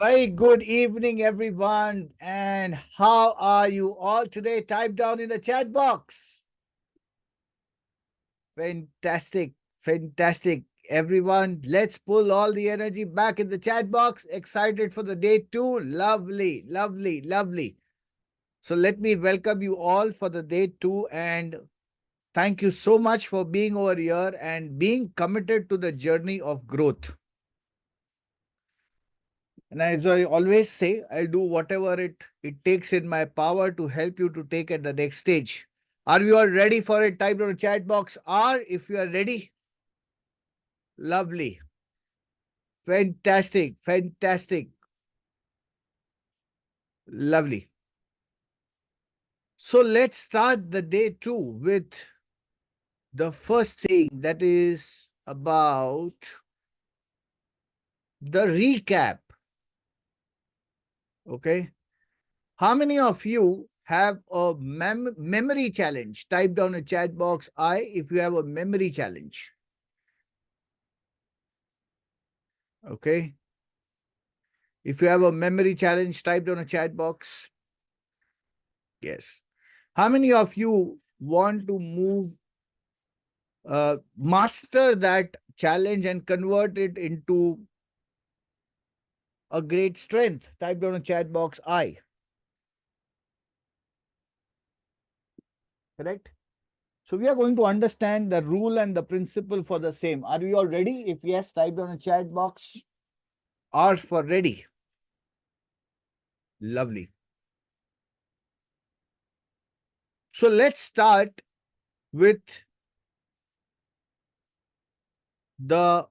Very good evening, everyone. And how are you all today? Type down in the chat box. Fantastic. Fantastic. Everyone, let's pull all the energy back in the chat box. Excited for the day two. Lovely, lovely, lovely. So let me welcome you all for the day two. And thank you so much for being over here and being committed to the journey of growth. And as I always say, I'll do whatever it takes in my power to help you to take at the next stage. Are you all ready for it? Type in the chat box R if you are ready. Lovely. Fantastic. Fantastic. Lovely. So let's start the day two with the first thing that is about the recap. Okay. How many of you have a memory challenge? Type down a chat box I if you have a memory challenge. Okay. If you have a memory challenge, type down a chat box. Yes. How many of you want to master that challenge and convert it into a great strength? Type down a chat box I. Correct? So we are going to understand the rule and the principle for the same. Are we all ready? If yes, type down a chat box R for ready. Lovely. So let's start with the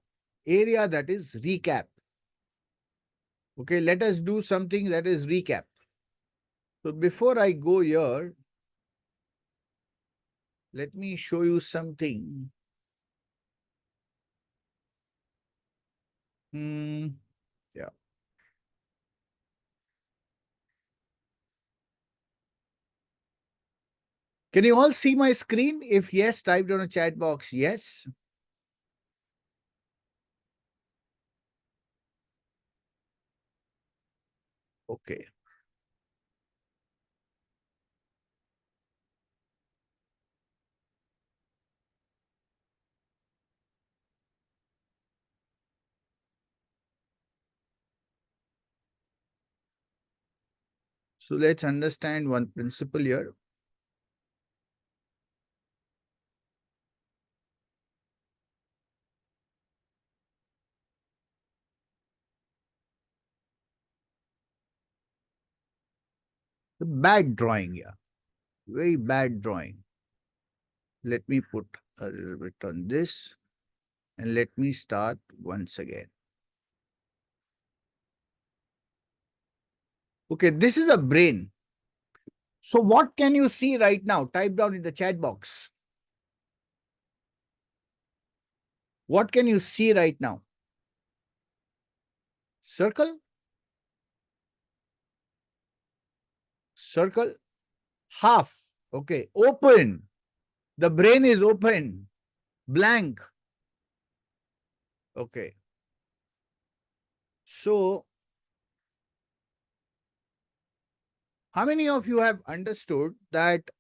area that is recap. Okay, let us do something that is recap. So before I go here, let me show you something. Yeah. Can you all see my screen? If yes, type down a chat box. Yes. Okay. So let's understand one principle here. The bad drawing here. Very bad drawing. Let me put a little bit on this and let me start once again. Okay, this is a brain. So what can you see right now? Type down in the chat box. What can you see right now? Circle? Circle? Half. Okay. Open. The brain is open. Blank. Okay. So, how many of you have understood that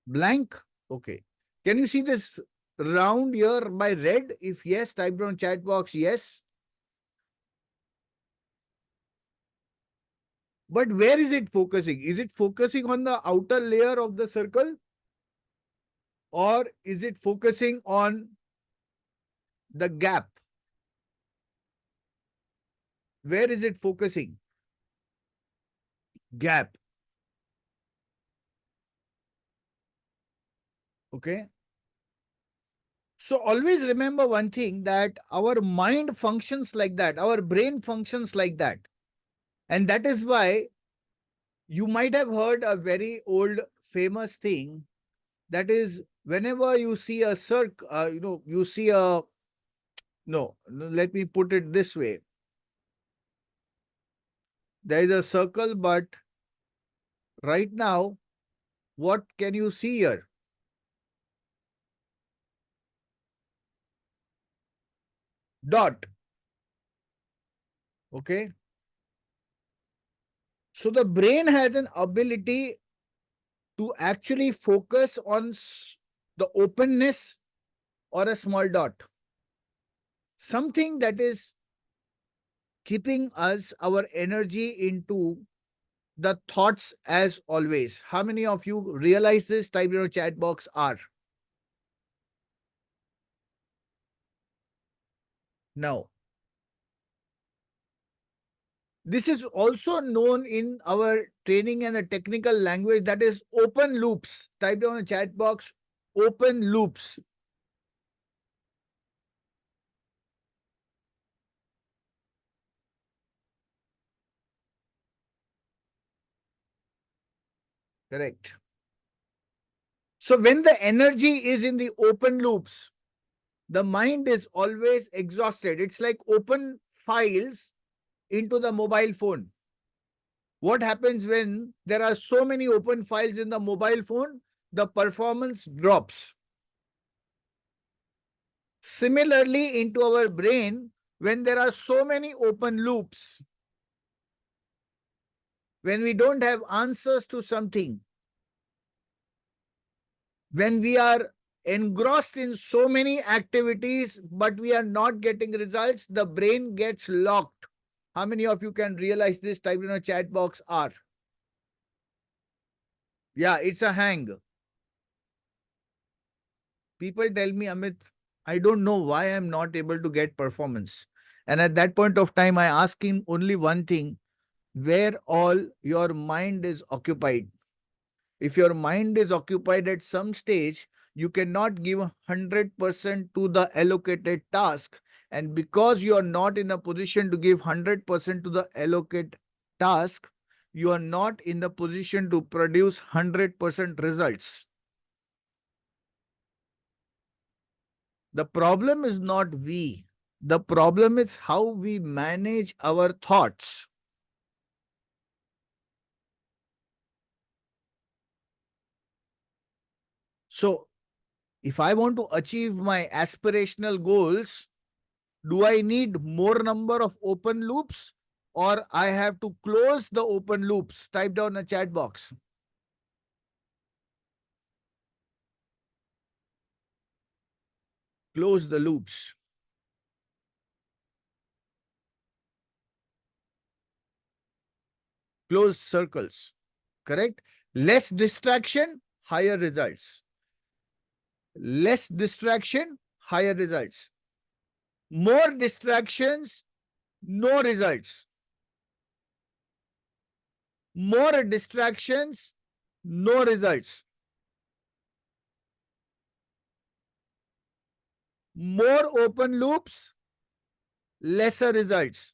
blank? Okay. Can you see this round here by red? If yes, type down chat box yes. But where is it focusing? Is it focusing on the outer layer of the circle? Or is it focusing on the gap? Where is it focusing? Gap. Okay. So always remember one thing, that our mind functions like that. Our brain functions like that. And that is why you might have heard a very old famous thing, that is, whenever you see a circle, you see a, no, let me put it this way. There is a circle, but right now, what can you see here? Dot. Okay. So the brain has an ability to actually focus on the openness or a small dot. Something that is keeping us our energy into the thoughts as always. How many of you realize this? Type in your chat box R. Now, this is also known in our training and the technical language, that is open loops. Type down a chat box, open loops. Correct. So when the energy is in the open loops, the mind is always exhausted. It's like open files into the mobile phone. What happens when there are so many open files in the mobile phone? The performance drops. Similarly, into our brain, when there are so many open loops, when we don't have answers to something, when we are engrossed in so many activities, but we are not getting results, the brain gets locked. How many of you can realize this? Type in a chat box R. Yeah, it's a hang. People tell me, Amit, I don't know why I'm not able to get performance. And at that point of time, I ask him only one thing: where all your mind is occupied. If your mind is occupied at some stage, you cannot give 100% to the allocated task. And because you are not in a position to give 100% to the allocated task, you are not in the position to produce 100% results. The problem is not we. The problem is how we manage our thoughts. So, if I want to achieve my aspirational goals, do I need more number of open loops or I have to close the open loops? Type down a chat box. Close the loops. Close circles. Correct? Less distraction, higher results. Less distraction, higher results. More distractions, no results. More distractions, no results. More open loops, lesser results.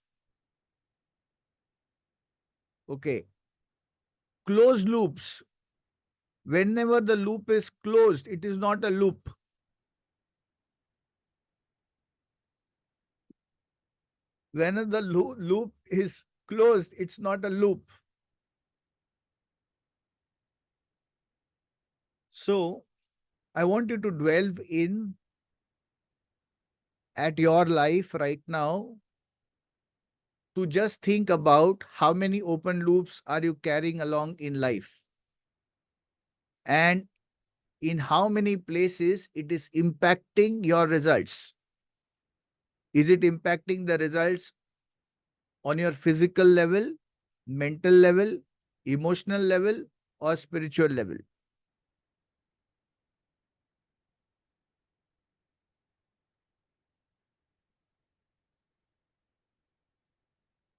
Okay. Closed loops. Whenever the loop is closed, it is not a loop. Whenever the loop is closed, it's not a loop. So, I want you to delve in at your life right now to just think about how many open loops are you carrying along in life and in how many places it is impacting your results. Is it impacting the results on your physical level, mental level, emotional level, or spiritual level?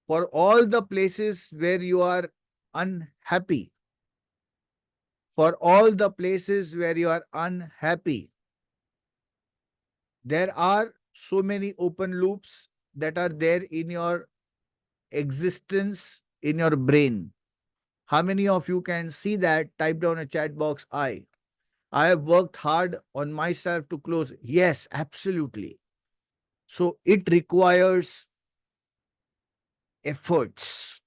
For all the places where you are unhappy, for all the places where you are unhappy, there are so many open loops that are there in your existence, in your brain. How many of you can see that? Type down a chat box I have worked hard on myself to close. Yes, absolutely. So it requires efforts.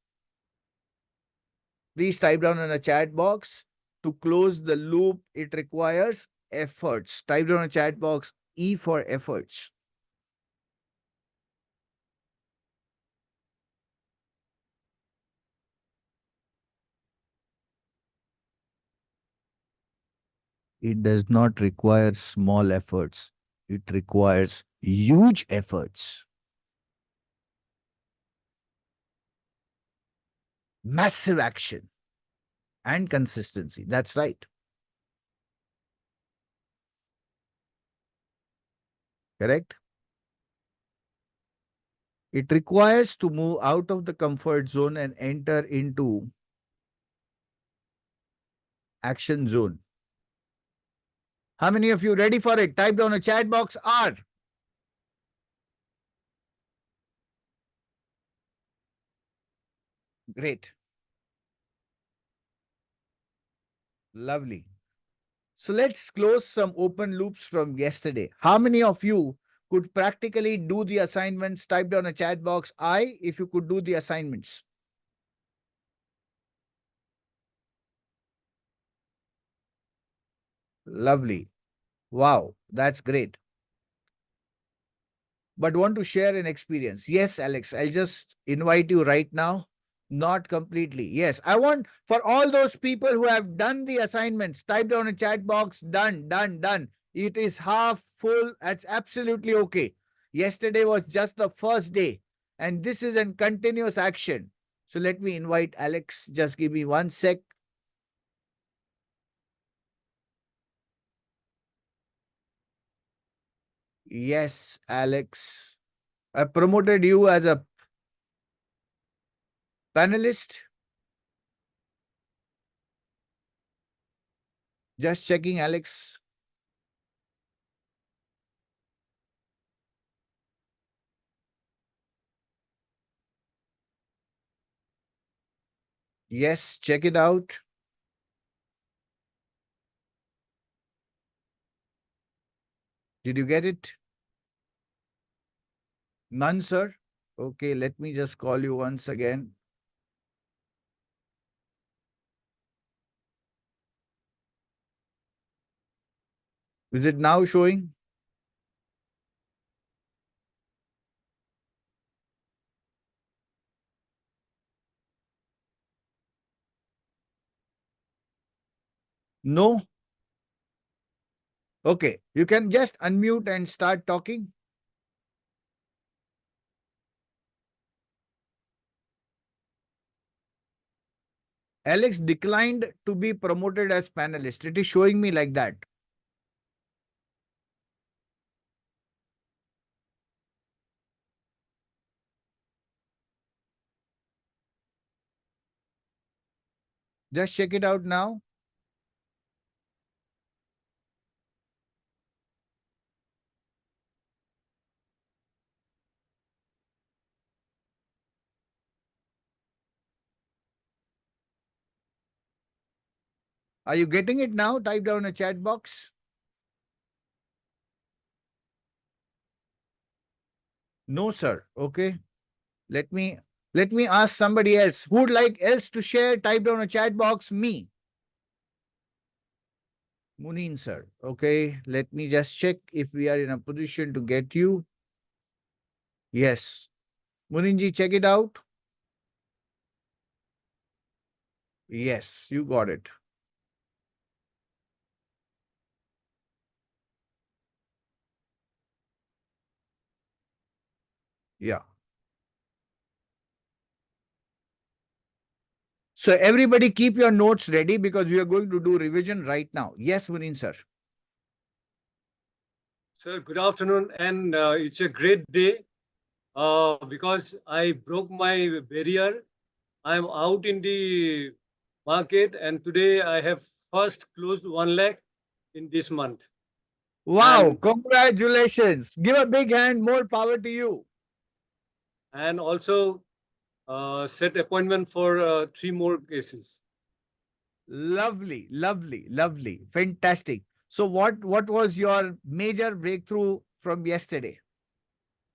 Please type down in the chat box. To close the loop, it requires efforts. Type down in the chat box E for efforts. it does not require small efforts. It requires huge efforts, massive action, and consistency. That's right. Correct? It requires to move out of the comfort zone and enter into action zone. How many of you ready for it? Type down a chat box R. Great. Lovely. So let's close some open loops from yesterday. How many of you could practically do the assignments? Type down a chat box I if you could do the assignments. Lovely. Wow, that's great. But want to share an experience. Yes, Alex, I'll just invite you right now. Not completely. Yes, I want for all those people who have done the assignments, type down a chat box, done, done, done. It is half full. That's absolutely okay. Yesterday was just the first day, and this is in continuous action. So let me invite Alex. Just give me 1 sec. Yes, Alex. I promoted you as a panelist. Just checking, Alex. Yes, check it out. Did you get it? None, sir. Okay, let me just call you once again. Is it now showing? No? Okay, you can just unmute and start talking. Alex declined to be promoted as panelist. It is showing me like that. Just check it out now. Are you getting it now? Type down a chat box. No, sir. Okay. Let me ask somebody else. Who would like else to share? Type down a chat box. Me. Muneen, sir. Okay. Let me just check if we are in a position to get you. Yes. Muninji, check it out. Yes, you got it. Yeah. So everybody keep your notes ready because we are going to do revision right now. Yes, Munin, sir. Sir, good afternoon, and it's a great day because I broke my barrier. I'm out in the market, and today I have first closed 1 lakh in this month. Wow, And congratulations. Give a big hand, more power to you. and also set appointment for 3 more cases. Lovely, lovely, lovely. Fantastic. So what was your major breakthrough from yesterday?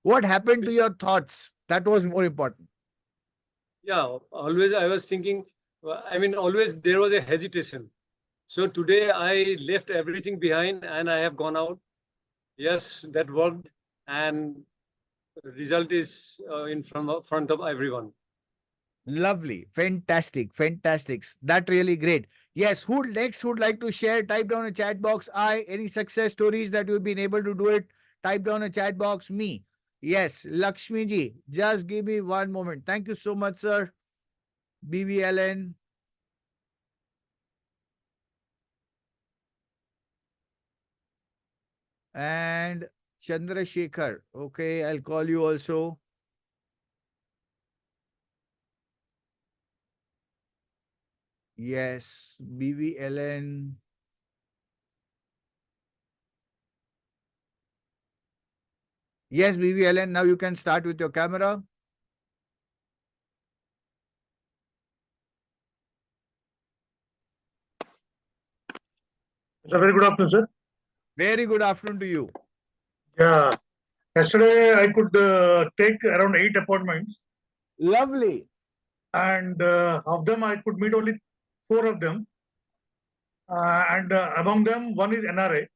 What happened to your thoughts? That was more important. Yeah, always I was thinking. I mean, always there was a hesitation. So today I left everything behind and I have gone out. Yes, that worked, and result is in front of everyone. Lovely. Fantastic. Fantastic. That really great. Yes, who next would like to share? Type down a chat box. Any success stories that you've been able to do it? Type down a chat box. Me. Yes, Lakshmi ji. Just give me one moment. Thank you so much, sir. BVLN. And Chandrasekhar. Okay, I'll call you also. Yes, BVLN. Yes, BVLN. Now you can start with your camera. It's a very good afternoon, sir. Very good afternoon to you. Yeah. Yesterday, I could take around 8 appointments, Lovely. and of them, I could meet only 4 of them. And among them, one is NRA.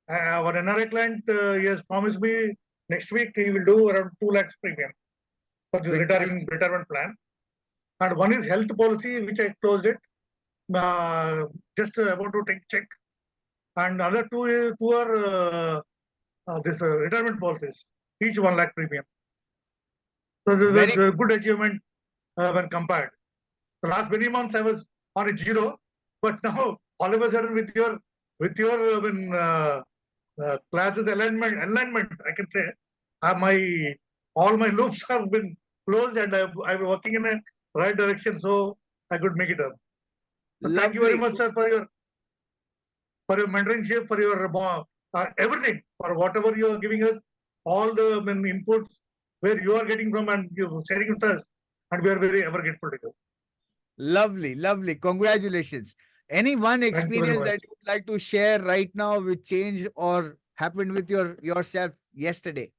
Our NRA client, he has promised me next week he will do around 2 lakhs premium for this Fantastic. retirement plan. And one is health policy, which I closed it, just about to take check. And other two are this retirement policies, each 1 lakh premium. So this is Very a good achievement when compared. The last many months I was on a zero, but now all of a sudden with your classes alignment, I can say my all my loops have been closed and I'm working in a right direction, so I could make it up. So thank you very lovely. much, sir, for your mentorship, for your everything, for whatever you are giving us, all the inputs where you are getting from and you sharing with us, and we are very ever grateful to you. Lovely, lovely. Congratulations. Any one Thank you very experience much. that you'd like to share right now which changed or happened with yourself yesterday?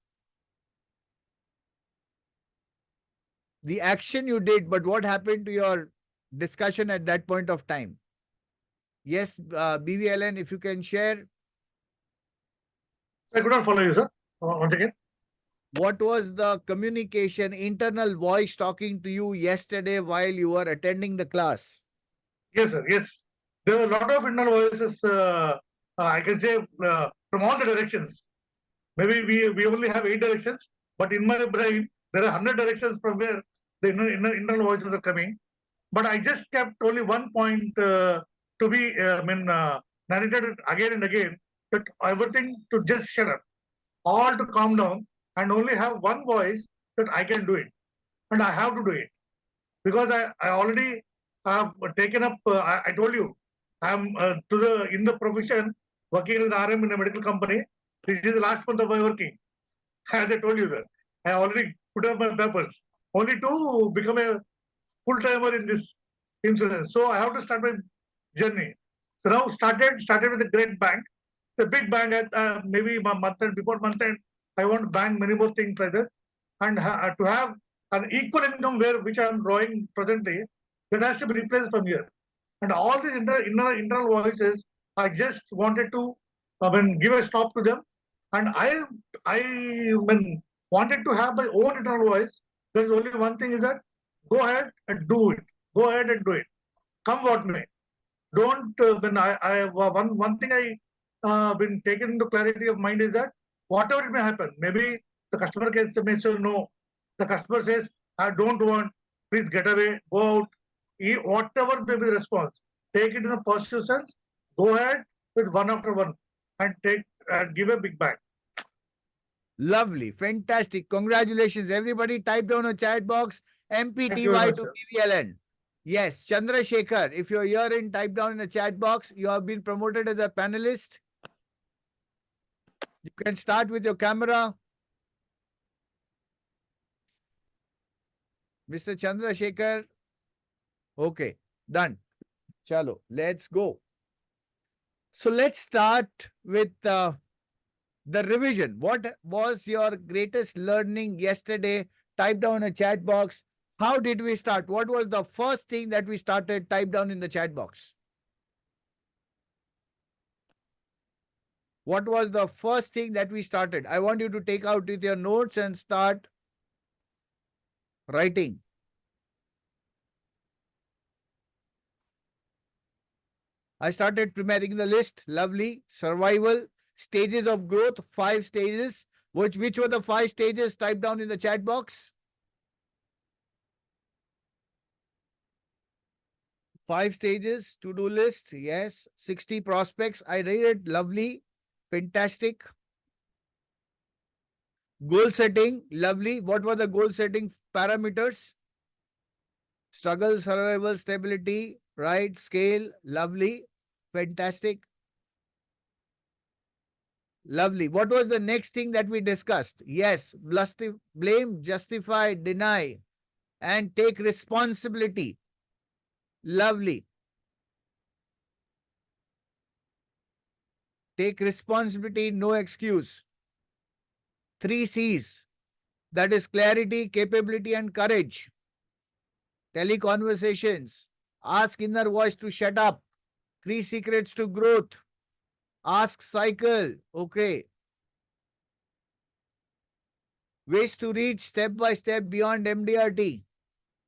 The action you did, but what happened to your discussion at that point of time? Yes, BVLN, if you can share, I could not follow you, sir. Once again. what was the communication, internal voice talking to you yesterday while you were attending the class? Yes, sir. Yes. There were a lot of internal voices, I can say, from all the directions. Maybe we only have 8 directions, but in my brain, there are 100 directions from where the internal voices are coming. But I just kept only one point to be narrated again and again, that everything to just shut up, all to calm down, and only have one voice that I can do it. And I have to do it. Because I already have taken up. I told you, I'm in the profession working in RM in a medical company. This is the last month of my working. As I told you that I already put up my papers only to become a full timer in this insurance. So I have to start my journey. So now started with a great bank, the big bank at maybe month end before month end. I want to bank many more things like that, and to have an equal income where which I am drawing presently, that has to be replaced from here. And all these internal voices, I just wanted to give a stop to them, and I wanted to have my own internal voice. There is only one thing is that go ahead and do it. Go ahead and do it. Come what may. Don't when I one thing I been taken into clarity of mind is that whatever it may happen, maybe the customer may say no. The customer says, I don't want, please get away, go out. Whatever may be the response, take it in a positive sense, go ahead with one after one and take and give a big bang. Lovely, fantastic. Congratulations, everybody. Type down a chat box Thank you very MPTY much, to sir. BVLN. Yes, Chandrasekhar, if you're here in, type down in the chat box. You have been promoted as a panelist. You can start with your camera. Mr. Chandrasekhar. Okay, done. Chalo, let's go. So let's start with the revision. What was your greatest learning yesterday? Type down a chat box. How did we start? What was the first thing that we started? Type down in the chat box. What was the first thing that we started? I want you to take out with your notes and start writing. I started preparing the list. Lovely. Survival. Stages of growth. 5 stages. Which were the 5 stages? Type down in the chat box. 5 stages. To-do list. Yes. 60 prospects. I read it. Lovely. Fantastic. Goal setting. Lovely. What were the goal setting parameters? Struggle, survival, stability. Right. Scale. Lovely. Fantastic. Lovely. What was the next thing that we discussed? Yes, blame, justify, deny, and take responsibility. Lovely. Take responsibility, no excuse. 3 C's. That is clarity, capability, and courage. Teleconversations. Ask inner voice to shut up. 3 secrets to growth. Ask cycle. Okay. Ways to reach step by step beyond MDRT.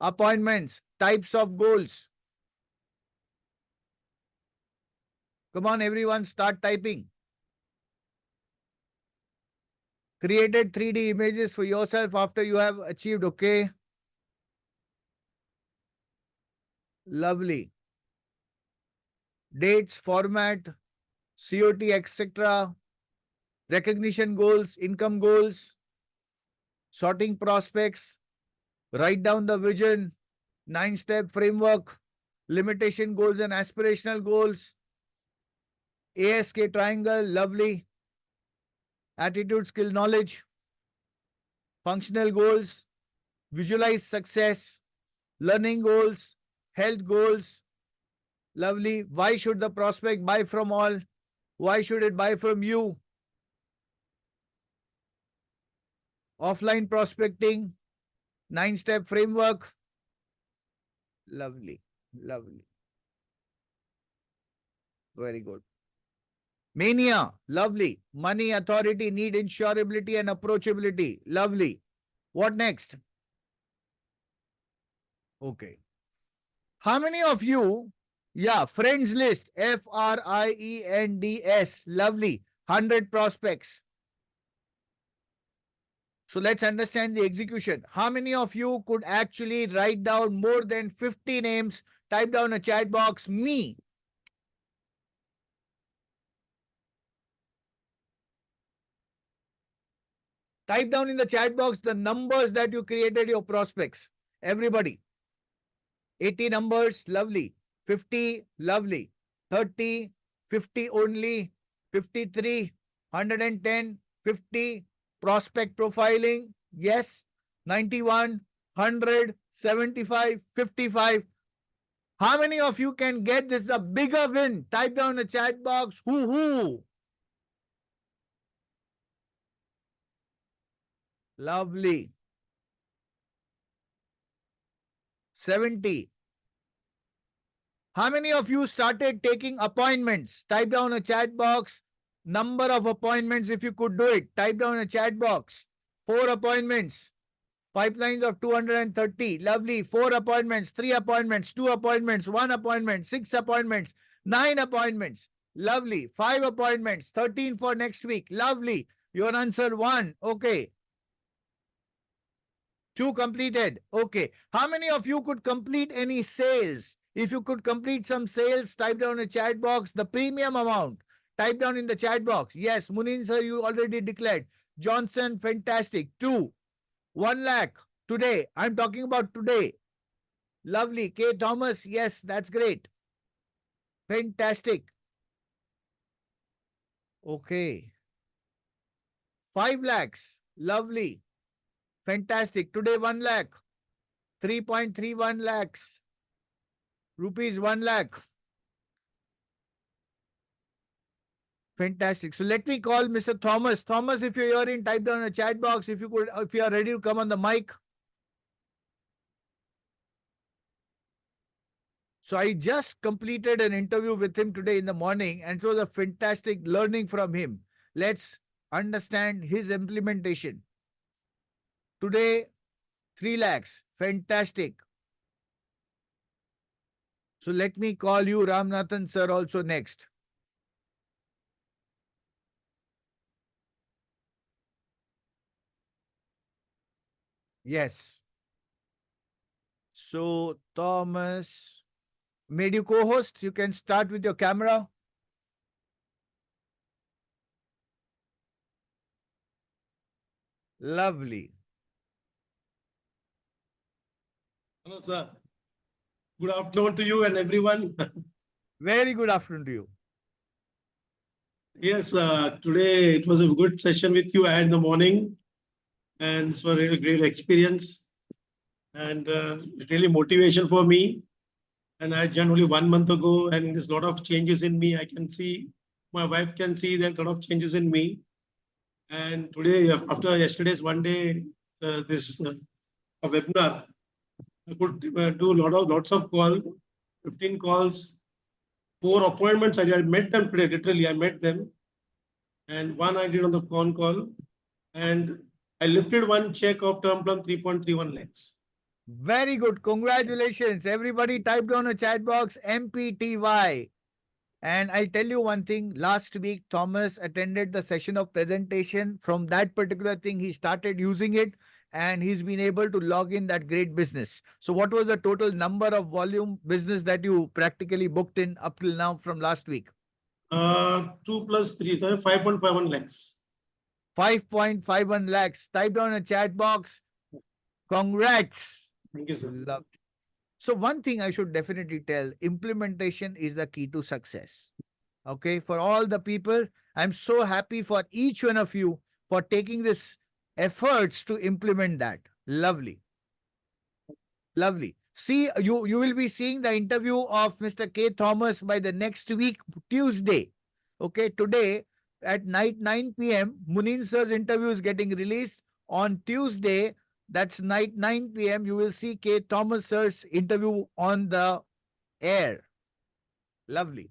Appointments. Types of goals. Come on, everyone, start typing. Created 3D images for yourself after you have achieved. Okay. Lovely. Dates, format, COT, etc. Recognition goals, income goals, sorting prospects, write down the vision, 9-step framework, limitation goals and aspirational goals, ASK triangle, lovely. Attitude, skill, knowledge, functional goals, visualize success, learning goals, health goals, lovely. Why should the prospect buy from all? Why should it buy from you? Offline prospecting, 9-step framework. Lovely, lovely. Very good. Mania, lovely. Money, authority, need, insurability, and approachability. Lovely. What next? Okay. How many of you, yeah, friends list, FRIENDS, lovely, 100 prospects. So let's understand the execution. How many of you could actually write down more than 50 names? Type down a chat box, me. Type down in the chat box the numbers that you created your prospects. Everybody. 80 numbers, lovely. 50, lovely. 30, 50 only. 53, 110, 50. Prospect profiling, yes. 91, 100, 75, 55. How many of you can get this a bigger win? Type down in the chat box. Hoo. Lovely. 70. How many of you started taking appointments? Type down a chat box. Number of appointments if you could do it. Type down a chat box. 4 appointments. Pipelines of 230. Lovely. 4 appointments, 3 appointments, 2 appointments, 1 appointment, 6 appointments, 9 appointments. Lovely. 5 appointments, 13 for next week. Lovely. Your answer 1. Okay. 2 completed. Okay. How many of you could complete any sales? If you could complete some sales, type down a chat box the premium amount. Type down in the chat box. Yes, Munin sir, you already declared. Johnson, fantastic. 2. 1 lakh today. I'm talking about today. Lovely. K. Thomas, yes, that's great. Fantastic. Okay. 5 lakhs. Lovely. Fantastic. Today 1 lakh. 3.31 lakhs. Rupees 1 lakh. Fantastic. So let me call Mr. Thomas. Thomas, if you're here in, type down a chat box. If you are ready to come on the mic. So I just completed an interview with him today in the morning, and it was a fantastic learning from him. Let's understand his implementation. Today, 3 lakhs. Fantastic. So let me call you Ramnathan sir also next. Yes. So Thomas made you co-host. You can start with your camera. Lovely. Hello, sir. Good afternoon to you and everyone. Very good afternoon to you. Yes, today it was a good session with you. I had in the morning, and it's a really great experience and really motivation for me. And I joined only 1 month ago, and there's a lot of changes in me. I can see, my wife can see that a lot of changes in me. And today, after yesterday's one day, this a webinar, I could do lots of call, 15 calls, 4 appointments. I met them today. Literally, I met them, and one I did on the phone call, and I lifted one check of term plan 3.31 lakhs. Very good. Congratulations. Everybody type down a chat box MPTY. And I'll tell you one thing. Last week, Thomas attended the session of presentation. From that particular thing, he started using it and he's been able to log in that great business. So what was the total number of volume business that you practically booked in up till now from last week? 2 plus 3, 5.51 lakhs. 5.51 lakhs. Type down a chat box. Congrats. Thank you, sir. Love. So one thing I should definitely tell, implementation is the key to success. Okay, for all the people, I'm so happy for each one of you for taking this efforts to implement that. Lovely. Lovely. See, you will be seeing the interview of Mr. K. Thomas by the next week, Tuesday. Okay, today at night 9 p.m., Munin sir's interview is getting released. On Tuesday, that's night 9 p.m., you will see K. Thomas sir's interview on the air. Lovely.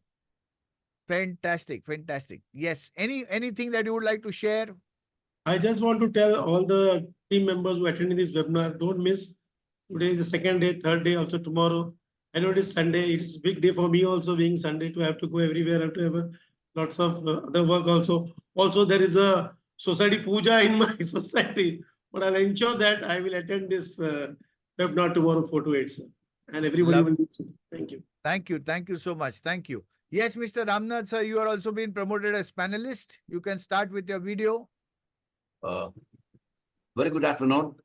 Fantastic, fantastic. Yes. Anything that you would like to share? I just want to tell all the team members who attended this webinar, don't miss. Today is the second day, third day, also tomorrow. I know it is Sunday. It's a big day for me also, being Sunday, to have to go everywhere. I have to have lots of other work also. Also, there is a society puja in my society, but I'll ensure that I will attend this webinar tomorrow, 4 to 8, sir. And everybody Love. will be. Thank you. Thank you. Thank you so much. Thank you. Yes, Mr. Ramnath, sir, you are also being promoted as panelist. You can start with your video. Very good afternoon.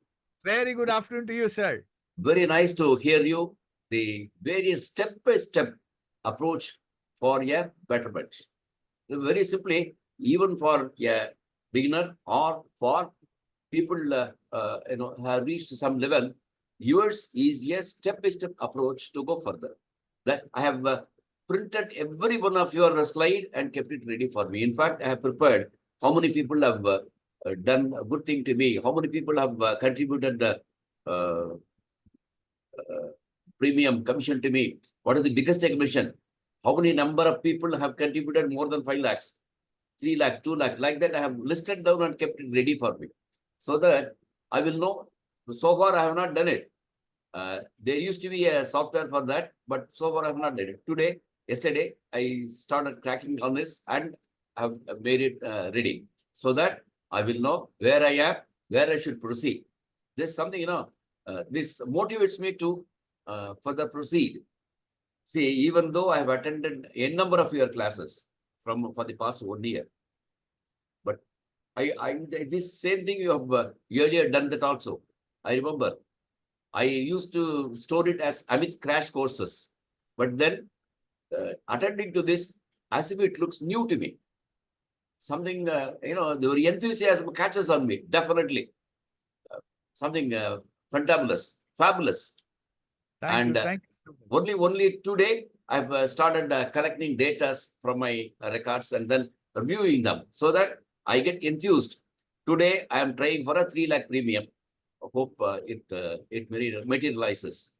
Very good afternoon to you, sir. Very nice to hear you. The various step-by-step approach for a betterment. Very simply, even for a beginner or for people have reached some level, yours is a step-by-step approach to go further. That I have printed every one of your slide and kept it ready for me. In fact, I have prepared how many people have done a good thing to me, how many people have contributed premium commission to me, what is the biggest commission, how many number of people have contributed more than 5 lakhs, 3 lakh, 2 lakh, like that I have listed down and kept it ready for me, so that I will know. So far I have not done it. There used to be a software for that, but so far I have not done it. Yesterday, I started cracking on this and have made it ready, so that I will know where I am, where I should proceed. There's something, this motivates me to further proceed. See, even though I have attended a number of your classes for the past 1 year, but this same thing you have earlier done that also. I remember I used to store it as Amit crash courses, but then attending to this as if it looks new to me. Something, the enthusiasm catches on me, definitely. Something fantabulous, fabulous. Thank you. Thank you so much. Only today I've started collecting data from my records and then reviewing them so that I get enthused. Today I am trying for a 3 lakh premium. Hope it materializes.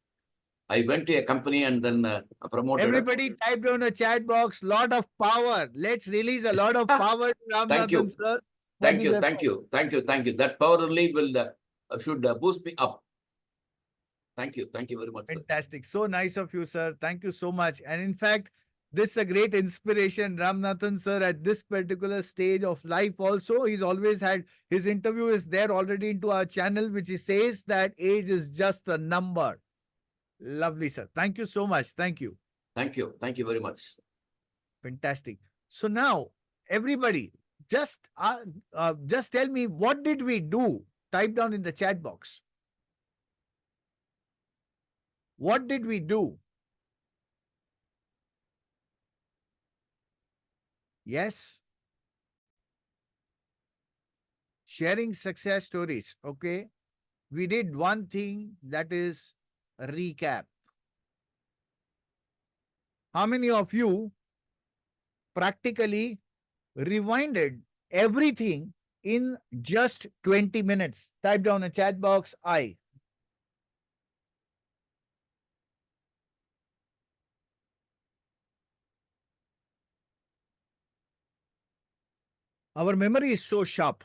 I went to a company and then promoted. Everybody type down a chat box. Lot of power. Let's release a lot of power to Ramnathan, sir. Thank you. That power only will should boost me up. Thank you. Thank you very much, sir. Fantastic. So nice of you, sir. Thank you so much. And in fact, this is a great inspiration. Ramnathan, sir, at this particular stage of life also, he's always had his interview is there already into our channel, which he says that age is just a number. Lovely, sir. Thank you so much. Thank you. Thank you. Thank you very much. Fantastic. So now, everybody, just tell me, what did we do? Type down in the chat box. What did we do? Yes. Sharing success stories. Okay. We did one thing, that is recap. How many of you practically rewinded everything in just 20 minutes? Type down a chat box, I. Our memory is so sharp.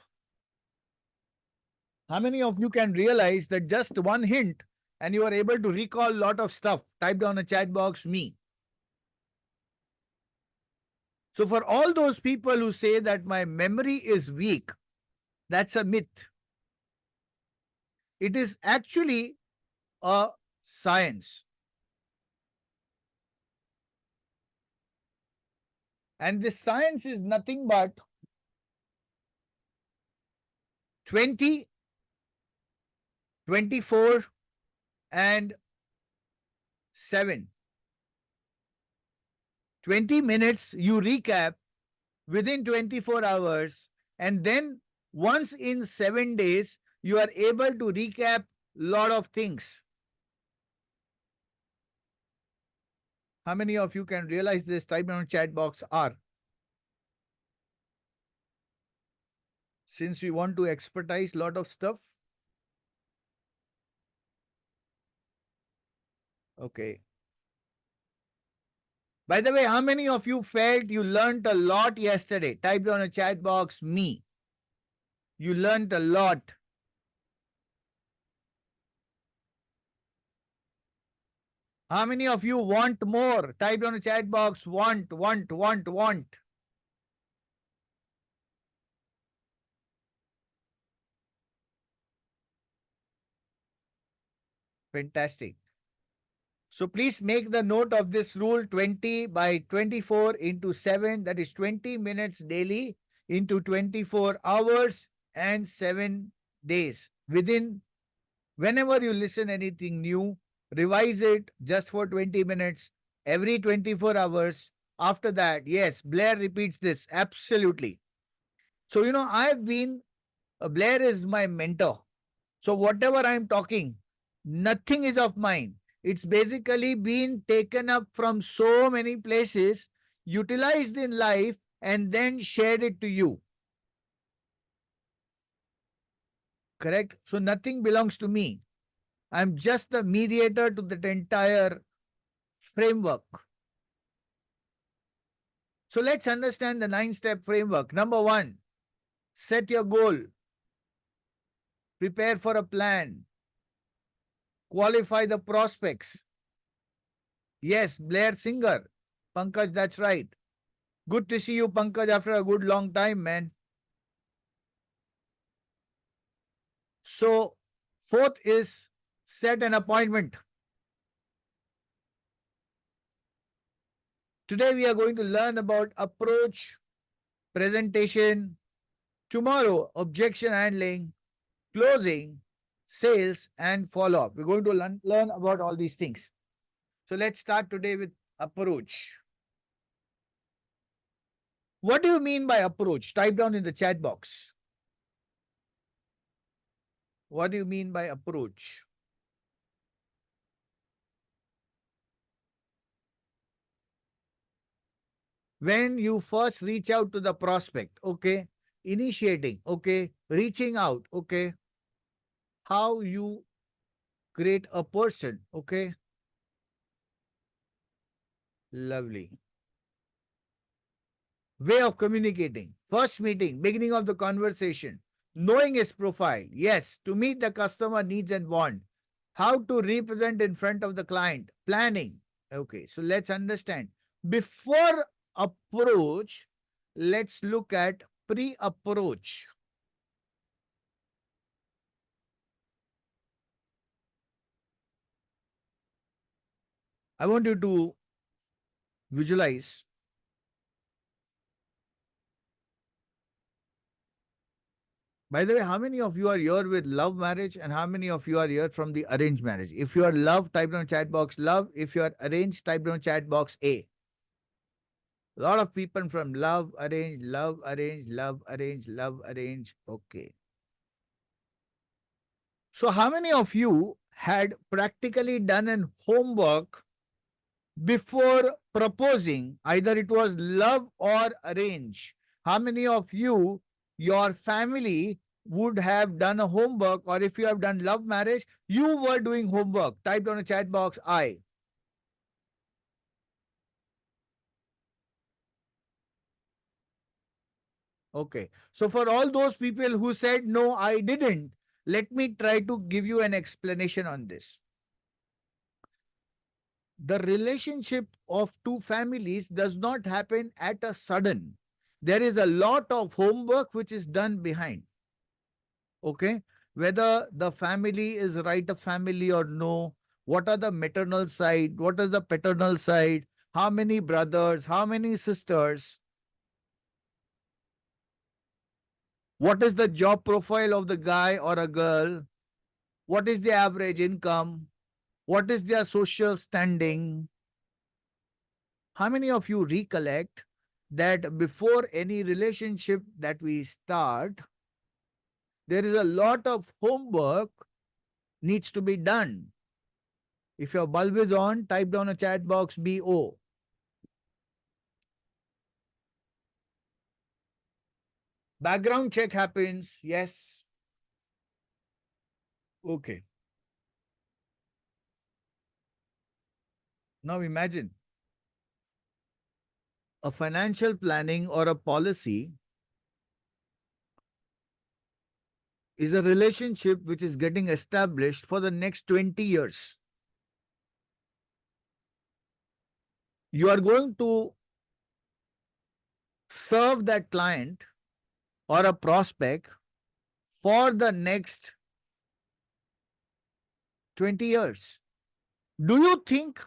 How many of you can realize that just one hint and you are able to recall a lot of stuff? Type down a chat box, me. So for all those people who say that my memory is weak, that's a myth. It is actually a science. And this science is nothing but 20, 24, and 7. 20 minutes you recap within 24 hours, and then once in 7 days, you are able to recap lot of things. How many of you can realize this? Type down chat box R. Since we want to expertise lot of stuff. Okay. By the way, how many of you felt you learned a lot yesterday? Type down a chat box, me. You learned a lot. How many of you want more? Type down a chat box, want. Fantastic. So please make the note of this rule, 20 by 24 into 7, that is 20 minutes daily into 24 hours and 7 days. Whenever you listen anything new, revise it just for 20 minutes every 24 hours. After that, yes, Blair repeats this, absolutely. So, Blair is my mentor. So whatever I'm talking, nothing is of mine. It's basically been taken up from so many places, utilized in life, and then shared it to you. Correct? So nothing belongs to me. I'm just the mediator to that entire framework. So let's understand the 9-step framework. Number 1, set your goal. Prepare for a plan. Qualify the prospects. Yes, Blair Singer. Pankaj, that's right. Good to see you, Pankaj, after a good long time, man. So, 4th is set an appointment. Today we are going to learn about approach, presentation. Tomorrow, objection handling, closing, sales, and follow-up. We're going to learn about all these things. So let's start today with approach. What do you mean by approach? Type down in the chat box. What do you mean by approach? When you first reach out to the prospect, okay, initiating, okay, reaching out, okay, how you create a person, okay, lovely. Way of communicating, first meeting, beginning of the conversation, knowing his profile, yes, to meet the customer needs and want. How to represent in front of the client. Planning. Okay, so let's understand. Before approach, let's look at pre-approach. I want you to visualize. By the way, how many of you are here with love marriage and how many of you are here from the arranged marriage? If you are love, type down chat box love. If you are arranged, type down chat box A. A lot of people from love, arrange, love, arrange, love, arrange, love, arrange. Okay. So how many of you had practically done an homework before proposing? Either it was love or arrange. How many of you, your family would have done a homework, or if you have done love marriage, you were doing homework? Type down a chat box I. Okay. So for all those people who said, no, I didn't, let me try to give you an explanation on this. The relationship of two families does not happen at a sudden. There is a lot of homework which is done behind. Okay. Whether the family is right of family or no, what are the maternal side, what is the paternal side, how many brothers, how many sisters, what is the job profile of the guy or a girl, what is the average income, what is their social standing. How many of you recollect that before any relationship that we start, there is a lot of homework needs to be done? If your bulb is on, type down a chat box BO. Background check happens. Yes. Okay. Now imagine a financial planning or a policy is a relationship which is getting established for the next 20 years. You are going to serve that client or a prospect for the next 20 years. Do you think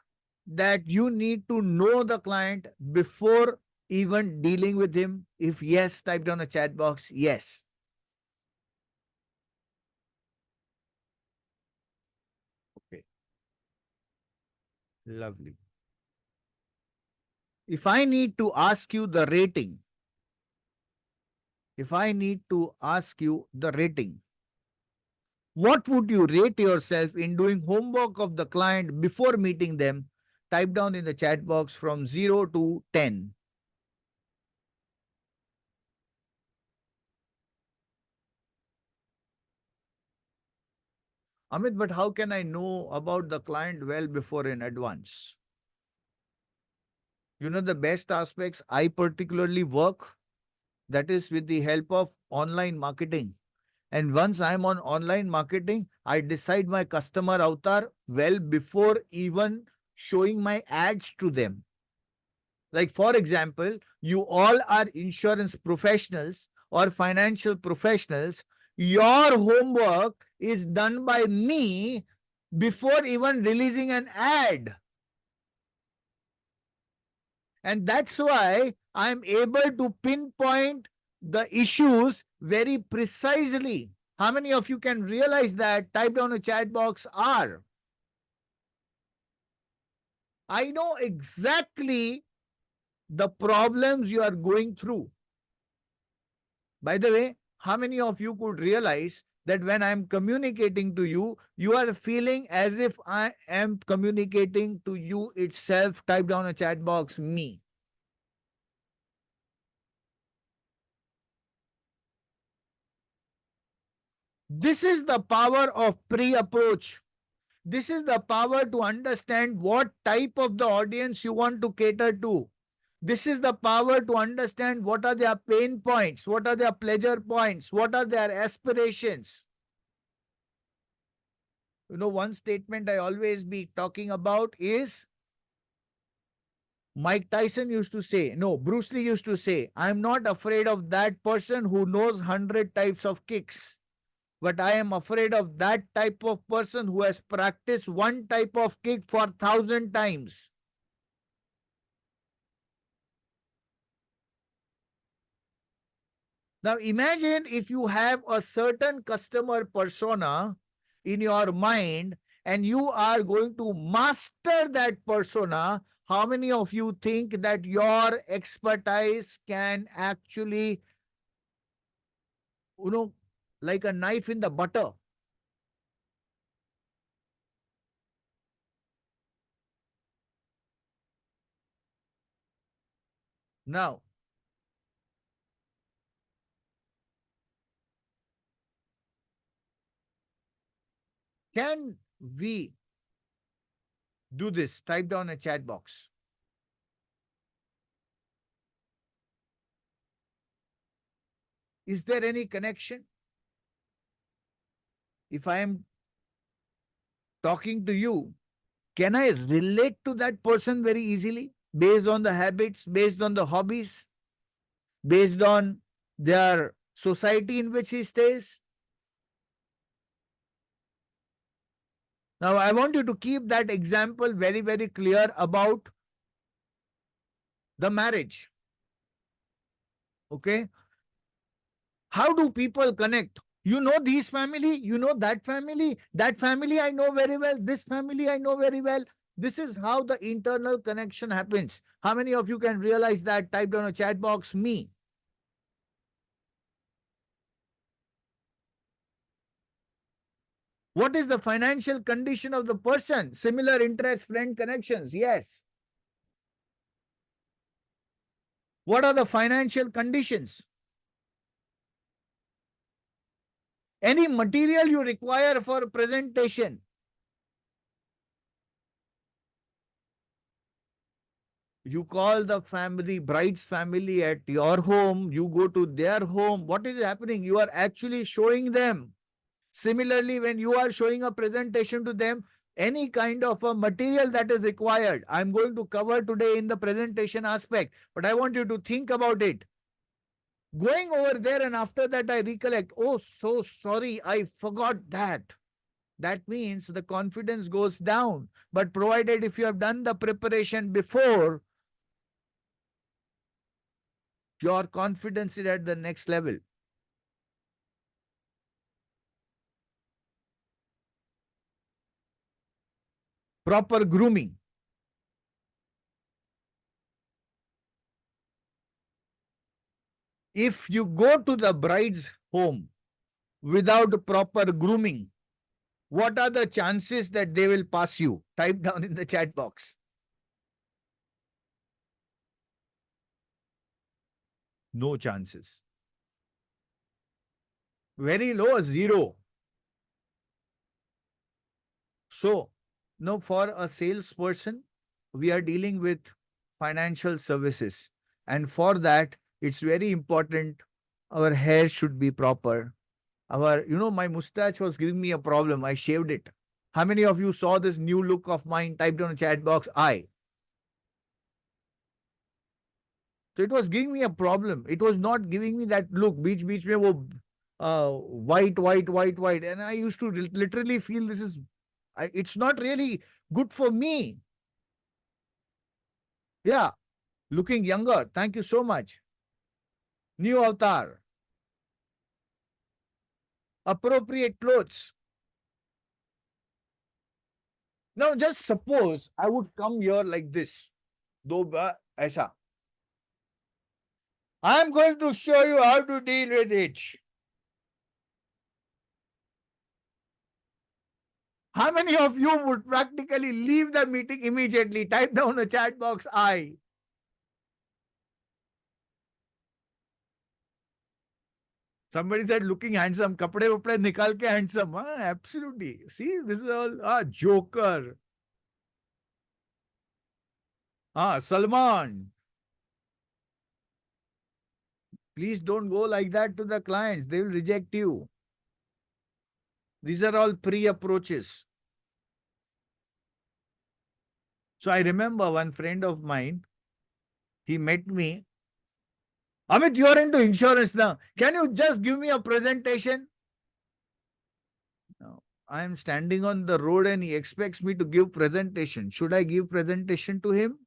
that you need to know the client before even dealing with him? If yes, type down a chat box yes. Okay. Lovely. If I need to ask you the rating, what would you rate yourself in doing homework of the client before meeting them? Type down in the chat box from 0 to 10. Amit, but how can I know about the client well before in advance? You know the best aspects I particularly work, that is with the help of online marketing. And once I'm on online marketing, I decide my customer avatar well before even showing my ads to them. Like, for example, you all are insurance professionals or financial professionals. Your homework is done by me before even releasing an ad. And that's why I'm able to pinpoint the issues very precisely. How many of you can realize that? Type down a chat box R. I know exactly the problems you are going through. By the way, how many of you could realize that when I'm communicating to you, you are feeling as if I am communicating to you itself? Type down a chat box me. This is the power of pre-approach. This is the power to understand what type of the audience you want to cater to. This is the power to understand what are their pain points, what are their pleasure points, what are their aspirations. one statement I always be talking about is Mike Tyson used to say, no, Bruce Lee used to say, I'm not afraid of that person who knows 100 types of kicks, but I am afraid of that type of person who has practiced one type of kick for 1,000 times. Now imagine if you have a certain customer persona in your mind and you are going to master that persona. How many of you think that your expertise can actually, like a knife in the butter? Now, can we do this? Type down a chat box. Is there any connection? If I am talking to you, can I relate to that person very easily based on the habits, based on the hobbies, based on their society in which he stays? Now, I want you to keep that example very, very clear about the marriage. Okay? How do people connect? You know this family, you know that family I know very well, this family I know very well. This is how the internal connection happens. How many of you can realize that? Type down a chat box, me. What is the financial condition of the person? Similar interest, friend connections. Yes. What are the financial conditions? Any material you require for presentation. You call the family, bride's family at your home, you go to their home. What is happening? You are actually showing them. Similarly, when you are showing a presentation to them, any kind of a material that is required, I'm going to cover today in the presentation aspect, but I want you to think about it. Going over there and after that I recollect, oh, so sorry, I forgot that. That means the confidence goes down. But provided if you have done the preparation before, your confidence is at the next level. Proper grooming. If you go to the bride's home without proper grooming, what are the chances that they will pass you? Type down in the chat box. No chances. Very low, zero. So, now for a salesperson, we are dealing with financial services. And for that, it's very important our hair should be proper. My mustache was giving me a problem. I shaved it. How many of you saw this new look of mine? Typed on a chat box, I. So it was giving me a problem. It was not giving me that look. Beach mein wo, white. And I used to literally feel it's not really good for me. Yeah. Looking younger. Thank you so much. New avatar. Appropriate clothes. Now, just suppose I would come here like this. Aisa. I'm going to show you how to deal with it. How many of you would practically leave the meeting immediately? Type down the chat box, I. Somebody said looking handsome. Kapde vapde nikal ke handsome. Absolutely. See, this is all joker. Salman. Please don't go like that to the clients. They will reject you. These are all pre-approaches. So I remember one friend of mine, he met me. Amit, you are into insurance now. Can you just give me a presentation? Now, I am standing on the road and he expects me to give presentation. Should I give presentation to him?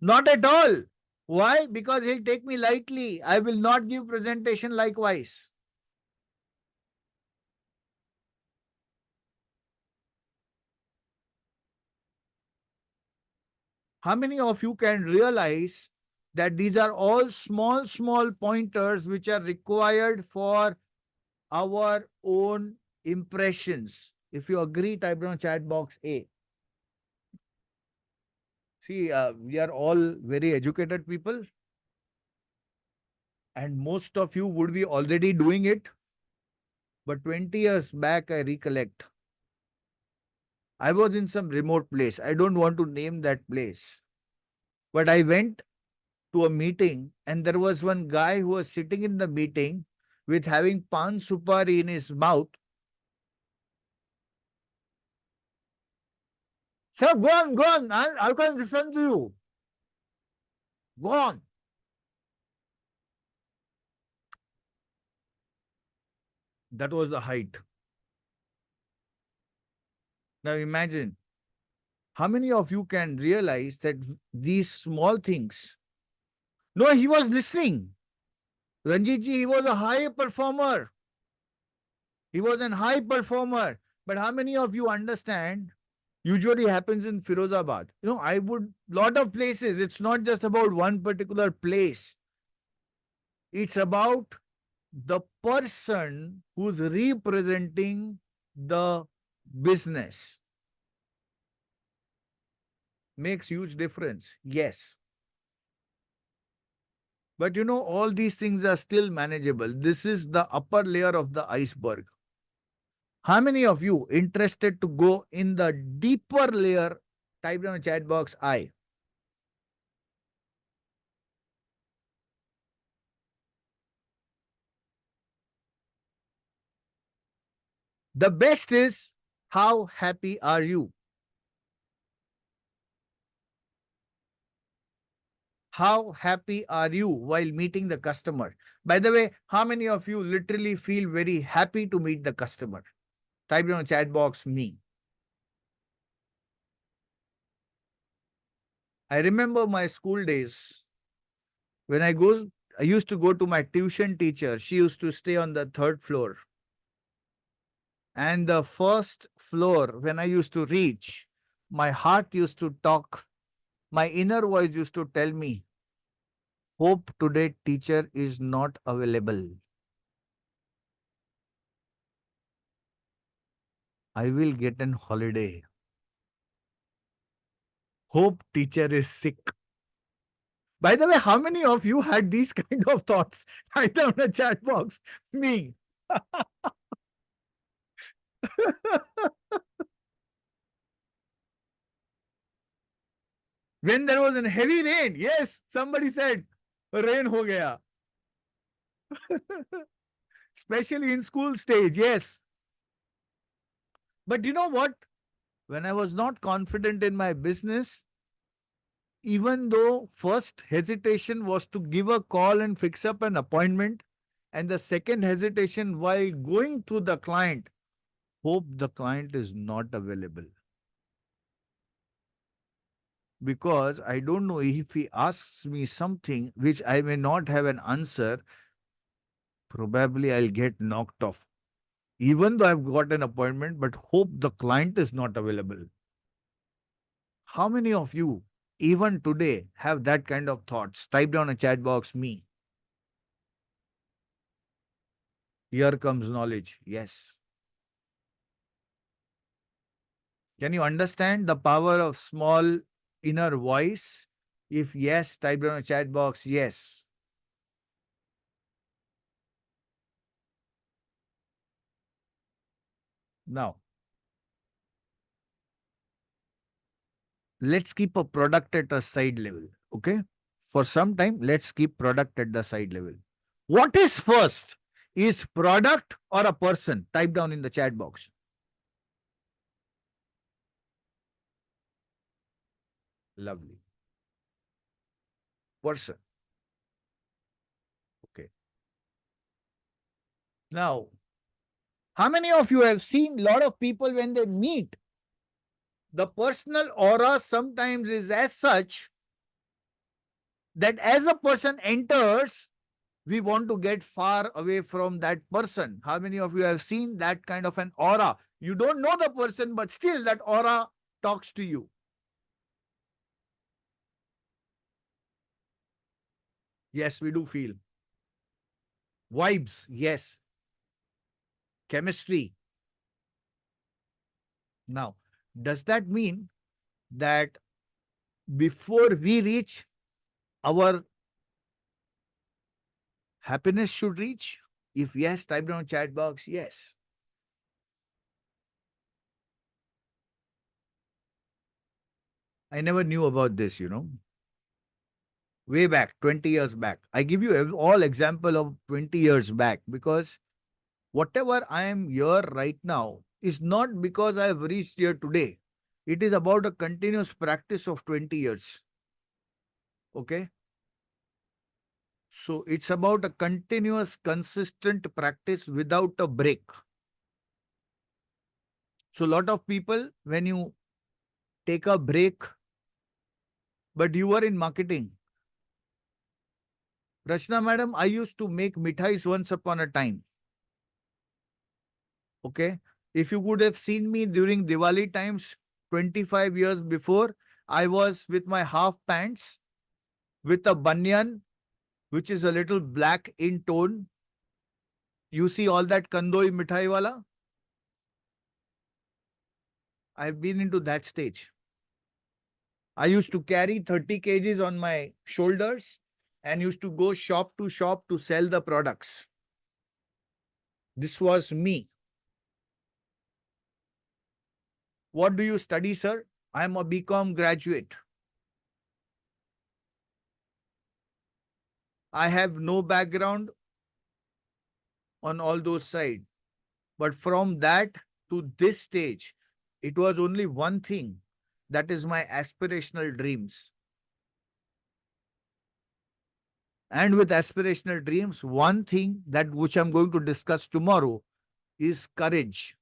Not at all. Why? Because he'll take me lightly. I will not give presentation likewise. How many of you can realize that these are all small pointers which are required for our own impressions? If you agree, type down chat box A. See, we are all very educated people, and most of you would be already doing it. But 20 years back, I recollect, I was in some remote place. I don't want to name that place. But I went to a meeting and there was one guy who was sitting in the meeting with having pan supari in his mouth. Sir, go on, go on. I can listen to you. Go on. That was the height. Now imagine, how many of you can realize that these small things? No, he was listening. Ranjitji, he was a high performer. He was a high performer. But how many of you understand? Usually happens in Firozabad. You know, I would, lot of places, it's not just about one particular place. It's about the person who's representing the business. Makes huge difference. Yes. But you know, all these things are still manageable. This is the upper layer of the iceberg. How many of you interested to go in the deeper layer? Type down in the chat box I. The best is, how happy are you? How happy are you while meeting the customer? By the way, how many of you literally feel very happy to meet the customer? Type down in the chat box me. I remember my school days. When I used to go to my tuition teacher. She used to stay on the 3rd floor. And the first floor, when I used to reach, my heart used to talk. My inner voice used to tell me, hope today teacher is not available. I will get an holiday. Hope teacher is sick. By the way, how many of you had these kind of thoughts? Write down in the chat box. Me. When there was a heavy rain, yes, somebody said, rain ho gaya. Especially in school stage, yes. But you know what? When I was not confident in my business, even though first hesitation was to give a call and fix up an appointment, and the second hesitation while going to the client, hope the client is not available. Because I don't know, if he asks me something which I may not have an answer, probably I'll get knocked off. Even though I've got an appointment, but hope the client is not available. How many of you, even today, have that kind of thoughts? Type down a chat box, me. Here comes knowledge. Yes. Can you understand the power of small inner voice? If yes, type down a chat box, yes. Now, let's keep a product at a side level. Okay. For some time, let's keep product at the side level. What is first? Is product or a person? Type down in the chat box. Lovely. Person. Okay. Now, how many of you have seen a lot of people when they meet? The personal aura sometimes is as such that as a person enters, we want to get far away from that person. How many of you have seen that kind of an aura? You don't know the person, but still that aura talks to you. Yes, we do feel. Vibes, yes. Chemistry. Now, does that mean that before we reach, our happiness should reach? If yes, type down chat box, yes. I never knew about this, way back, 20 years back. I give you all example of 20 years back because whatever I am here right now is not because I have reached here today. It is about a continuous practice of 20 years. Okay. So it's about a continuous, consistent practice without a break. So a lot of people, when you take a break, but you are in marketing. Rachna madam, I used to make mithais once upon a time. Okay. If you would have seen me during Diwali times, 25 years before, I was with my half pants, with a banyan, which is a little black in tone. You see all that kandoi mithai wala? I've been into that stage. I used to carry 30 kgs on my shoulders and used to go shop to sell the products. This was me. What do you study, sir? I am a BCom graduate. I have no background on all those sides. But from that to this stage, it was only one thing. That is my aspirational dreams. And with aspirational dreams, one thing that which I'm going to discuss tomorrow is courage.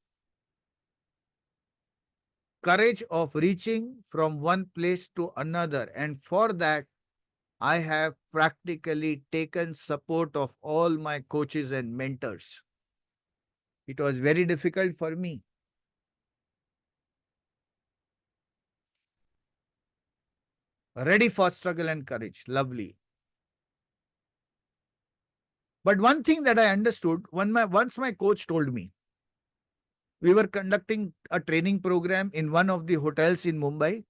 Courage of reaching from one place to another. And for that, I have practically taken support of all my coaches and mentors. It was very difficult for me. Ready for struggle and courage. Lovely. But one thing that I understood, once my coach told me, we were conducting a training program in one of the hotels in Mumbai.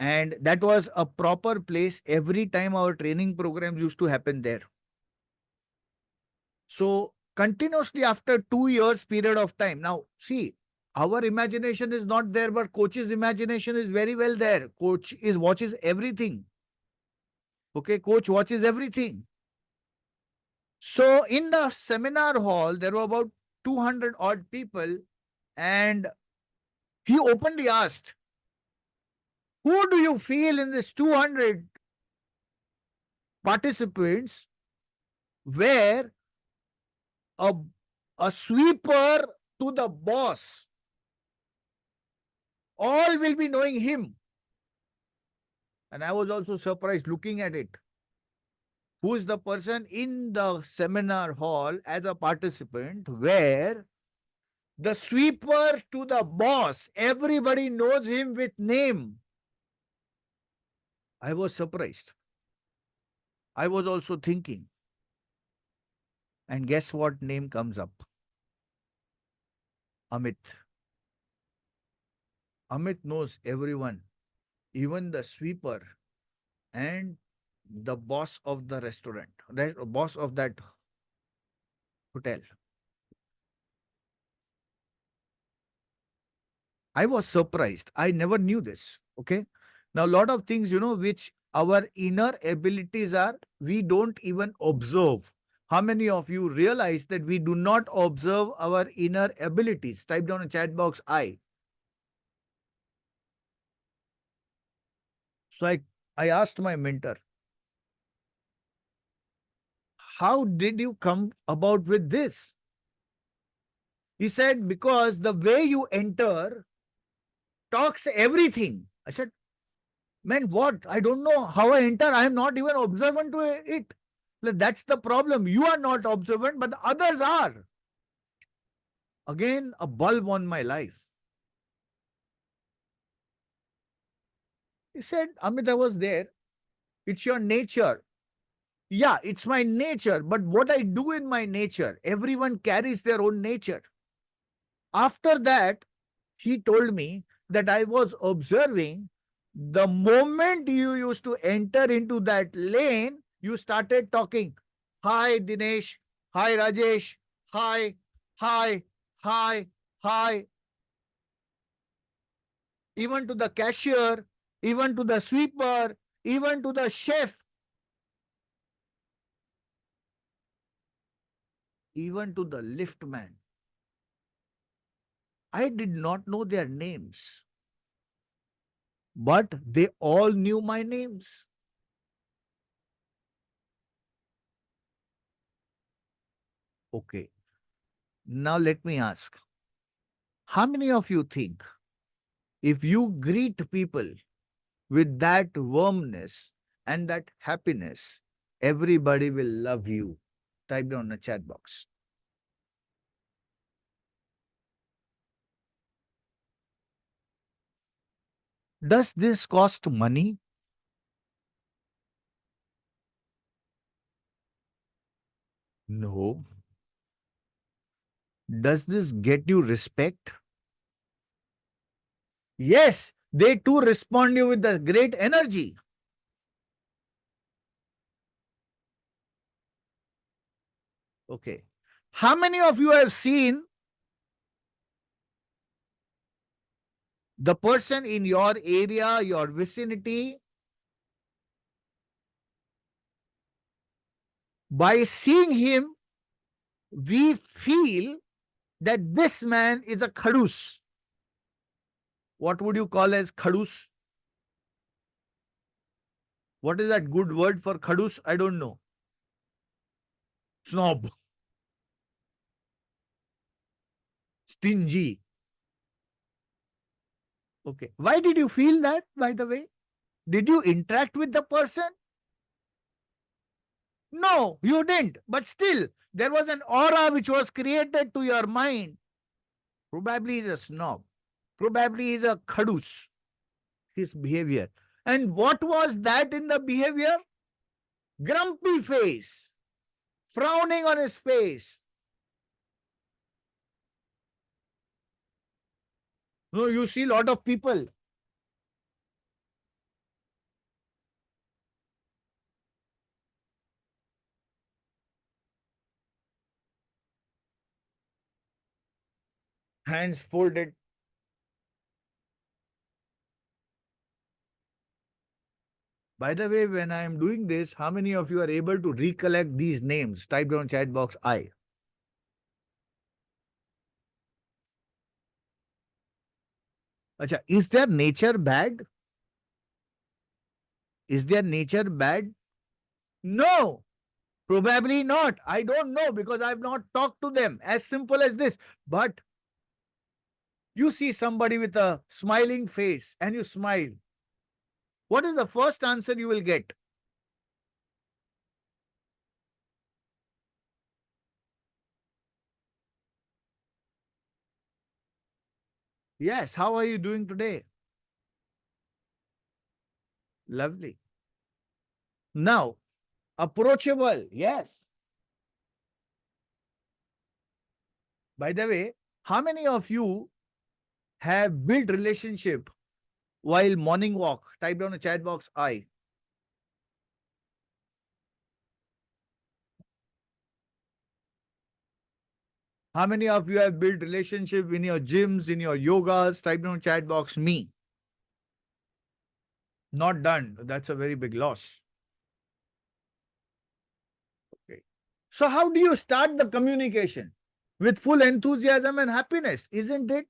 And that was a proper place. Every time our training programs used to happen there. So continuously after 2 years period of time. Now, see, our imagination is not there, but coach's imagination is very well there. Coach watches everything. Okay, coach watches everything. So in the seminar hall, there were about 200 odd people, and he openly asked, who do you feel in this 200 participants where a sweeper to the boss, all will be knowing him? And I was also surprised looking at it. Who is the person in the seminar hall as a participant where the sweeper to the boss, everybody knows him with name? I was surprised. I was also thinking. And guess what name comes up? Amit. Amit knows everyone, even the sweeper and the boss of the restaurant, boss of that hotel. I was surprised. I never knew this. Okay. Now, a lot of things, which our inner abilities are, we don't even observe. How many of you realize that we do not observe our inner abilities? Type down in chat box I. So I asked my mentor, how did you come about with this? He said, because the way you enter talks everything. I said, man, what? I don't know how I enter. I am not even observant to it. That's the problem. You are not observant, but the others are. Again, a bulb on my life. He said, Amit, I was there. It's your nature. Yeah, it's my nature. But what I do in my nature, everyone carries their own nature. After that, he told me that I was observing the moment you used to enter into that lane, you started talking. Hi, Dinesh. Hi, Rajesh. Hi, hi, hi, hi. Even to the cashier, even to the sweeper, even to the chef, even to the liftman. I did not know their names, but they all knew my names. Okay. Now let me ask, how many of you think if you greet people with that warmness and that happiness, everybody will love you? Type down in the chat box. Does this cost money? No. Does this get you respect? Yes, they too respond you with the great energy. Okay. How many of you have seen the person in your area, your vicinity? By seeing him, we feel that this man is a khadus. What would you call as khadus? What is that good word for khadus? I don't know. Snob. Stingy. Okay. Why did you feel that, by the way? Did you interact with the person? No, you didn't. But still, there was an aura which was created to your mind. Probably is a snob. Probably is a khadus. His behavior. And what was that in the behavior? Grumpy face. Frowning on his face. No, you see a lot of people. Hands folded. By the way, when I am doing this, how many of you are able to recollect these names? Type down chat box I. Acha, is their nature bad? Is their nature bad? No, probably not. I don't know because I've not talked to them. As simple as this. But you see somebody with a smiling face and you smile. What is the first answer you will get? Yes, how are you doing today? Lovely. Now, approachable. Yes. By the way, how many of you have built relationship while morning walk? Type down the chat box I. How many of you have built relationship in your gyms, in your yogas? Type down chat box me. Not done. That's a very big loss. Okay. So how do you start the communication? With full enthusiasm and happiness, isn't it?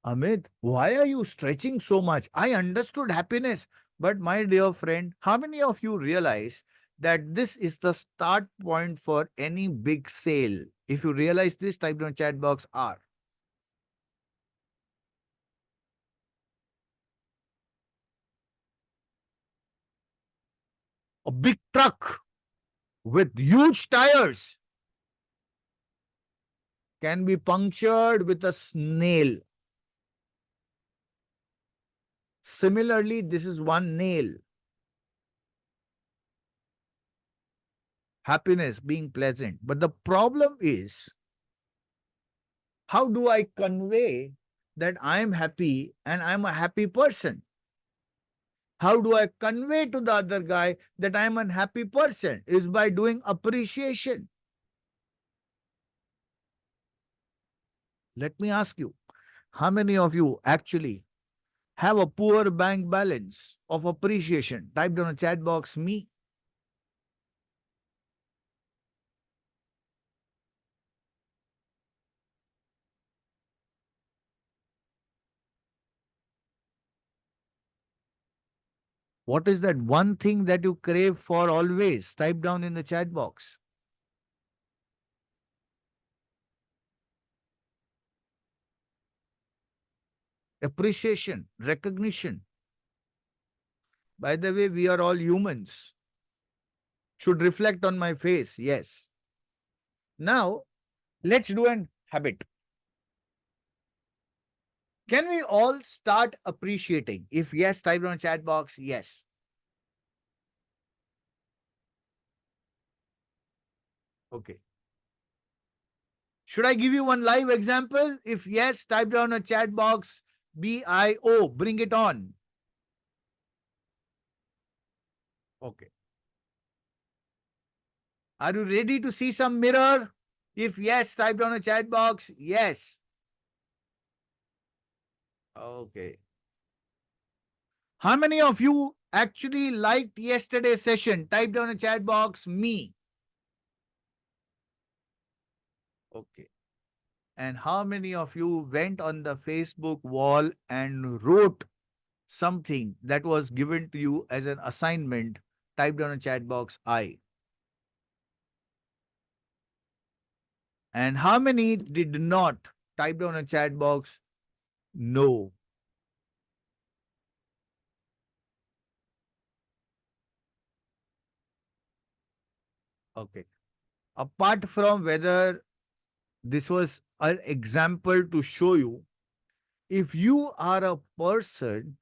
Amit, why are you stretching so much? I understood happiness. But my dear friend, how many of you realize that this is the start point for any big sale? If you realize this, type down chat box R. A big truck with huge tires can be punctured with a snail. Similarly, this is one nail. Happiness being pleasant. But the problem is, how do I convey that I'm happy and I'm a happy person? How do I convey to the other guy that I'm an happy person? Is by doing appreciation. Let me ask you, how many of you actually have a poor bank balance of appreciation? Type down a chat box, me. What is that one thing that you crave for always? Type down in the chat box. Appreciation, recognition. By the way, we are all humans. Should reflect on my face, yes. Now, let's do an habit. Can we all start appreciating? If yes, type down chat box, yes. Okay. Should I give you one live example? If yes, type down a chat box, BIO, bring it on. Okay. Are you ready to see some mirror? If yes, type down a chat box, yes. Okay. How many of you actually liked yesterday's session? Type down a chat box, me. Okay. And how many of you went on the Facebook wall and wrote something that was given to you as an assignment? Type down a chat box, I. And how many did not? Type down a chat box, no. Okay. Apart from whether this was an example to show you, if you are a person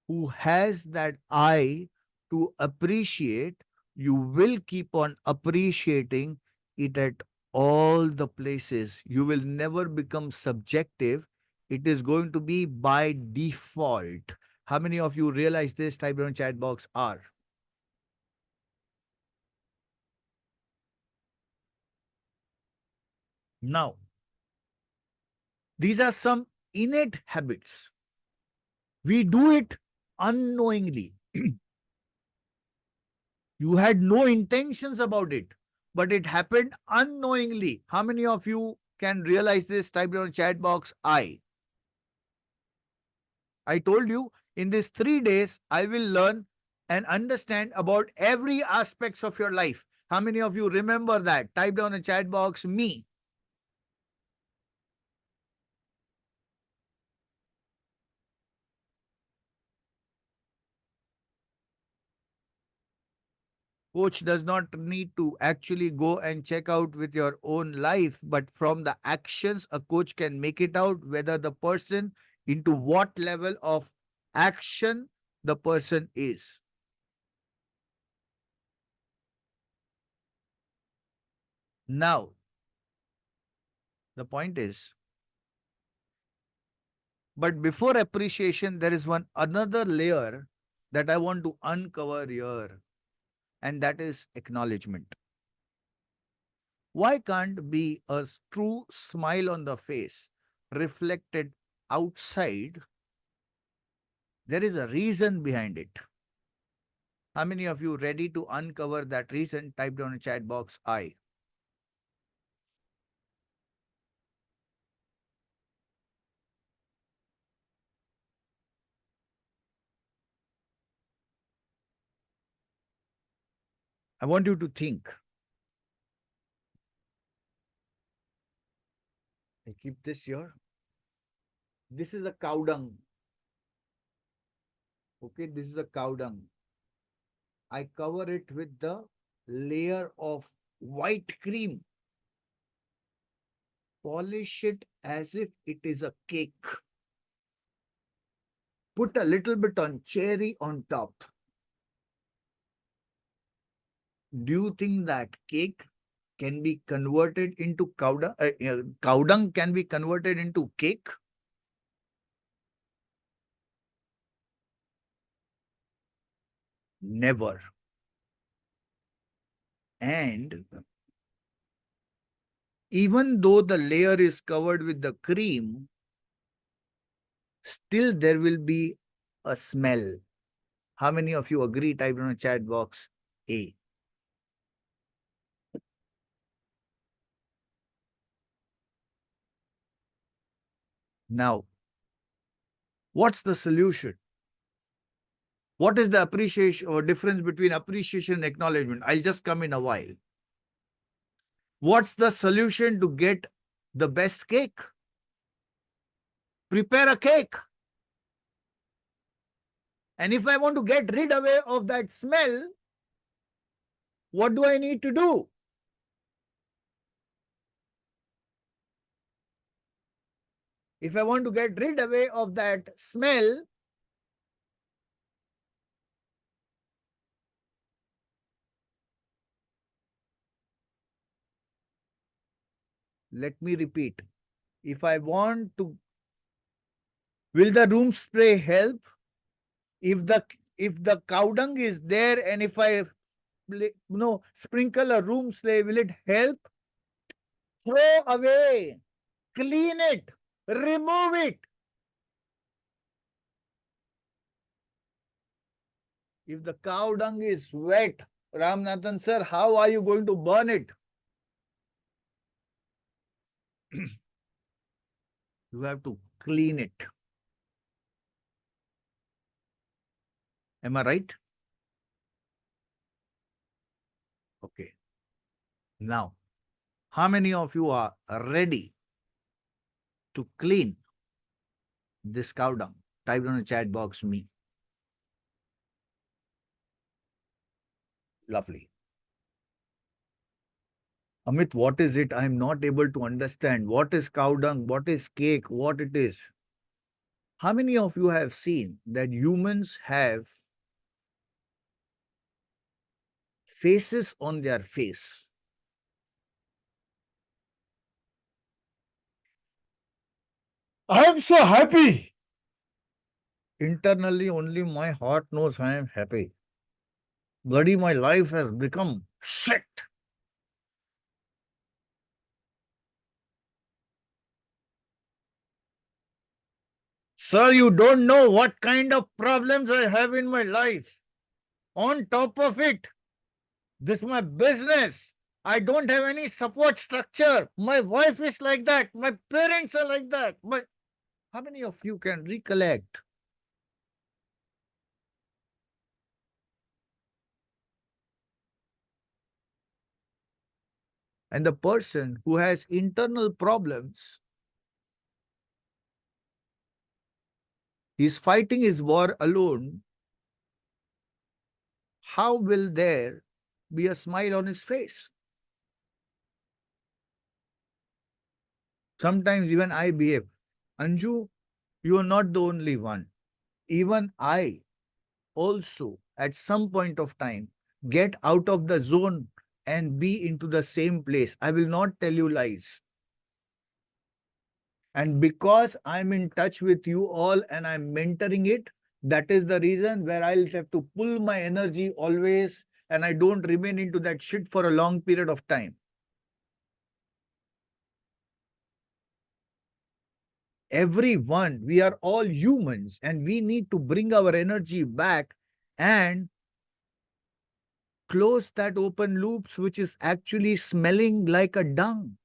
who has that eye to appreciate, you will keep on appreciating it at all the places. You will never become subjective. It is going to be by default. How many of you realize this? Type down chat box R. Now, these are some innate habits. We do it unknowingly. You had no intentions about it, but it happened unknowingly. How many of you can realize this? Type down chat box, I. I told you in these 3 days, I will learn and understand about every aspects of your life. How many of you remember that? Type down a chat box, me. Coach does not need to actually go and check out with your own life, but from the actions, a coach can make it out whether the person into what level of action the person is. Now, the point is, but before appreciation, there is one another layer that I want to uncover here, and that is acknowledgement. Why can't be a true smile on the face reflected outside? There is a reason behind it. How many of you ready to uncover that reason? Type down in chat box, I. I want you to think. I keep this here. This is a cow dung. Okay, this is a cow dung. I cover it with the layer of white cream. Polish it as if it is a cake. Put a little bit on cherry on top. Do you think that cake can be converted into cow dung? Cow dung can be converted into cake? Never. And even though the layer is covered with the cream, still there will be a smell. How many of you agree? Type in a chat box A. Now, what's the solution? What is the appreciation or difference between appreciation and acknowledgement? I'll just come in a while. What's the solution to get the best cake? Prepare a cake. And if I want to get rid away of that smell, what do I need to do? If I want to get rid away of that smell, let me repeat. If I want to, will the room spray help? If the cow dung is there and if I sprinkle a room spray, will it help? Throw away, clean it, remove it. If the cow dung is wet, Ramnathan sir, how are you going to burn it? You have to clean it. Am I right? Okay. Now, how many of you are ready to clean this cow dung? Type on the chat box me. Lovely. Amit, what is it? I am not able to understand. What is cow dung? What is cake? What it is? How many of you have seen that humans have faces on their face? I am so happy. Internally, only my heart knows I am happy. Bloody, my life has become shit. Sir, you don't know what kind of problems I have in my life. On top of it, this is my business. I don't have any support structure. My wife is like that. My parents are like that. How many of you can recollect? And the person who has internal problems, he's fighting his war alone. How will there be a smile on his face? Sometimes even I behave. Anju, you are not the only one. Even I also, at some point of time, get out of the zone and be into the same place. I will not tell you lies. And because I'm in touch with you all and I'm mentoring it, that is the reason where I'll have to pull my energy always and I don't remain into that shit for a long period of time. Everyone, we are all humans and we need to bring our energy back and close that open loops, which is actually smelling like a dung.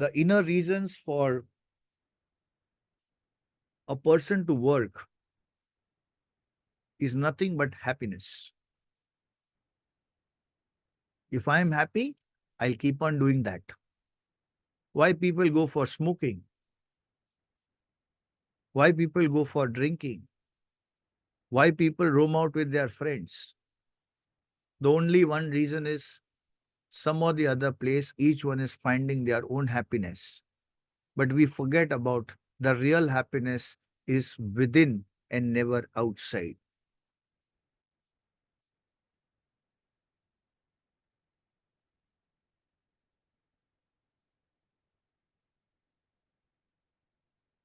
the inner reasons for a person to work is nothing but happiness. If I am happy, I'll keep on doing that. Why people go for smoking? Why people go for drinking? Why people roam out with their friends? The only one reason is some or the other place, each one is finding their own happiness. But we forget about the real happiness is within and never outside.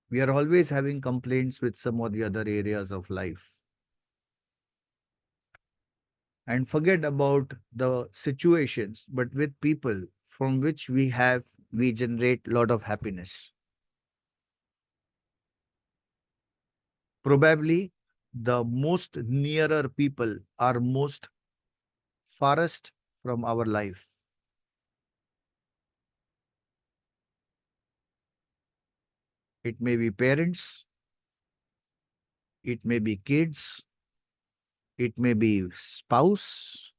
We are always having complaints with some or the other areas of life. And forget about the situations, but with people from which we generate a lot of happiness. Probably the most nearer people are most farthest from our life. It may be parents, it may be kids, it may be spouse.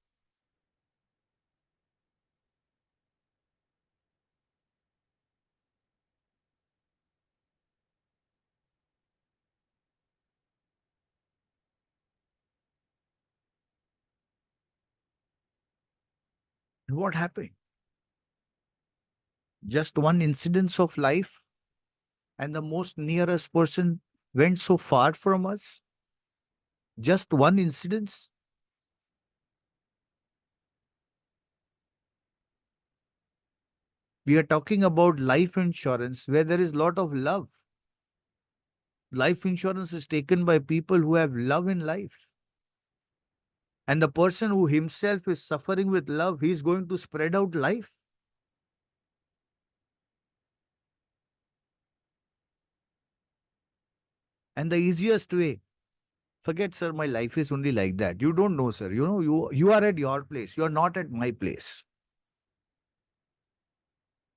And what happened? Just one incidence of life, and the most nearest person went so far from us. Just one incidence. We are talking about life insurance where there is a lot of love. Life insurance is taken by people who have love in life. And the person who himself is suffering with love, he is going to spread out life. And the easiest way, forget, sir, my life is only like that. You don't know, sir. You are at your place. You are not at my place.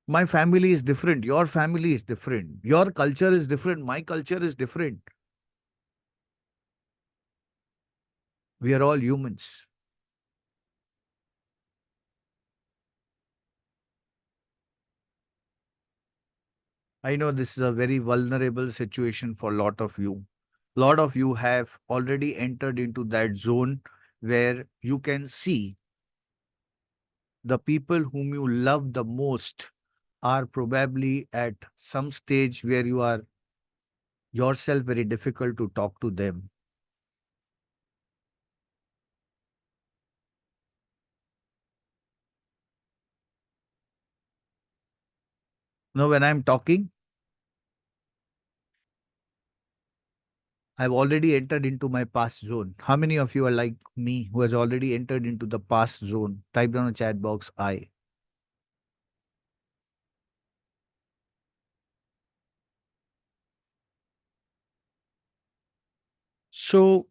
My family is different. Your family is different. Your culture is different. My culture is different. We are all humans. I know this is a very vulnerable situation for a lot of you. A lot of you have already entered into that zone where you can see the people whom you love the most are probably at some stage where you are yourself very difficult to talk to them. Now, when I'm talking, I've already entered into my past zone. How many of you are like me who has already entered into the past zone? Type down a chat box, I. So,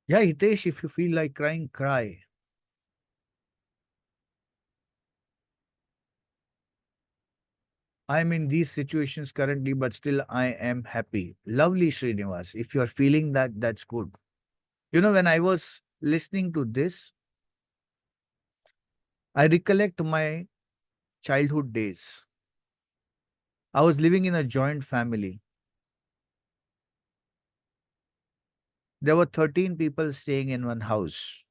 yeah, Hitesh, if you feel like crying, cry. I'm in these situations currently, but still I am happy. Lovely, Srinivas. If you're feeling that, that's good. You know, when I was listening to this, I recollect my childhood days. I was living in a joint family. There were 13 people staying in one house.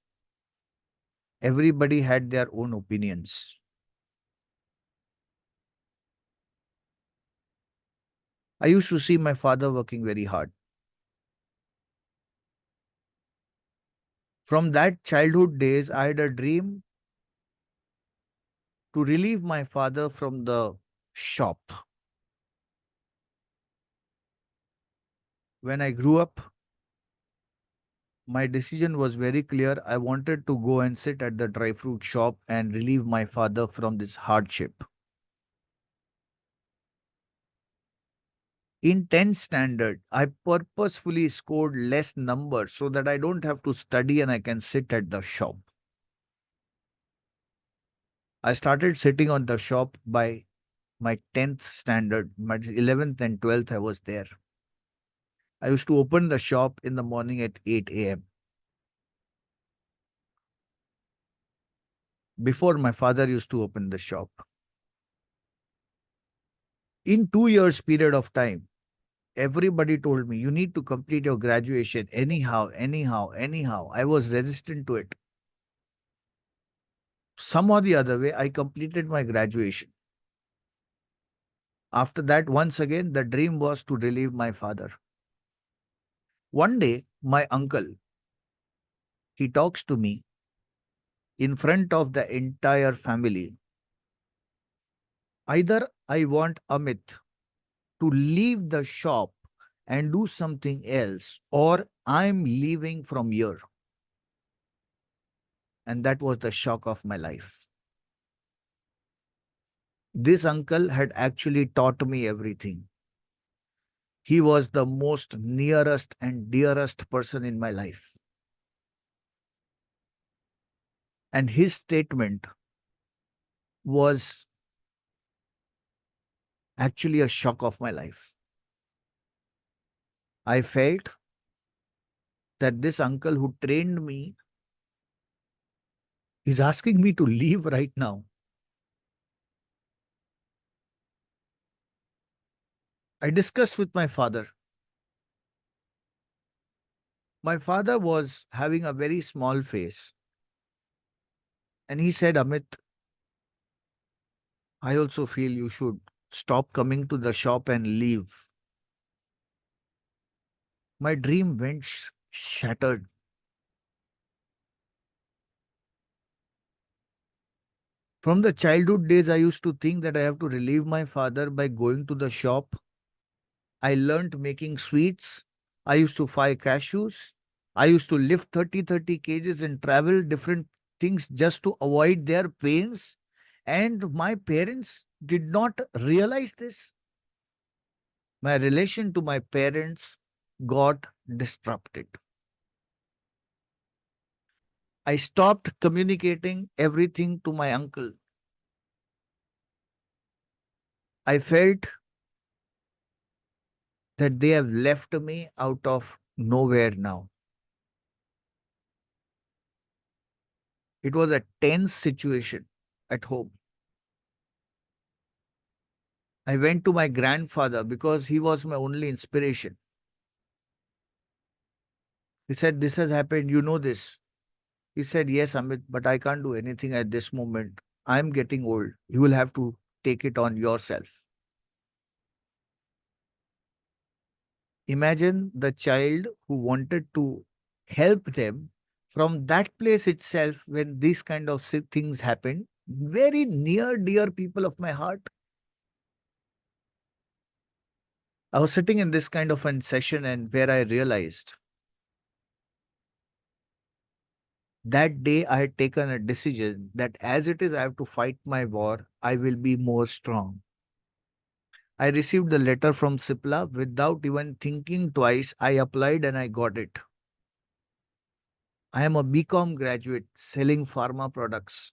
Everybody had their own opinions. I used to see my father working very hard. From that childhood days, I had a dream to relieve my father from the shop. When I grew up, my decision was very clear. I wanted to go and sit at the dry fruit shop and relieve my father from this hardship. In 10th standard, I purposefully scored less numbers so that I don't have to study and I can sit at the shop. I started sitting on the shop by my 10th standard, my 11th and 12th, I was there. I used to open the shop in the morning at 8 a.m. before my father used to open the shop. In 2 years period of time, everybody told me, you need to complete your graduation anyhow, anyhow, anyhow. I was resistant to it. Some or the other way, I completed my graduation. After that, once again, the dream was to relieve my father. One day, my uncle, he talks to me in front of the entire family. Either I want Amit to leave the shop and do something else, or I'm leaving from here. And that was the shock of my life. This uncle had actually taught me everything. He was the most nearest and dearest person in my life. And his statement was actually a shock of my life. I felt that this uncle who trained me is asking me to leave right now. I discussed with my father. My father was having a very small face. And he said, Amit, I also feel you should stop coming to the shop and leave. My dream went shattered. From the childhood days, I used to think that I have to relieve my father by going to the shop. I learned making sweets. I used to fry cashews. I used to lift 30 kgs and travel different things just to avoid their pains. And my parents did not realize this. My relation to my parents got disrupted. I stopped communicating everything to my uncle. I felt that they have left me out of nowhere now. It was a tense situation at home. I went to my grandfather because he was my only inspiration. He said, this has happened, you know this. He said, yes, Amit, but I can't do anything at this moment. I'm getting old. You will have to take it on yourself. Imagine the child who wanted to help them from that place itself when these kind of things happen. Very near, dear people of my heart. I was sitting in this kind of a session and where I realized that day I had taken a decision that as it is, I have to fight my war. I will be more strong. I received the letter from Sipla without even thinking twice. I applied and I got it. I am a BCom graduate selling pharma products.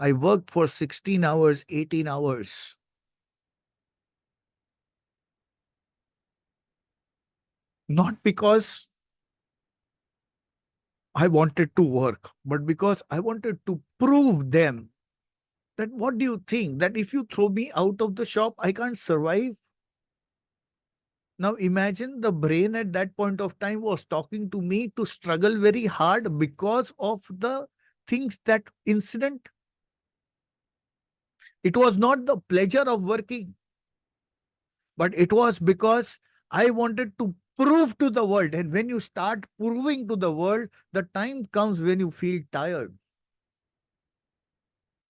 I worked for 16 hours, 18 hours. Not because I wanted to work, but because I wanted to prove them that what do you think? That if you throw me out of the shop, I can't survive? Now imagine the brain at that point of time was talking to me to struggle very hard because of the things, that incident. It was not the pleasure of working, but it was because I wanted to prove to the world. And when you start proving to the world, the time comes when you feel tired.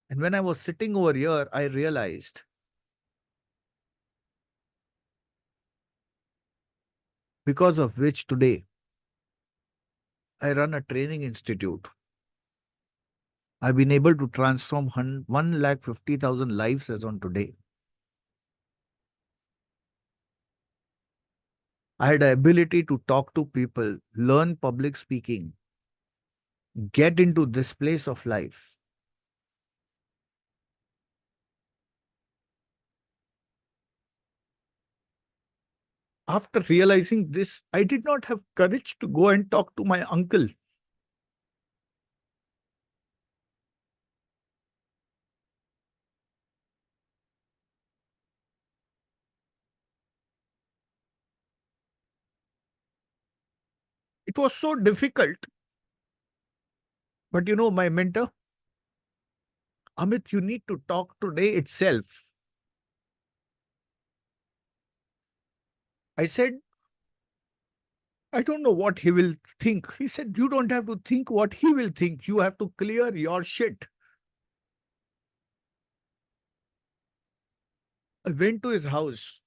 And when I was sitting over here, I realized because of which today I run a training institute. I've been able to transform 150,000 lives as on today. I had the ability to talk to people, learn public speaking, get into this place of life. After realizing this, I did not have courage to go and talk to my uncle. It was so difficult. But my mentor, Amit, you need to talk today itself. I said, I don't know what he will think. He said, you don't have to think what he will think. You have to clear your shit. I went to his house.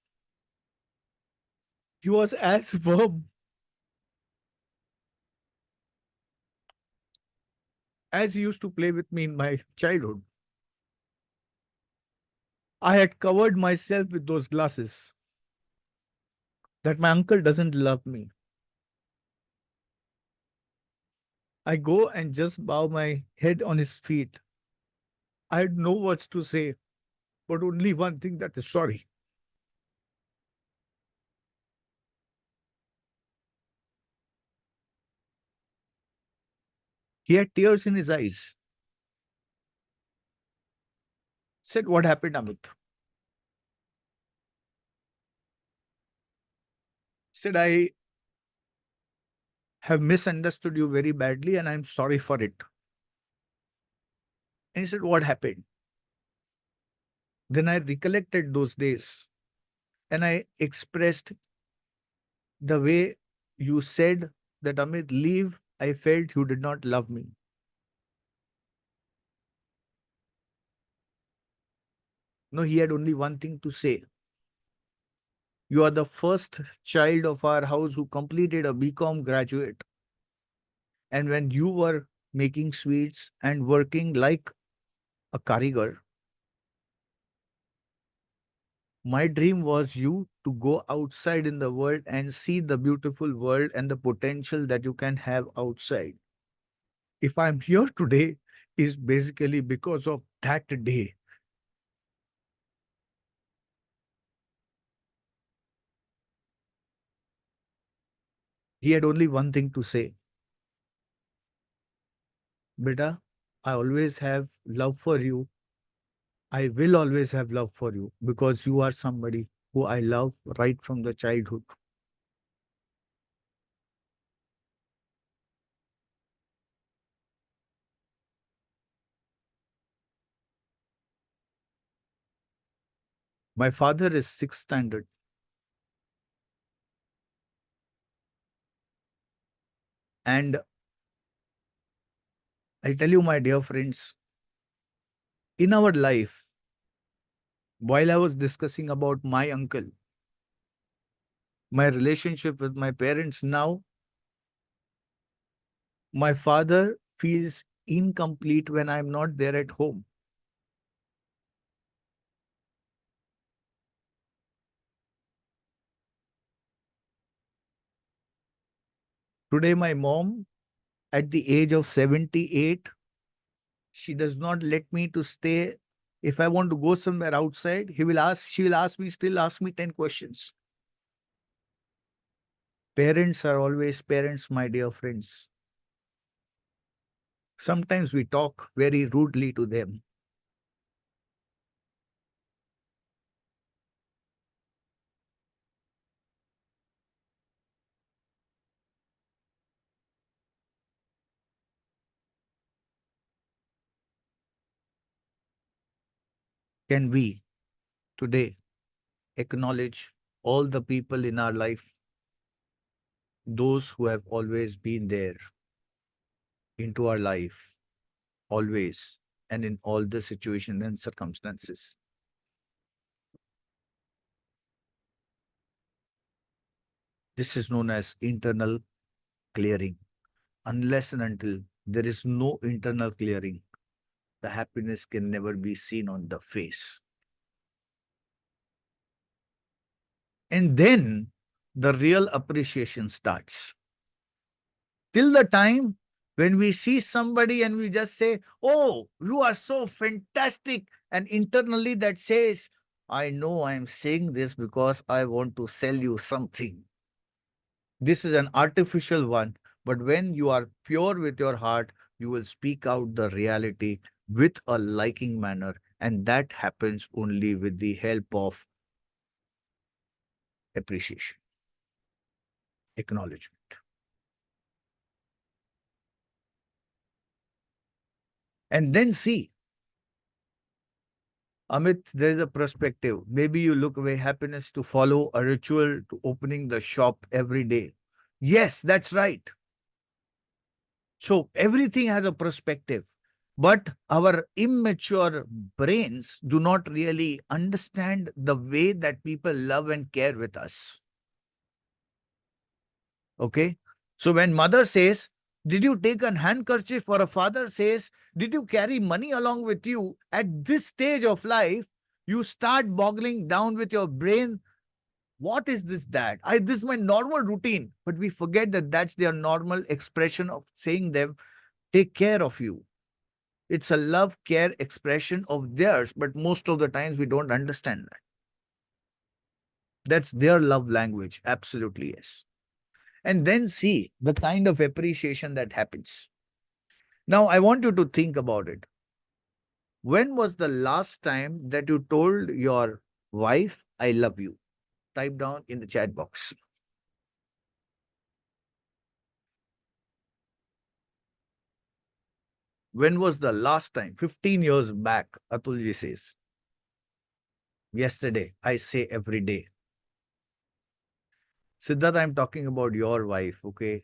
He was as firm as he used to play with me in my childhood. I had covered myself with those glasses that my uncle doesn't love me. I go and just bow my head on his feet. I had no words to say, but only one thing, that is sorry. He had tears in his eyes. Said, what happened, Amit? Said, I have misunderstood you very badly and I'm sorry for it. And he said, what happened? Then I recollected those days and I expressed the way you said that, Amit, leave. I felt you did not love me. No, he had only one thing to say. You are the first child of our house who completed a BCom graduate. And when you were making sweets and working like a karigar, my dream was you to go outside in the world and see the beautiful world and the potential that you can have outside. If I'm here today, is basically because of that day. He had only one thing to say. Beta, I always have love for you. I will always have love for you because you are somebody who I love right from the childhood. My father is 6th standard. And I tell you, my dear friends, in our life, while I was discussing about my uncle, my relationship with my parents now, my father feels incomplete when I'm not there at home. Today, my mom, at the age of 78, she does not let me to stay. If I want to go somewhere outside, she will ask me, still ask me 10 questions. Parents are always parents, my dear friends. Sometimes we talk very rudely to them. Can we today acknowledge all the people in our life, those who have always been there into our life, always and in all the situations and circumstances? This is known as internal clearing. Unless and until there is no internal clearing, the happiness can never be seen on the face. And then the real appreciation starts. Till the time when we see somebody and we just say, oh, you are so fantastic. And internally that says, I know I am saying this because I want to sell you something. This is an artificial one, but when you are pure with your heart, you will speak out the reality with a liking manner, and that happens only with the help of appreciation, acknowledgement. And then see, Amit, there is a perspective. Maybe you look away happiness to follow a ritual to opening the shop every day. Yes, that's right. So everything has a perspective, but our immature brains do not really understand the way that people love and care with us. Okay. So when mother says, did you take a handkerchief, or a father says, did you carry money along with you? At this stage of life, you start boggling down with your brain. What is this, dad? This is my normal routine. But we forget that that's their normal expression of saying them, take care of you. It's a love care expression of theirs, but most of the times we don't understand that. That's their love language. Absolutely, yes. And then see the kind of appreciation that happens. Now, I want you to think about it. When was the last time that you told your wife, I love you? Type down in the chat box. When was the last time? 15 years back, Atulji says. Yesterday, I say every day. Siddharth, I'm talking about your wife, okay?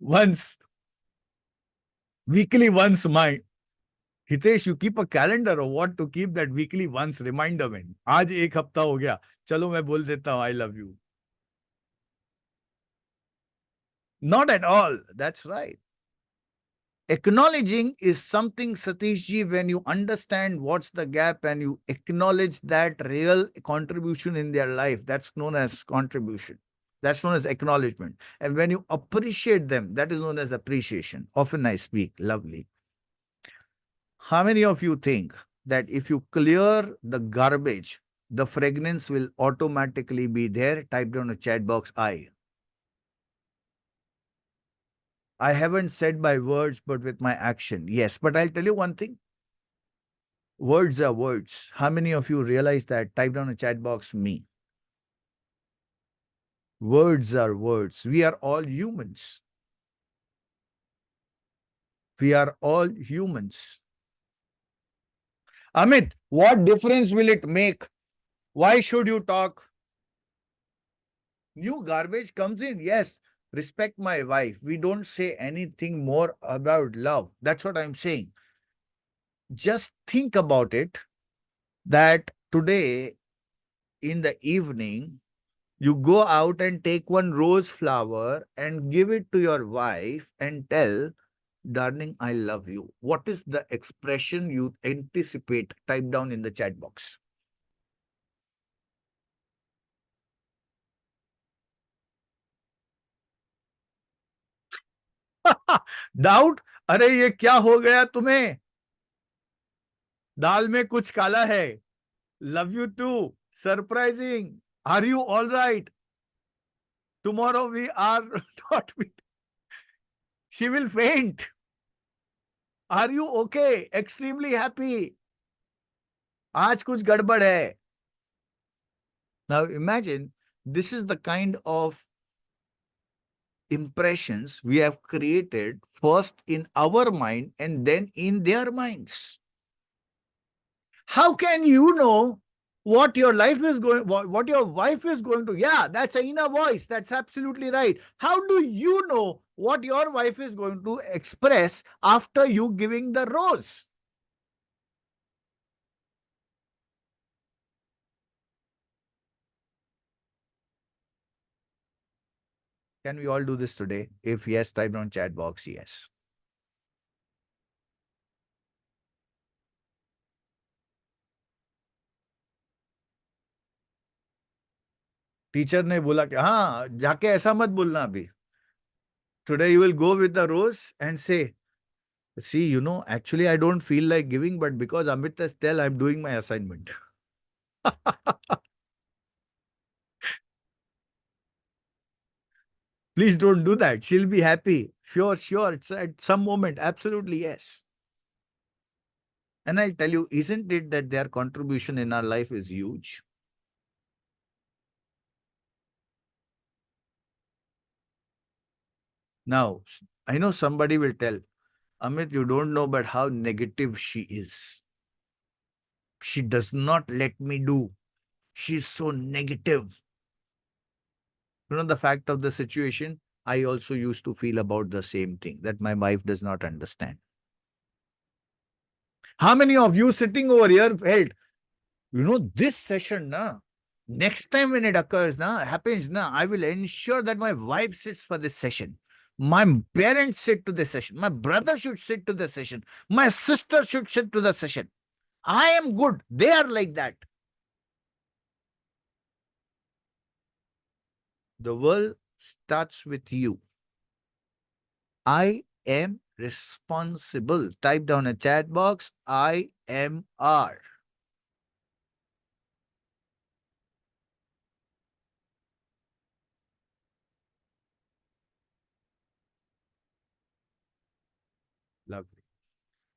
Once, weekly once, my Hitesh, you keep a calendar or what to keep that weekly once reminder में? आज एक हफ्ता हो गया, चलो मैं बोल देता हूँ I love you. Not at all. That's right. Acknowledging is something, Satish ji, when you understand what's the gap and you acknowledge that real contribution in their life, that's known as contribution. That's known as acknowledgement. And when you appreciate them, that is known as appreciation. Often I speak, lovely. How many of you think that if you clear the garbage, the fragrance will automatically be there? Type down a chat box, I haven't said by words, but with my action. Yes, but I'll tell you one thing. Words are words. How many of you realize that? Type down a chat box, me. Words are words. We are all humans. We are all humans. Amit, what difference will it make? Why should you talk? New garbage comes in. Yes, respect my wife. We don't say anything more about love. That's what I'm saying. Just think about it that today in the evening, you go out and take one rose flower and give it to your wife and tell, darling, I love you. What is the expression you anticipate? Type down in the chat box. Doubt? अरे ये क्या हो गया तुम्हें? दाल में कुछ काला है. Love you too. Surprising. Are you all right? Tomorrow we are not. She will faint. Are you okay? Extremely happy. आज कुछ गड़बड़ है. Now imagine this is the kind of impressions we have created first in our mind and then in their minds. How can you know what your life is going, what your wife is going to? Yeah, that's an inner voice. That's absolutely right. How do you know what your wife is going to express after you giving the rose? Can we all do this today? If yes, type down chat box, yes. Teacher ने बोला कि हाँ जाके ऐसा मत बोलना अभी. Today you will go with the rose and say, See, actually, I don't feel like giving, but because Amit has tell, I'm doing my assignment. Please don't do that. She'll be happy. Sure, sure. It's at some moment. Absolutely, yes. And I'll tell you, isn't it that their contribution in our life is huge? Now, I know somebody will tell, Amit, you don't know but how negative she is. She does not let me do. She's so negative. The fact of the situation, I also used to feel about the same thing, that my wife does not understand. How many of you sitting over here felt, this session, next time when it occurs, happens, I will ensure that my wife sits for this session. My parents sit to this session. My brother should sit to the session. My sister should sit to the session. I am good. They are like that. The world starts with you. I am responsible. Type down a chat box. I am R. Lovely.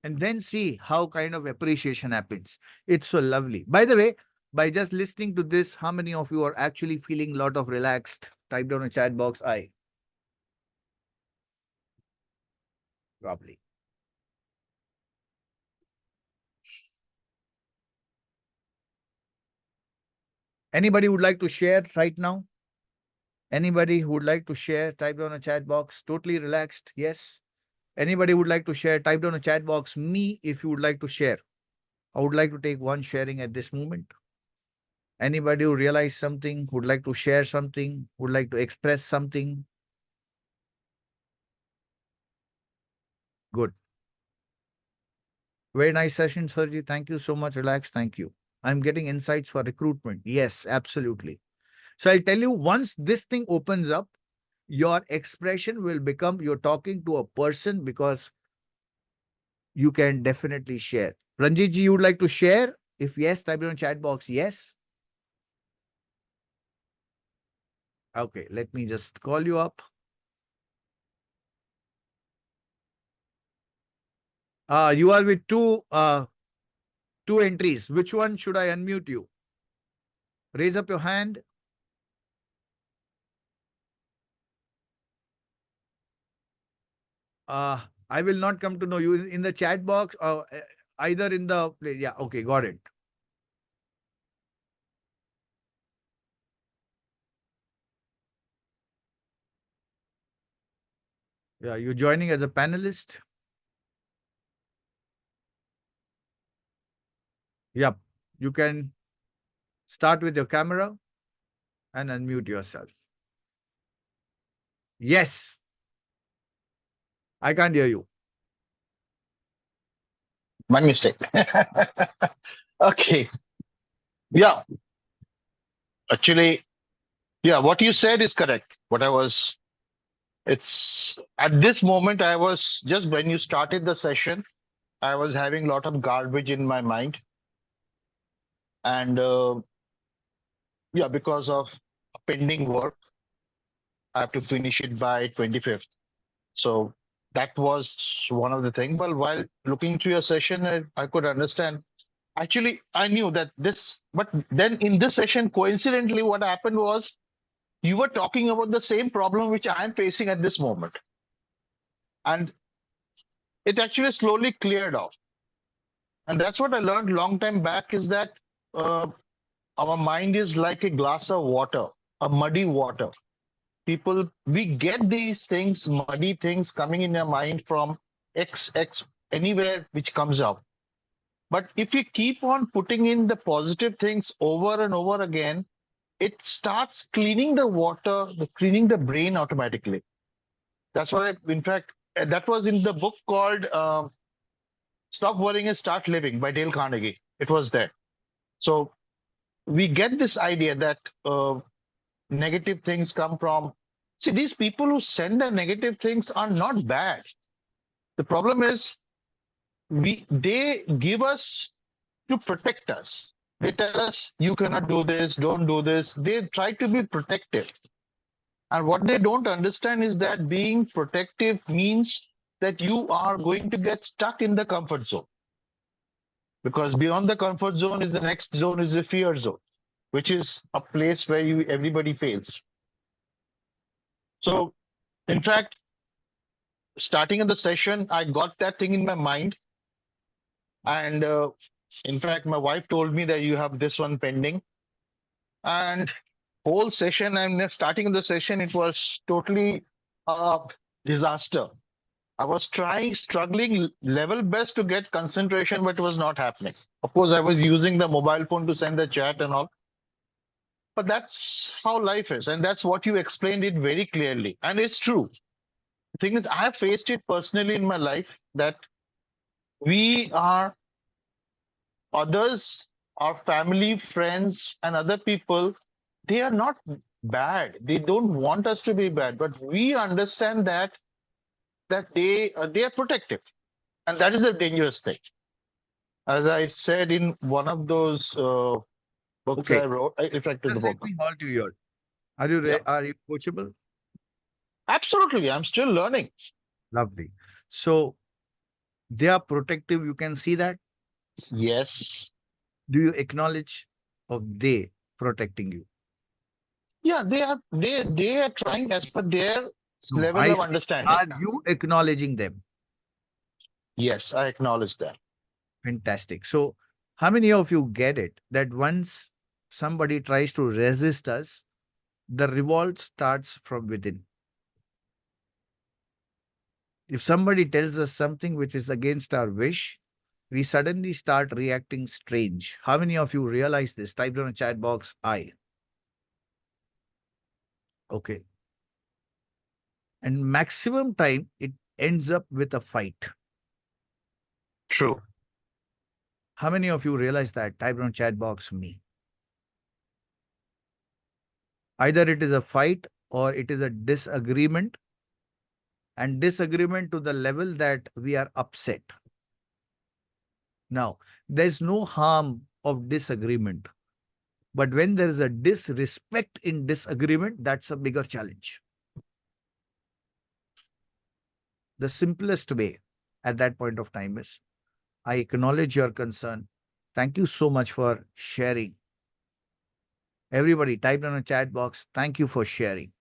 And then see how kind of appreciation happens. It's so lovely. By the way, by just listening to this, how many of you are actually feeling a lot of relaxed? Type down a chat box. I. Lovely. Anybody would like to share right now? Anybody who would like to share? Type down a chat box. Totally relaxed. Yes. Anybody would like to share? Type down a chat box. Me, if you would like to share. I would like to take one sharing at this moment. Anybody who realized something, would like to share something, would like to express something? Good. Very nice session, Sarji. Thank you so much. Relax. Thank you. I'm getting insights for recruitment. Yes, absolutely. So I'll tell you, once this thing opens up, your expression will become you're talking to a person because you can definitely share. Ranjit ji, you would like to share? If yes, type in the chat box. Yes. Okay, let me just call you up. You are with two entries. Which one should I unmute you? Raise up your hand. I will not come to know you in the chat box or either in the place. Yeah, okay, got it. Yeah, you're joining as a panelist. Yep, you can start with your camera and unmute yourself. Yes, I can't hear you. My mistake. Okay. Yeah. Actually, yeah, what you said is correct. It's at this moment, I was just when you started the session, I was having a lot of garbage in my mind. And yeah, because of pending work, I have to finish it by 25th. So that was one of the things. But while looking through your session, I could understand. Actually, I knew that but then in this session, coincidentally, what happened was you were talking about the same problem which I'm facing at this moment. And it actually slowly cleared off. And that's what I learned long time back is that our mind is like a glass of water, a muddy water. We get these things, muddy things coming in your mind from X, anywhere which comes out. But if you keep on putting in the positive things over and over again, it starts cleaning the water, cleaning the brain automatically. That's why, in fact, that was in the book called Stop Worrying and Start Living by Dale Carnegie. It was there. So we get this idea that negative things come from. See, these people who send the negative things are not bad. The problem is they give us to protect us. They tell us, you cannot do this, don't do this. They try to be protective. And what they don't understand is that being protective means that you are going to get stuck in the comfort zone. Because beyond the comfort zone is the next zone is the fear zone, which is a place where everybody fails. So, in fact, starting in the session, I got that thing in my mind. And in fact, my wife told me that you have this one pending. And whole session, and starting the session, it was totally a disaster. I was struggling level best to get concentration, but it was not happening. Of course, I was using the mobile phone to send the chat and all. But that's how life is. And that's what you explained it very clearly. And it's true. The thing is, I have faced it personally in my life that we are others, our family, friends, and other people, they are not bad. They don't want us to be bad, but we understand that they are protective, and that is the dangerous thing. As I said in one of those books Okay. I wrote, I reflect to the Just let book. me halt you here. Are you Yeah. are you coachable? Absolutely, I'm still learning. Lovely. So they are protective. You can see that. Yes. Do you acknowledge of they protecting you? Yeah, they are trying as per their No, level I of say, understanding. are you acknowledging them? Yes, I acknowledge that. Fantastic. So how many of you get it that once somebody tries to resist us, the revolt starts from within? If somebody tells us something which is against our wish, we suddenly start reacting strange. How many of you realize this? Type down a chat box, I. Okay. And maximum time, it ends up with a fight. True. How many of you realize that? Type down chat box, me. Either it is a fight or it is a disagreement, and disagreement to the level that we are upset. Now, there's no harm of disagreement. But when there is a disrespect in disagreement, that's a bigger challenge. The simplest way at that point of time is, I acknowledge your concern. Thank you so much for sharing. Everybody type in a chat box, thank you for sharing.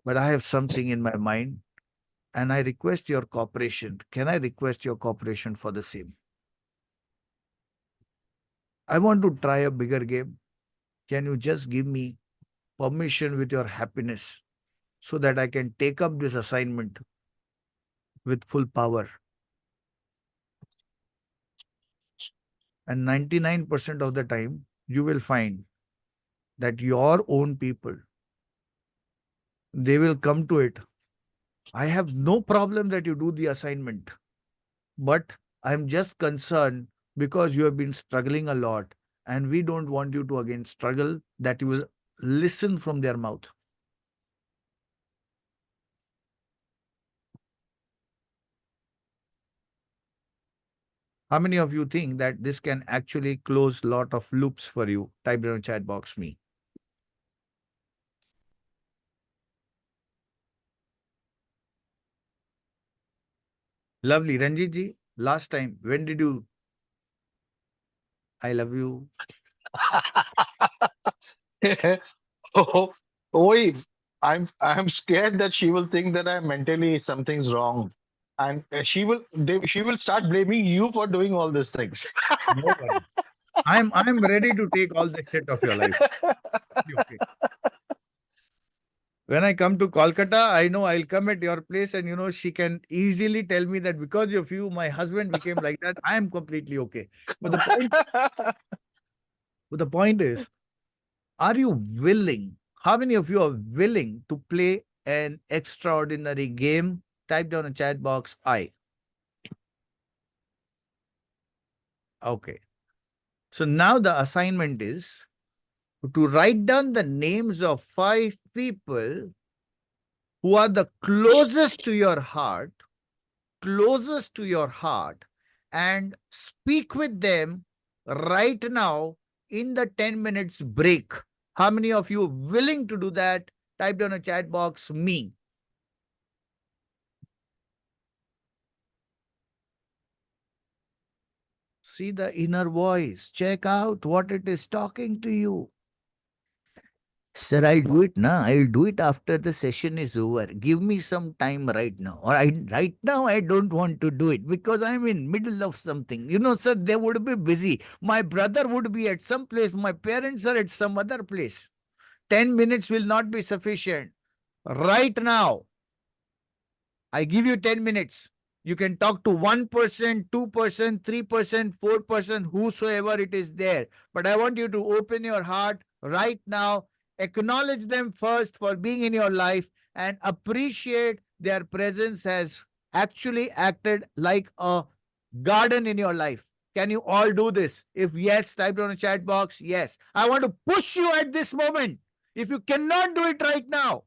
But I have something in my mind and I request your cooperation. Can I request your cooperation for the same? I want to try a bigger game. Can you just give me permission with your happiness so that I can take up this assignment with full power? And 99% of the time, you will find that your own people, they will come to it. I have no problem that you do the assignment, but I'm just concerned because you have been struggling a lot and we don't want you to again struggle, that you will listen from their mouth. How many of you think that this can actually close a lot of loops for you? Type in the chat box, me. Lovely. Ranjit ji, last time, when did you, I love you? Oh, oi, I'm scared that she will think that I'm mentally something's wrong, and she will start blaming you for doing all these things. No worries. I'm ready to take all the shit of your life. Okay. When I come to Kolkata, I know I'll come at your place and, she can easily tell me that because of you, my husband became like that. I am completely okay. But the point is, are you willing? How many of you are willing to play an extraordinary game? Type down a chat box, I. Okay. So now the assignment is to write down the names of 5 people who are the closest to your heart, and speak with them right now in the 10 minutes break. How many of you willing to do that? Type down a chat box, me. See the inner voice. Check out what it is talking to you. Sir, I'll do it now. I'll do it after the session is over. Give me some time right now. Or right now I don't want to do it because I'm in middle of something. You know, sir, they would be busy. My brother would be at some place. My parents are at some other place. 10 minutes will not be sufficient. Right now, I give you 10 minutes. You can talk to 1%, 2%, 3%, 4%, whosoever it is there. But I want you to open your heart right now, acknowledge them first for being in your life, and appreciate their presence has actually acted like a garden in your life. Can you all do this? If yes, type down a chat box. Yes. I want to push you at this moment. If you cannot do it right now,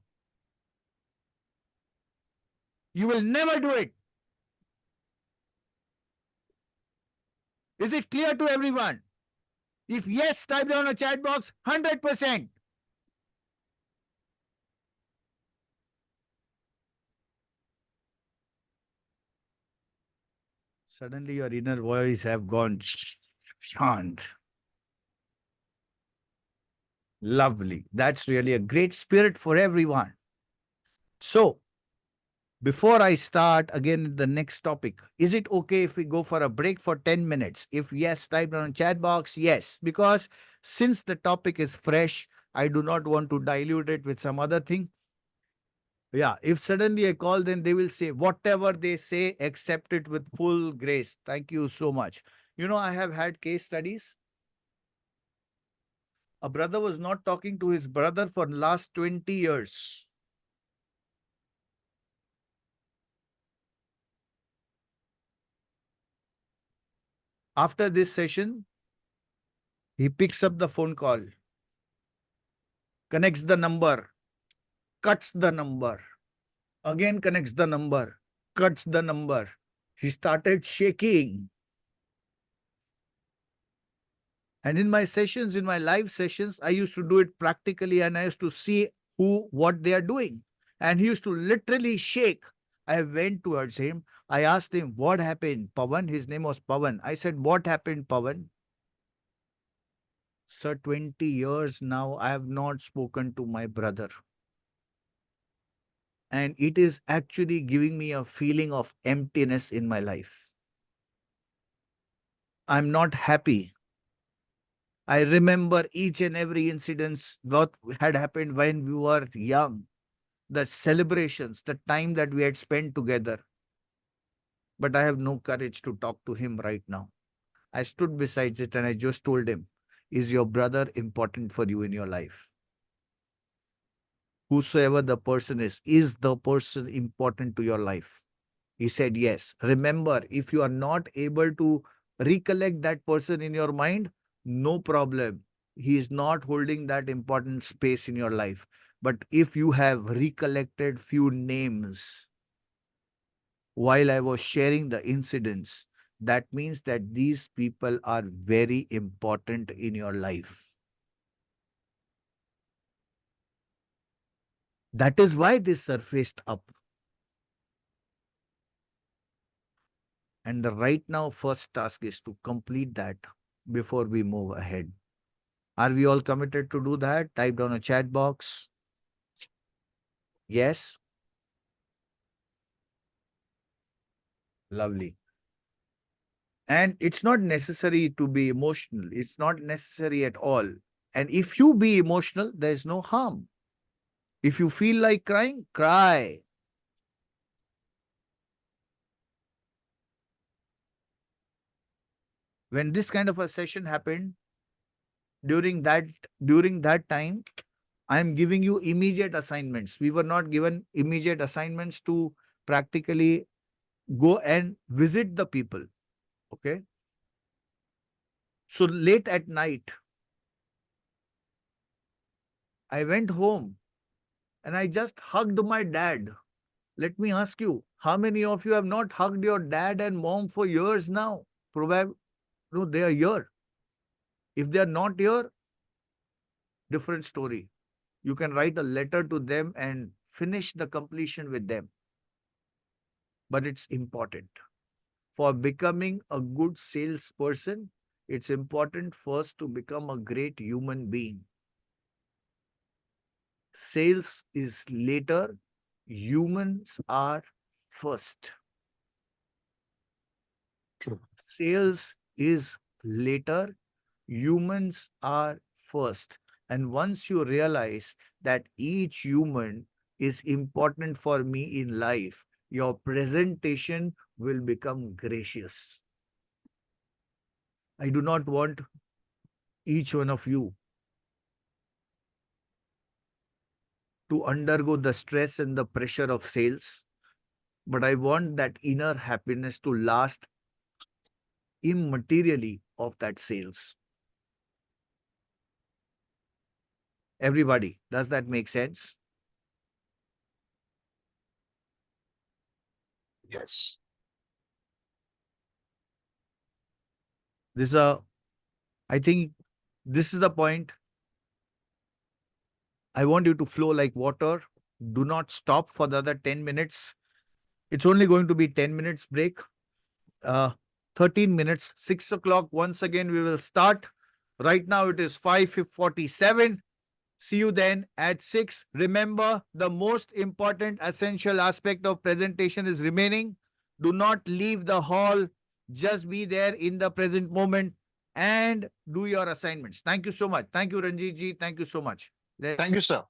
you will never do it. Is it clear to everyone? If yes, type down a chat box, 100%. Suddenly your inner voice have gone shant. Lovely. That's really a great spirit for everyone. So, before I start again the next topic, is it okay if we go for a break for 10 minutes? If yes, type down a chat box, yes. Because since the topic is fresh, I do not want to dilute it with some other thing. Yeah, if suddenly I call, then they will say, whatever they say, accept it with full grace. Thank you so much. You know, I have had case studies. A brother was not talking to his brother for last 20 years. After this session, he picks up the phone call, connects the number, cuts the number, again connects the number, cuts the number. He started shaking. And in my sessions, in my live sessions, I used to do it practically and I used to see what they are doing. And he used to literally shake. I went towards him. I asked him, what happened? Pawan, his name was Pawan. I said, what happened, Pawan? Sir, 20 years now, I have not spoken to my brother. And it is actually giving me a feeling of emptiness in my life. I'm not happy. I remember each and every incident what had happened when we were young, the celebrations, the time that we had spent together. But I have no courage to talk to him right now. I stood beside it and I just told him, is your brother important for you in your life? Whosoever the person is the person important to your life? He said, yes. Remember, if you are not able to recollect that person in your mind, no problem. He is not holding that important space in your life. But if you have recollected few names while I was sharing the incidents, that means that these people are very important in your life. That is why this surfaced up. And the right now first task is to complete that before we move ahead. Are we all committed to do that? Type down a chat box. Yes. Lovely. And it's not necessary to be emotional. It's not necessary at all. And if you be emotional, there's no harm. If you feel like crying, cry. When this kind of a session happened, during that time, I'm giving you immediate assignments. We were not given immediate assignments to practically go and visit the people. Okay. So late at night, I went home and I just hugged my dad. Let me ask you, how many of you have not hugged your dad and mom for years now? Probably, no, they are here. If they are not here, different story. You can write a letter to them and finish the completion with them. But it's important. For becoming a good salesperson, it's important first to become a great human being. Sales is later, humans are first. True. Sales is later, humans are first. And once you realize that each human is important for me in life, your presentation will become gracious. I do not want each one of you to undergo the stress and the pressure of sales, but I want that inner happiness to last immaterially of that sales. Everybody, does that make sense? Yes. I think this is the point. I want you to flow like water. Do not stop for the other 10 minutes. It's only going to be 10 minutes break. 13 minutes, 6 o'clock. Once again, we will start. Right now it is 5:47. See you then at 6. Remember, the most important essential aspect of presentation is remaining. Do not leave the hall. Just be there in the present moment and do your assignments. Thank you so much. Thank you, Ranjit ji. Thank you so much. Thank you, sir.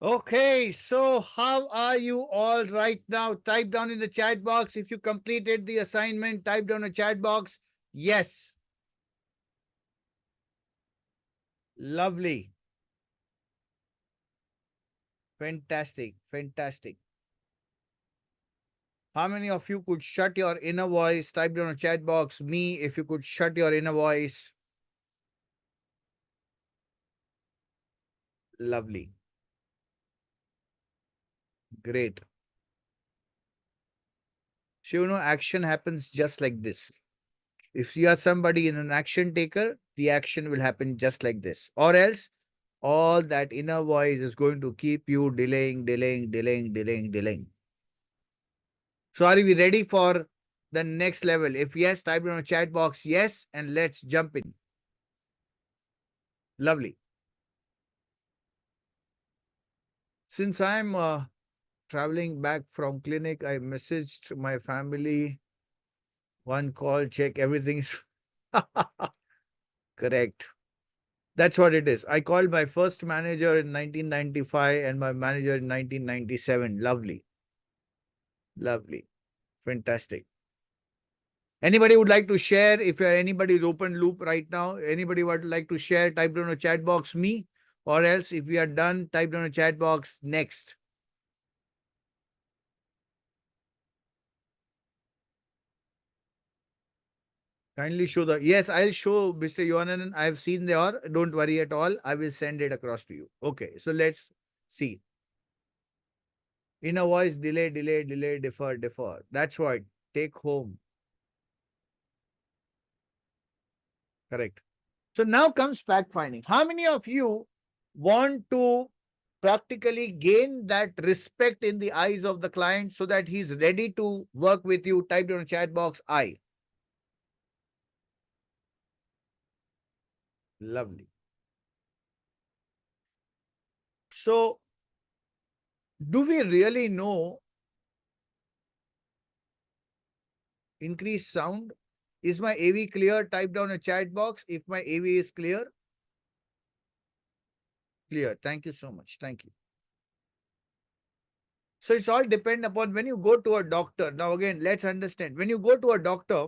Okay, so how are you all right now? Type down in the chat box if you completed the assignment. Type down a chat box. Yes. Lovely. Fantastic. Fantastic. How many of you could shut your inner voice? Type down a chat box. Me, if you could shut your inner voice. Lovely. Great. So, you know, action happens just like this. If you are somebody in an action taker, the action will happen just like this. Or else, all that inner voice is going to keep you delaying, delaying, delaying, delaying, delaying. So, are we ready for the next level? If yes, type in a chat box yes, and let's jump in. Lovely. Since I'm traveling back from clinic, I messaged my family. One call, check everything's correct. That's what it is. I called my first manager in 1995 and my manager in 1997. Lovely. Lovely. Fantastic. Anybody would like to share? If anybody is open loop right now, anybody would like to share, type down a chat box me, or else if we are done, type down a chat box next. Kindly show the, yes, I'll show Mr. Yohanan. I've seen the or, don't worry at all. I will send it across to you. Okay, so let's see. Inner voice, delay, delay, delay, defer, defer. That's what. Take home. Correct. So now comes fact finding. How many of you want to practically gain that respect in the eyes of the client so that he's ready to work with you? Type down a chat box I. Lovely. So, do we really know increase sound? Is my AV clear? Type down a chat box if my AV is clear. Clear. Thank you so much. Thank you. So it's all depend upon when you go to a doctor. Now again, let's understand. When you go to a doctor,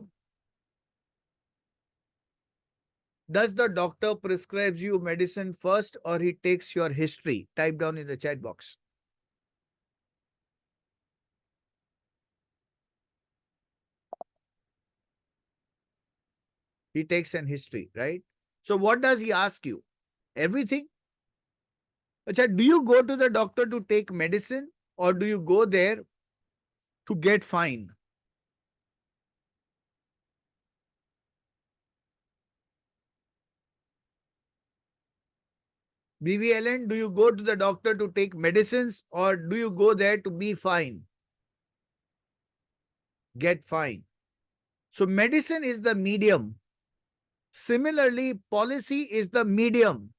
does the doctor prescribes you medicine first or he takes your history? Type down in the chat box. He takes an history, right? So what does he ask you? Everything? Achha, do you go to the doctor to take medicine or do you go there to get fine? BVLN, do you go to the doctor to take medicines or do you go there to be fine? Get fine. So medicine is the medium. Similarly, policy is the medium.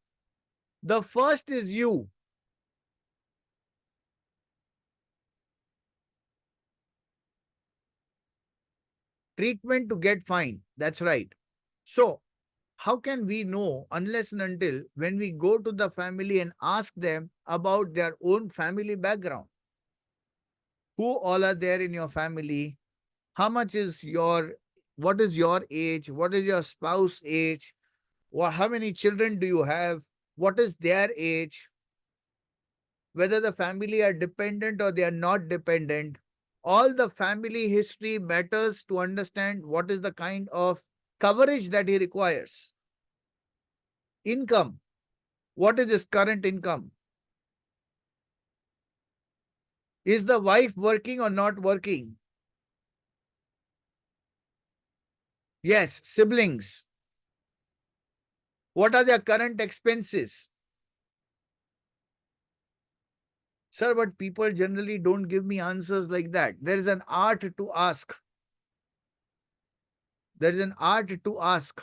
The first is you. Treatment to get fine. That's right. So, how can we know unless and until when we go to the family and ask them about their own family background? Who all are there in your family? How much is what is your age? What is your spouse age? How many children do you have? What is their age? Whether the family are dependent or they are not dependent. All the family history matters to understand what is the kind of coverage that he requires. Income. What is his current income? Is the wife working or not working? Yes, siblings. What are their current expenses? Sir, but people generally don't give me answers like that. There is an art to ask. There is an art to ask.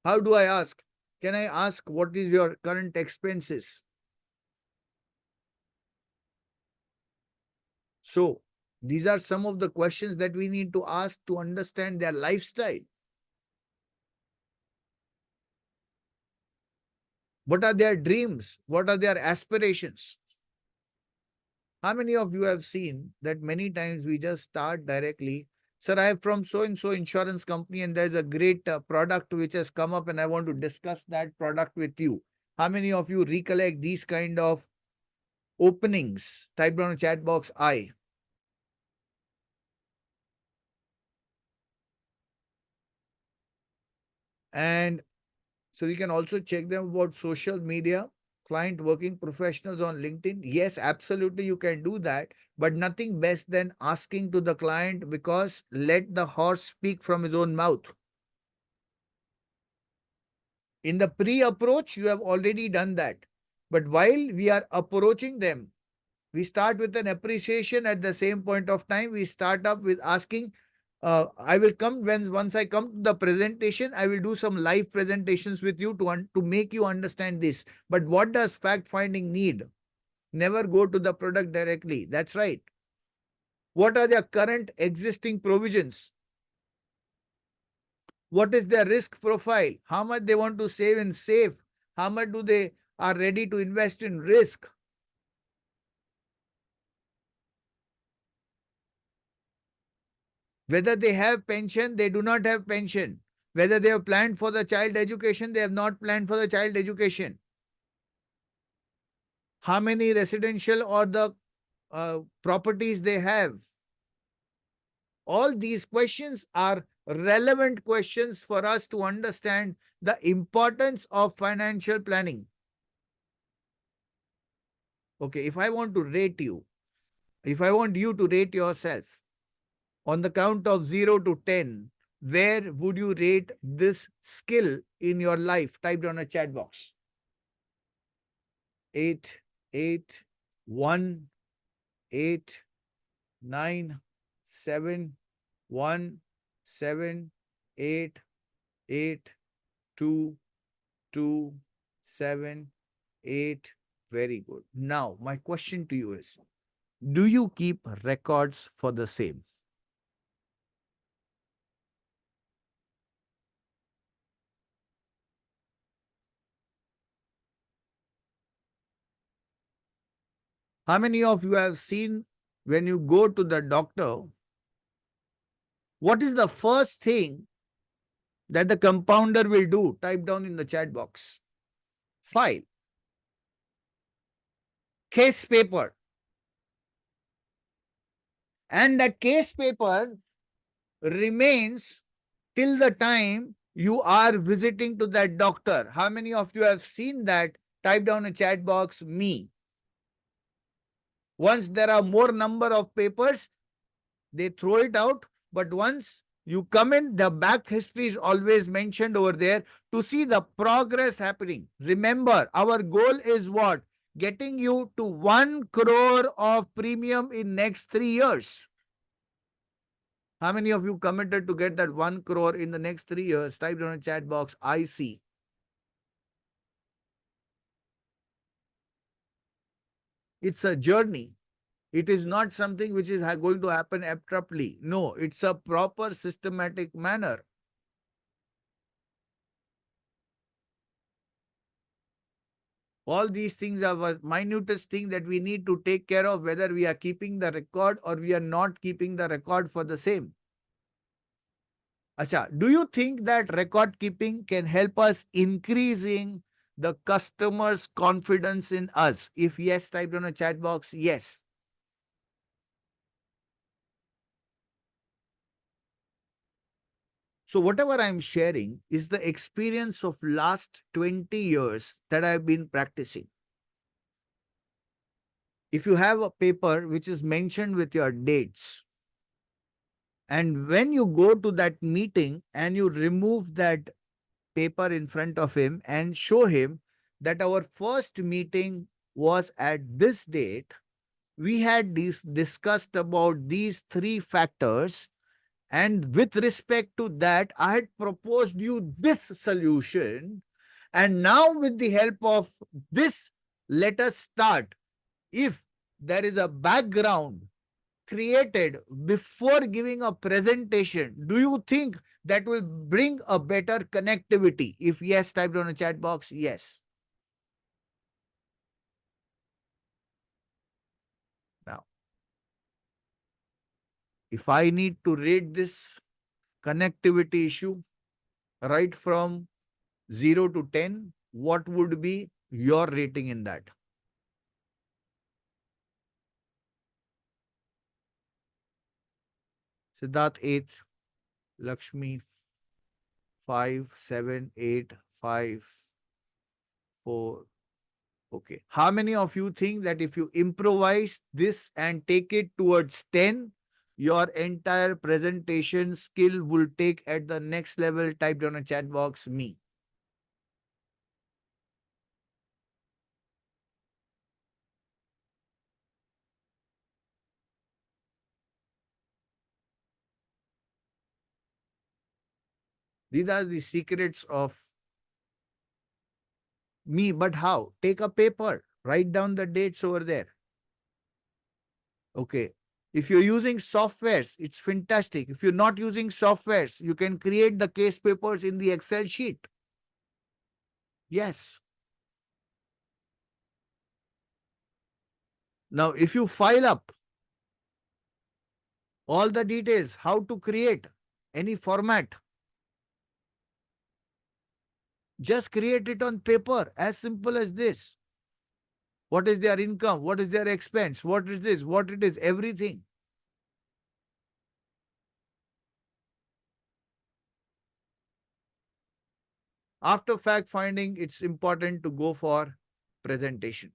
How do I ask? Can I ask what is your current expenses? So, these are some of the questions that we need to ask to understand their lifestyle. What are their dreams? What are their aspirations? How many of you have seen that many times we just start directly? Sir, I am from so and so insurance company and there's a great product which has come up and I want to discuss that product with you. How many of you recollect these kind of openings? Type down a chat box I. And so you can also check them about social media, client working professionals on LinkedIn. Yes, absolutely, you can do that, but nothing best than asking to the client, because let the horse speak from his own mouth. In the pre-approach, you have already done that. But while we are approaching them, we start with an appreciation. At the same point of time, we start up with asking, I will come once I come to the presentation, I will do some live presentations with you to make you understand this. But what does fact finding need? Never go to the product directly. That's right. What are their current existing provisions? What is their risk profile? How much they want to save in safe? How much do they are ready to invest in risk? Whether they have pension, they do not have pension. Whether they have planned for the child education, they have not planned for the child education. How many residential or the properties they have. All these questions are relevant questions for us to understand the importance of financial planning. Okay, if I want to rate you, if I want you to rate yourself on the count of 0 to 10, where would you rate this skill in your life? Type down a chat box. 8, 8, 1, 8, 9, 7, 1, 7, 8, 8, 2, 2, 7, 8. Very good. Now, my question to you is, do you keep records for the same? How many of you have seen when you go to the doctor, what is the first thing that the compounder will do? Type down in the chat box. File. Case paper. And that case paper remains till the time you are visiting to that doctor. How many of you have seen that? Type down a chat box, me. Once there are more number of papers, they throw it out. But once you come in, the back history is always mentioned over there to see the progress happening. Remember, our goal is what? Getting you to 1 crore of premium in next 3 years. How many of you committed to get that 1 crore in the next 3 years? Type down in the chat box, I see. It's a journey. It is not something which is going to happen abruptly. No, it's a proper systematic manner. All these things are the minutest thing that we need to take care of, whether we are keeping the record or we are not keeping the record for the same. Acha, do you think that record keeping can help us increasing the customer's confidence in us? If yes, type on a chat box, yes. So whatever I'm sharing is the experience of last 20 years that I've been practicing. If you have a paper which is mentioned with your dates, and when you go to that meeting and you remove that paper in front of him and show him that our first meeting was at this date, we had discussed about these 3 factors, and with respect to that, I had proposed you this solution, and now with the help of this, let us start. If there is a background created before giving a presentation, do you think that will bring a better connectivity? If yes, type down a chat box, yes. if I need to rate this connectivity issue right from 0 to 10, what would be your rating in that? Siddharth 8, Lakshmi 5, 7, 8, 5, 4. Okay. How many of you think that if you improvise this and take it towards 10, your entire presentation skill will take at the next level? Type down a chat box, me. These are the secrets of me. But how? Take a paper, write down the dates over there. Okay. If you're using softwares, it's fantastic. If you're not using softwares, you can create the case papers in the Excel sheet. Yes. Now, if you file up all the details, how to create any format, just create it on paper, as simple as this. What is their income? What is their expense? What is this? What it is? Everything. After fact finding, it's important to go for presentation.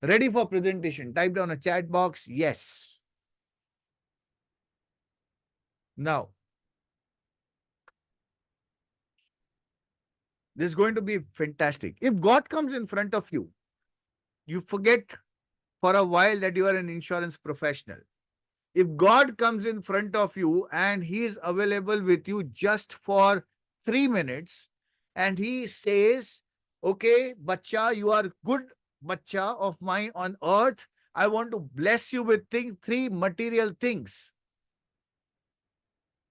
Ready for presentation? Type down a chat box. Yes. Now, this is going to be fantastic. If God comes in front of you, you forget for a while that you are an insurance professional. If God comes in front of you and he is available with you just for 3 minutes and he says, okay, bacha, you are good bacha of mine on earth. I want to bless you with three material things.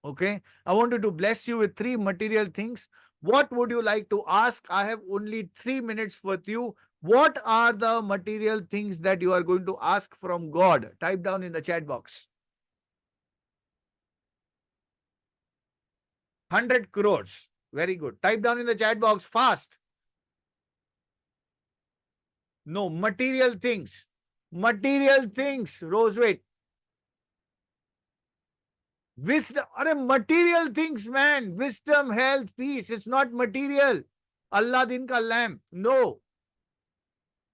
Okay. I wanted to bless you with 3 material things. What would you like to ask? I have only 3 minutes with you. What are the material things that you are going to ask from God? Type down in the chat box. 100 crores. Very good. Type down in the chat box fast. No, material things. Material things. Roseweight. Wisdom. Material things, man. Wisdom, health, peace. It's not material. Allah din ka lamp. No.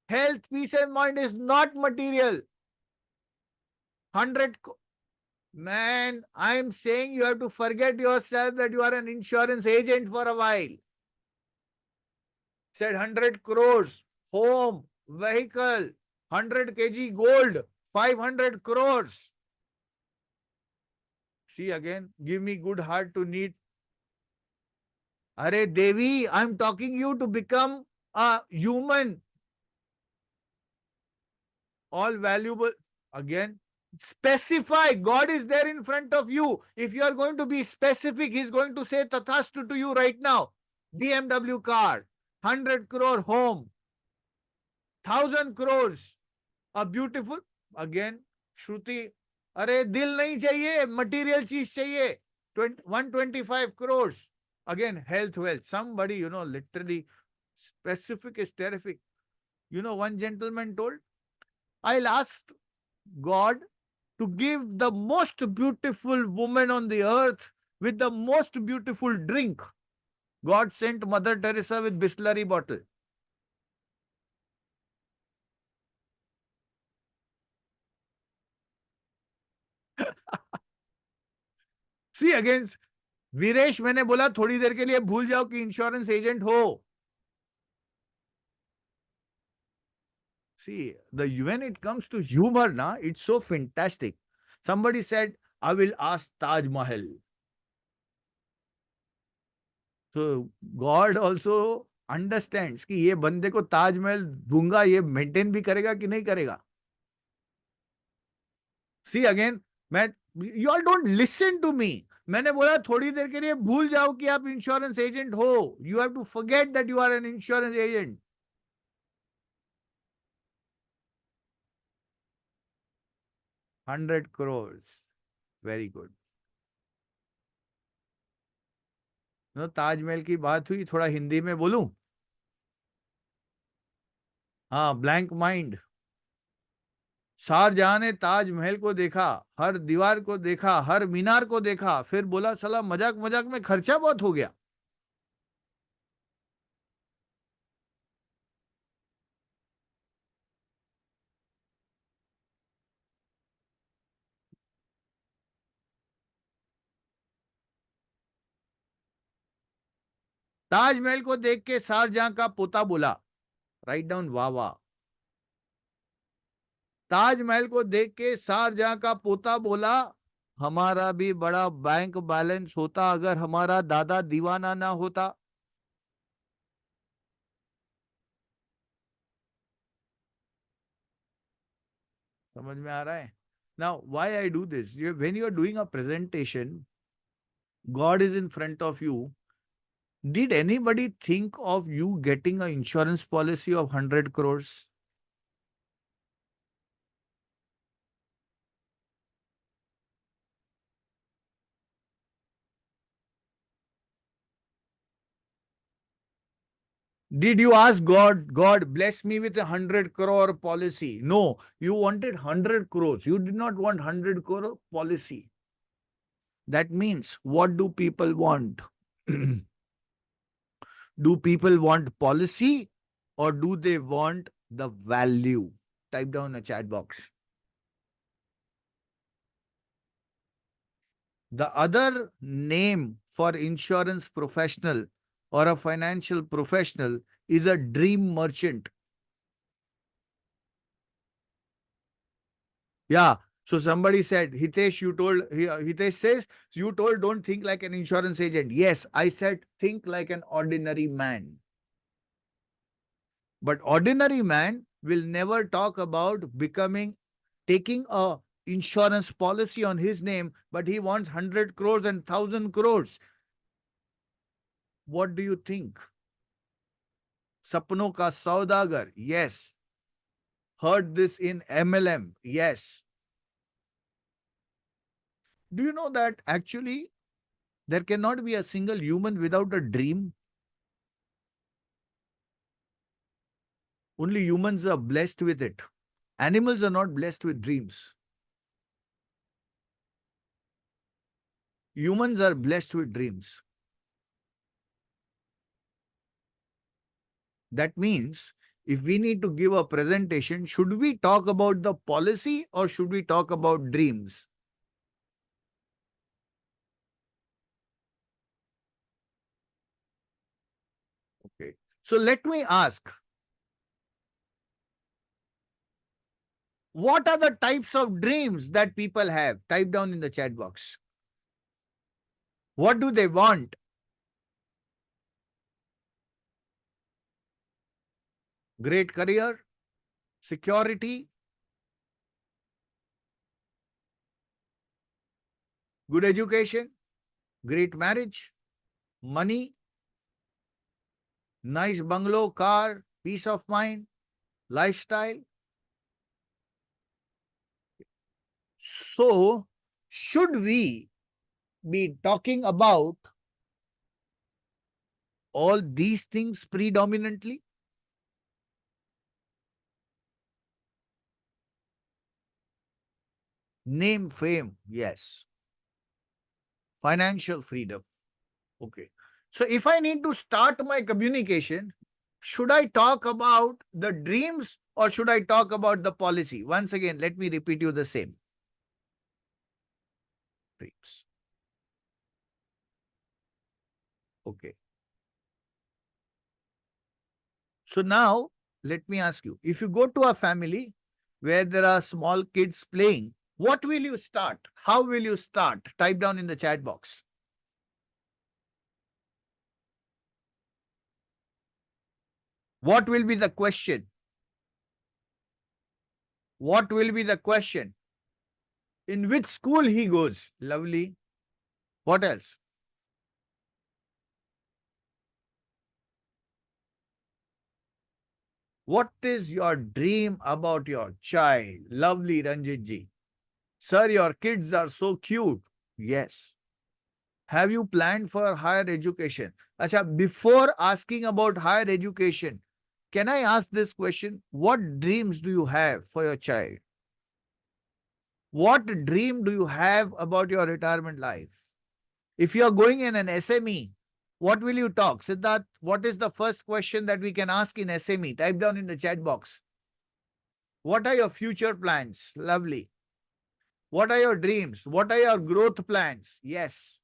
Health, peace and mind is not material. 100. Man, I'm saying you have to forget yourself that you are an insurance agent for a while. Said 100 crores, home, vehicle, 100 kg gold, 500 crores. See again, give me good heart to need. Are Devi, I'm talking you to become a human. All valuable. Again, specify. God is there in front of you. If you are going to be specific, he's going to say Tathastu to you right now. BMW car, 100 crore home, 1,000 crores, a beautiful, again, Shruti, अरे दिल नहीं चाहिए, material चीज चाहिए, 125 crores. Again, health, wealth. Somebody, literally specific is terrific. One gentleman told, I'll ask God to give the most beautiful woman on the earth with the most beautiful drink. God sent Mother Teresa with Bisleri bottle. See again, Viresh मैंने बोला थोड़ी देर के लिए भूल जाओ कि insurance agent हो. See, when it comes to humor, it's so fantastic. Somebody said, I will ask Taj Mahal. So God also understands कि ये बंदे को ताजमहल दूंगा, ये मेंटेन भी करेगा कि नहीं करेगा. See again, you all don't listen to me. मैंने बोला थोड़ी देर के लिए भूल जाओ कि आप इंश्योरेंस एजेंट हो. You have to forget that you are an insurance agent. 100 crores. Very good. No, Taj Mahal की बात हुई, थोड़ा हिंदी में बोलूं? हाँ, ब्लैंक माइंड। शाहजहां ने ताजमहल को देखा, हर दीवार को देखा, हर मीनार को देखा, फिर बोला साला मजाक मजाक में खर्चा बहुत हो गया। ताजमहल को देख के शाहजहां का पोता बोला, राइट डाउन, वाह वाह। ताजमहल को देख के शाहजहां का पोता बोला, हमारा भी बड़ा बैंक बैलेंस होता अगर हमारा दादा दीवाना ना होता। समझ में आ रहा है? Now why I do this, when you are doing a presentation, God is in front of you. Did anybody think of you getting an insurance policy of 100 crores? Did you ask God, God bless me with 100 crore policy? No, you wanted 100 crores. You did not want 100 crore policy. That means, what do people want? Do people want policy or do they want the value? Type down in a chat box. The other name for insurance professional or a financial professional is a dream merchant. Yeah. So somebody said, Hitesh, Hitesh says, you told don't think like an insurance agent. Yes, I said think like an ordinary man. But ordinary man will never talk about taking a insurance policy on his name, but he wants 100 crores and 1,000 crores. What do you think? Sapno ka saudagar, yes. Heard this in MLM, yes. Do you know that actually there cannot be a single human without a dream? Only humans are blessed with it. Animals are not blessed with dreams. Humans are blessed with dreams. That means if we need to give a presentation, should we talk about the policy or should we talk about dreams? Okay. So let me ask, what are the types of dreams that people have? Type down in the chat box. What do they want? Great career, security, good education, great marriage, money, nice bungalow, car, peace of mind, lifestyle. So, should we be talking about all these things predominantly? Name, fame, yes. Financial freedom. Okay. So if I need to start my communication, should I talk about the dreams or should I talk about the policy? Once again, let me repeat you the same. Dreams. Okay. So now let me ask you, if you go to a family where there are small kids playing, what will you start? How will you start? Type down in the chat box. What will be the question? What will be the question? In which school he goes? Lovely. What else? What is your dream about your child? Lovely, Ranjit ji. Sir, your kids are so cute. Yes. Have you planned for higher education? Acha, before asking about higher education, can I ask this question? What dreams do you have for your child? What dream do you have about your retirement life? If you are going in an SME, what will you talk? Siddharth, what is the first question that we can ask in SME? Type down in the chat box. What are your future plans? Lovely. What are your dreams? What are your growth plans? Yes.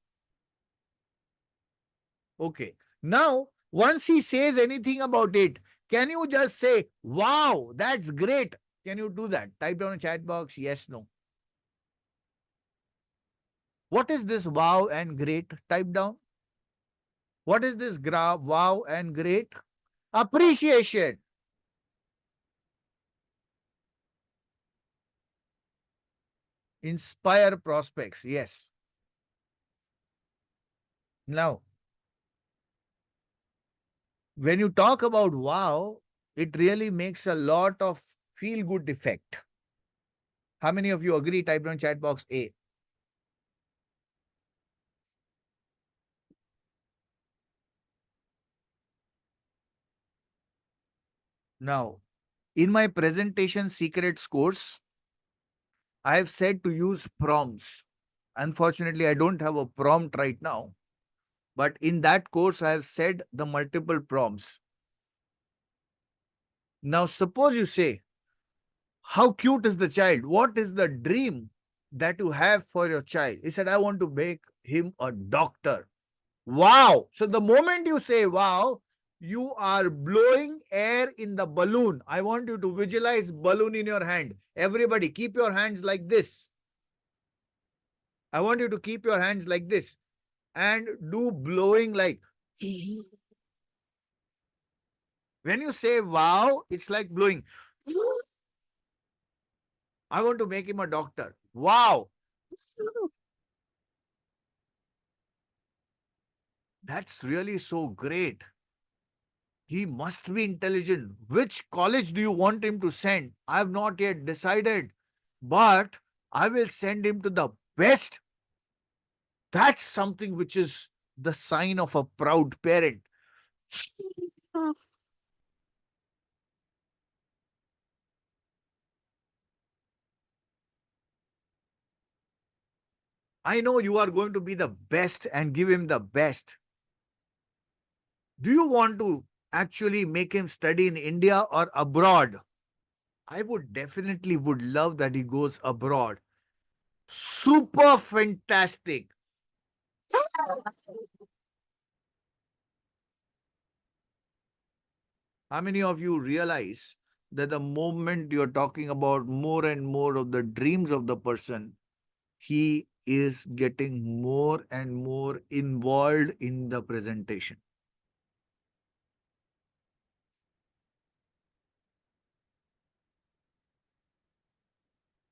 Okay. Now, once he says anything about it, can you just say, wow, that's great? Can you do that? Type down a chat box. Yes, no. What is this wow and great? Type down. What is this wow and great? Appreciation. Inspire prospects. Yes. Now, when you talk about wow, it really makes a lot of feel good effect. How many of you agree? Type down chat box A. Now, in my presentation secrets course, I have said to use prompts. Unfortunately, I don't have a prompt right now. But in that course, I have said the multiple prompts. Now, suppose you say, how cute is the child? What is the dream that you have for your child? He said, I want to make him a doctor. Wow. So the moment you say wow, you are blowing air in the balloon. I want you to visualize balloon in your hand. Everybody, keep your hands like this. I want you to keep your hands like this and do blowing like. When you say wow, it's like blowing. I want to make him a doctor. Wow. That's really so great. He must be intelligent. Which college do you want him to send? I have not yet decided, but I will send him to the best. That's something which is the sign of a proud parent. I know you are going to be the best and give him the best. Do you want to actually make him study in India or abroad? I would definitely would love that he goes abroad. Super fantastic. How many of you realize that the moment you're talking about more and more of the dreams of the person, he is getting more and more involved in the presentation?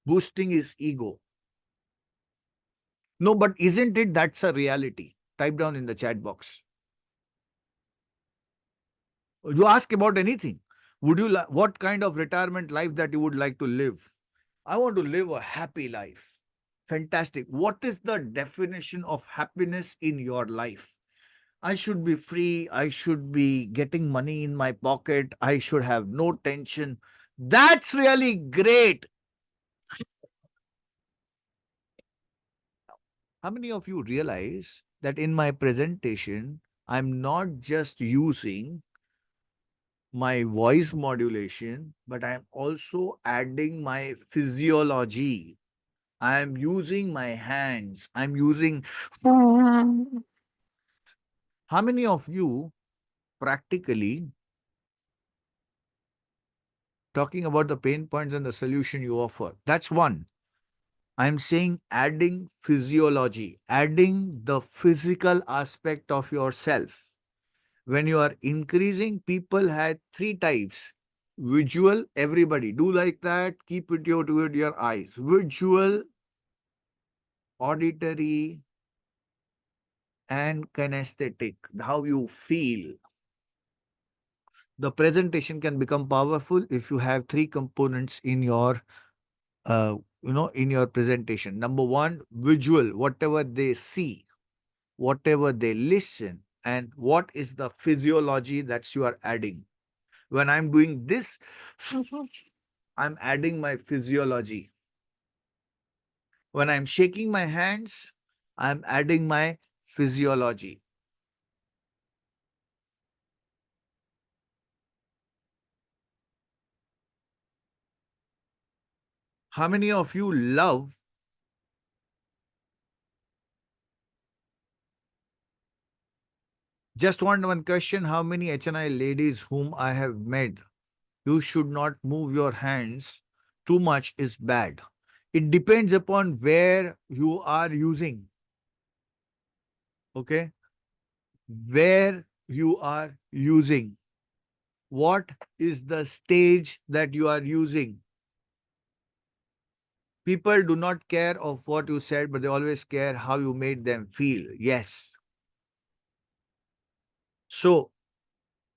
Boosting his ego. No, but isn't it that's a reality? Type down in the chat box. You ask about anything. Would you what kind of retirement life that you would like to live? I want to live a happy life. Fantastic. What is the definition of happiness in your life? I should be free. I should be getting money in my pocket. I should have no tension. That's really great. How many of you realize that in my presentation, I'm not just using my voice modulation, but I'm also adding my physiology. I'm using my hands. I'm using. How many of you practically talking about the pain points and the solution you offer? That's one. I'm saying adding physiology, adding the physical aspect of yourself. When you are increasing, people had three types. Visual, everybody do like that. Keep it toward your eyes. Visual, auditory, and kinesthetic, how you feel. The presentation can become powerful if you have three components in your in your presentation. Number one, visual, whatever they see, whatever they listen, and what is the physiology that you are adding. When I'm doing this, I'm adding my physiology. When I'm shaking my hands, I'm adding my physiology. How many of you love just one question? How many HNI ladies whom I have met, you should not move your hands too much is bad. It depends upon where you are using. Okay? Where you are using. What is the stage that you are using? People do not care of what you said, but they always care how you made them feel. Yes. So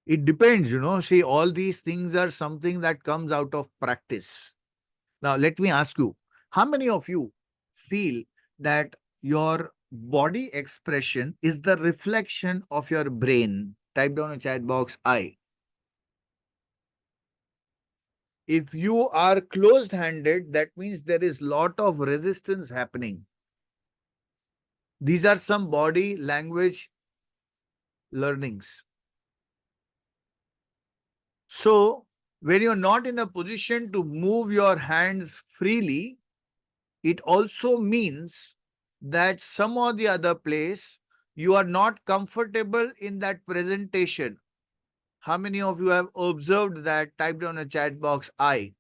it depends, See, all these things are something that comes out of practice. Now, let me ask you, how many of you feel that your body expression is the reflection of your brain? Type down in chat box, I. If you are closed-handed, that means there is lot of resistance happening. These are some body language learnings. So, when you're not in a position to move your hands freely, it also means that some or the other place you are not comfortable in that presentation. How many of you have observed that? Type down a chat box, I.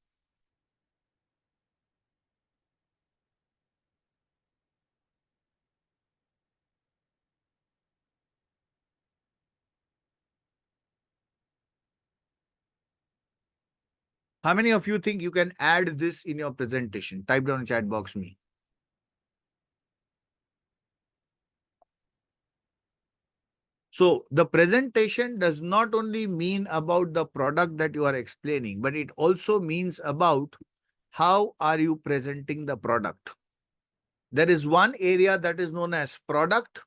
How many of you think you can add this in your presentation? Type down in chat box, me. So the presentation does not only mean about the product that you are explaining, but it also means about how are you presenting the product. There is one area that is known as product.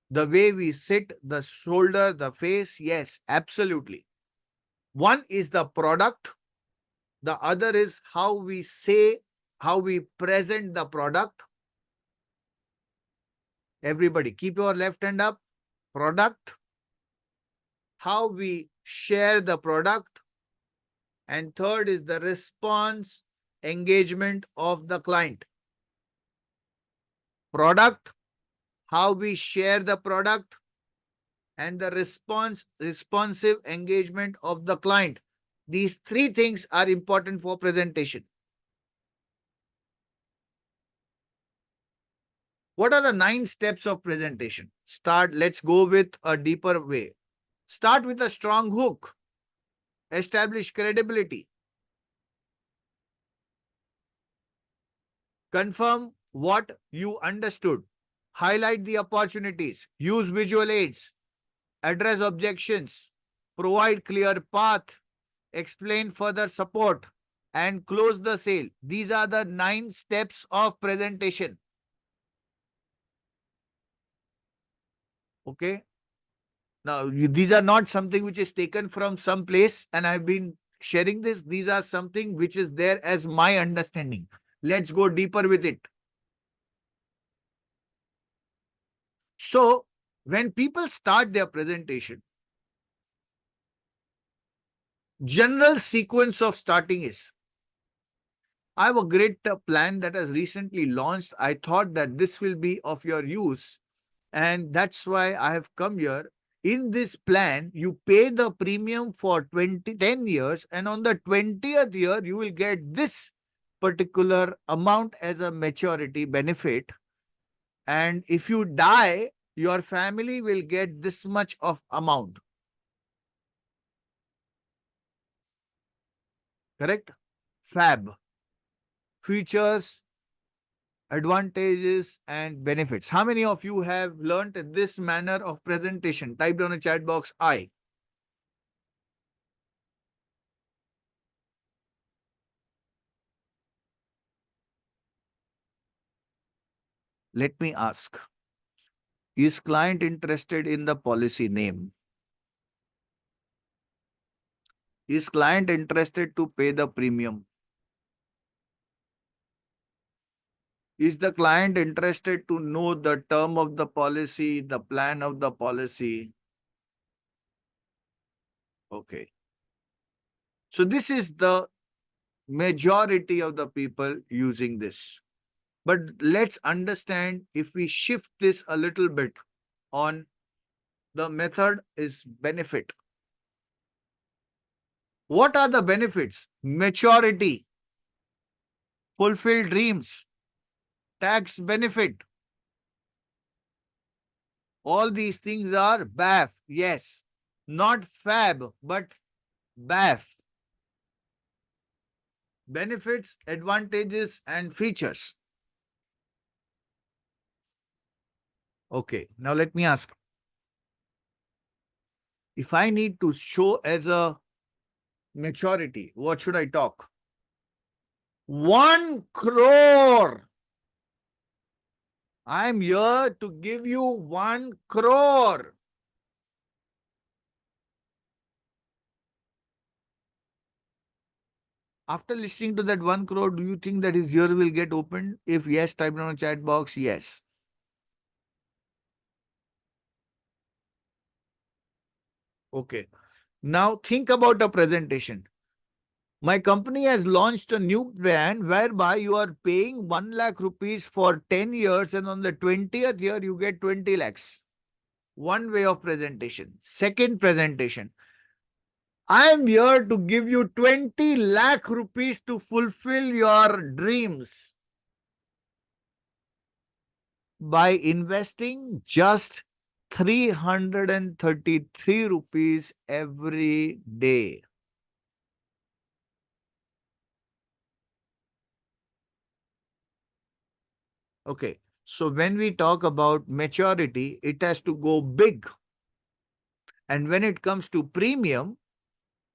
The way we sit, the shoulder, the face, yes, absolutely. One is the product. The other is how we say, how we present the product. Everybody, keep your left hand up. Product. How we share the product. And third is the response engagement of the client. Product. How we share the product. And the responsive engagement of the client. These three things are important for presentation. What are the 9 steps of presentation? Let's go with a deeper way. Start with a strong hook. Establish credibility. Confirm what you understood. Highlight the opportunities. Use visual aids. Address objections. Provide clear path. Explain further support. And close the sale. These are the 9 steps of presentation. Okay. Now, these are not something which is taken from some place and I've been sharing this. These are something which is there as my understanding. Let's go deeper with it. So, when people start their presentation, general sequence of starting is, I have a great plan that has recently launched. I thought that this will be of your use and that's why I have come here. In this plan, you pay the premium for 10 years and on the 20th year, you will get this particular amount as a maturity benefit. And if you die, your family will get this much of amount. Correct? FAB. Features, advantages and benefits. How many of you have learnt this manner of presentation? Type down in chat box, I. Let me ask, is client interested in the policy name? Is client interested to pay the premium? Is the client interested to know the term of the policy, the plan of the policy? Okay. So this is the majority of the people using this. But let's understand, if we shift this a little bit on the method is benefit. What are the benefits? Maturity, fulfilled dreams, tax benefit. All these things are BAF. Yes, not FAB, but BAF. Benefits, advantages, and features. Okay, now let me ask. If I need to show as a maturity, what should I talk? 1 crore. I'm here to give you 1 crore. After listening to that 1 crore, do you think that his ear will get opened? If yes, type down a chat box, yes. Okay. Now think about a presentation. My company has launched a new plan whereby you are paying 1 lakh rupees for 10 years and on the 20th year you get 20 lakhs. One way of presentation. Second presentation. I am here to give you 20 lakh rupees to fulfill your dreams by investing just 333 rupees every day. Okay, so when we talk about maturity, it has to go big. And when it comes to premium,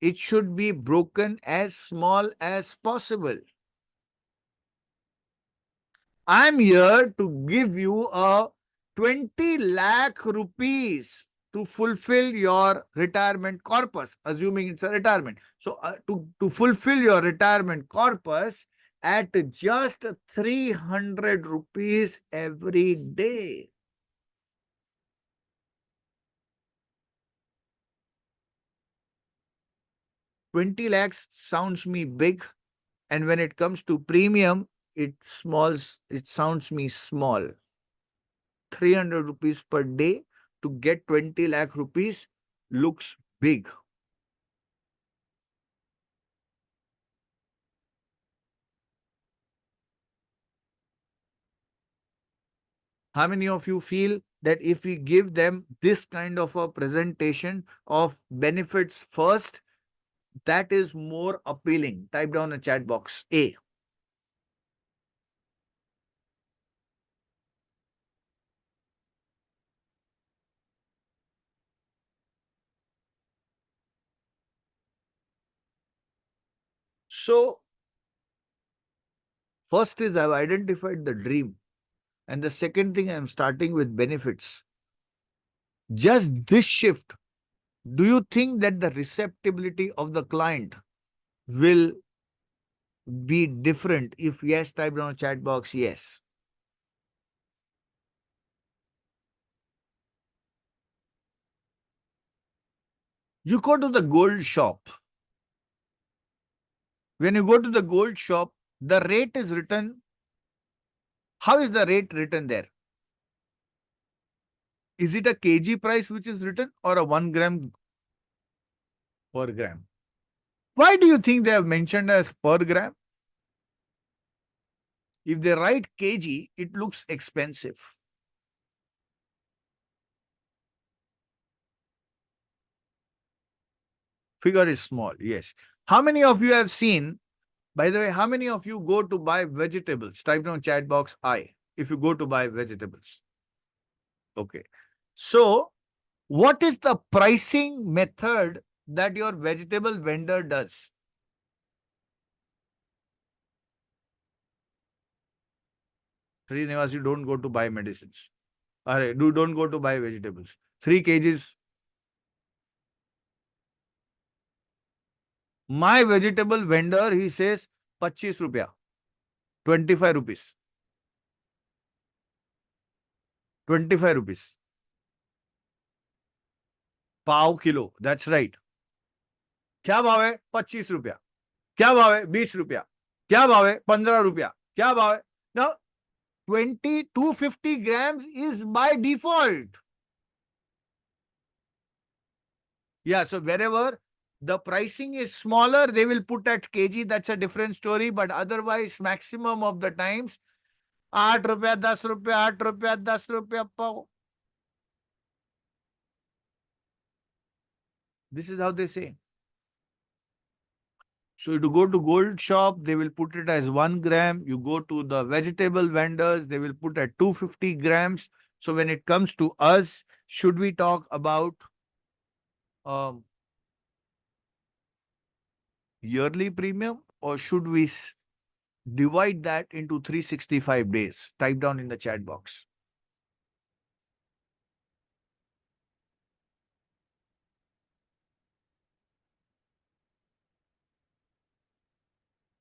it should be broken as small as possible. I'm here to give you a 20 lakh rupees to fulfill your retirement corpus, assuming it's a retirement. So to fulfill your retirement corpus at just 300 rupees every day. $20 lakhs sounds me big, and when it comes to premium, it sounds me small. 300 rupees per day to get 20 lakh rupees looks big. How many of you feel that if we give them this kind of a presentation of benefits first, that is more appealing? Type down a chat box. A. So, first is I've identified the dream. And the second thing, I'm starting with benefits. Just this shift, do you think that the receptibility of the client will be different? If yes, type down a chat box, yes. You go to the gold shop. When you go to the gold shop, the rate is written. How is the rate written there? Is it a kg price which is written or a 1 gram per gram? Why do you think they have mentioned as per gram? If they write kg, it looks expensive. Figure is small, yes. How many of you have seen, by the way, how many of you go to buy vegetables? Type down chat box I, if you go to buy vegetables. Okay. So, what is the pricing method that your vegetable vendor does? Srinivas, you don't go to buy medicines. Don't go to buy vegetables. 3 kgs. My vegetable vendor, he says, 25 rupiah. 25 rupees. 25 rupees. Pav kilo. That's right. क्या भाव है? 25 रुपया. क्या भाव है? 20 रुपया. क्या भाव है? 15 रुपया. क्या भाव है? Now, 250 grams is by default. Yeah, so wherever the pricing is smaller, they will put at kg. That's a different story. But otherwise, maximum of the times, 8 रुपया, 10 रुपया, 8 रुपया, 10 रुपया पाव. This is how they say. So to go to gold shop, they will put it as 1 gram. You go to the vegetable vendors, they will put at 250 grams. So when it comes to us, should we talk about yearly premium, or should we divide that into 365 days? Type down in the chat box.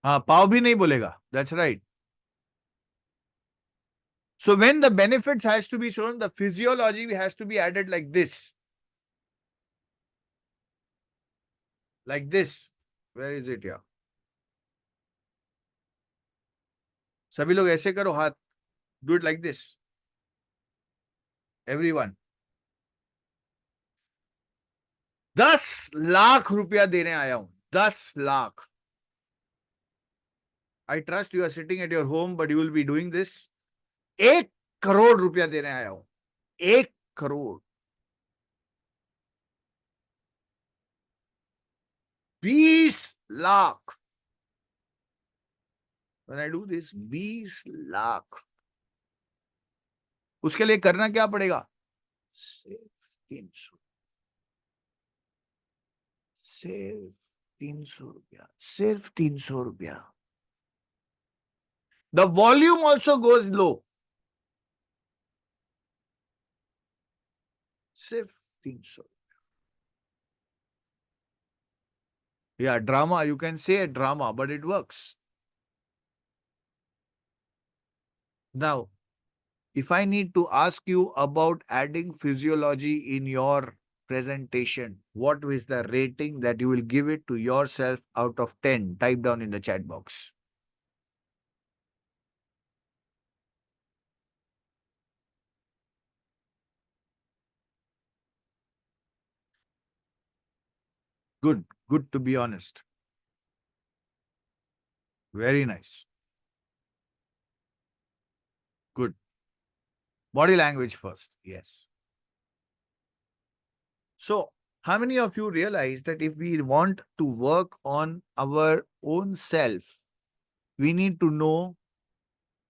हाँ, पाव भी नहीं बोलेगा. That's right. So when the benefits has to be shown, the physiology has to be added like this. Like this. Where is it here? सभी लोग ऐसे करो हाथ. Do it like this. Everyone. 10 lakh रुपया देने आया हूं. 10 lakh. I trust you are sitting at your home, but you will be doing this. 1 crore रुपया देने आया हूं. 1 crore. 20 lakh. When I do this, 20 lakh. उसके लिए करना क्या पड़ेगा? सिर्फ 300. सिर्फ 300 रुपया. सिर्फ 300 रुपया. The volume also goes low. सिर्फ 300. Yeah, drama. You can say a drama, but it works. Now, if I need to ask you about adding physiology in your presentation, what is the rating that you will give it to yourself out of 10? Type down in the chat box. Good. Good to be honest. Very nice. Good. Body language first. Yes. So, how many of you realize that if we want to work on our own self, we need to know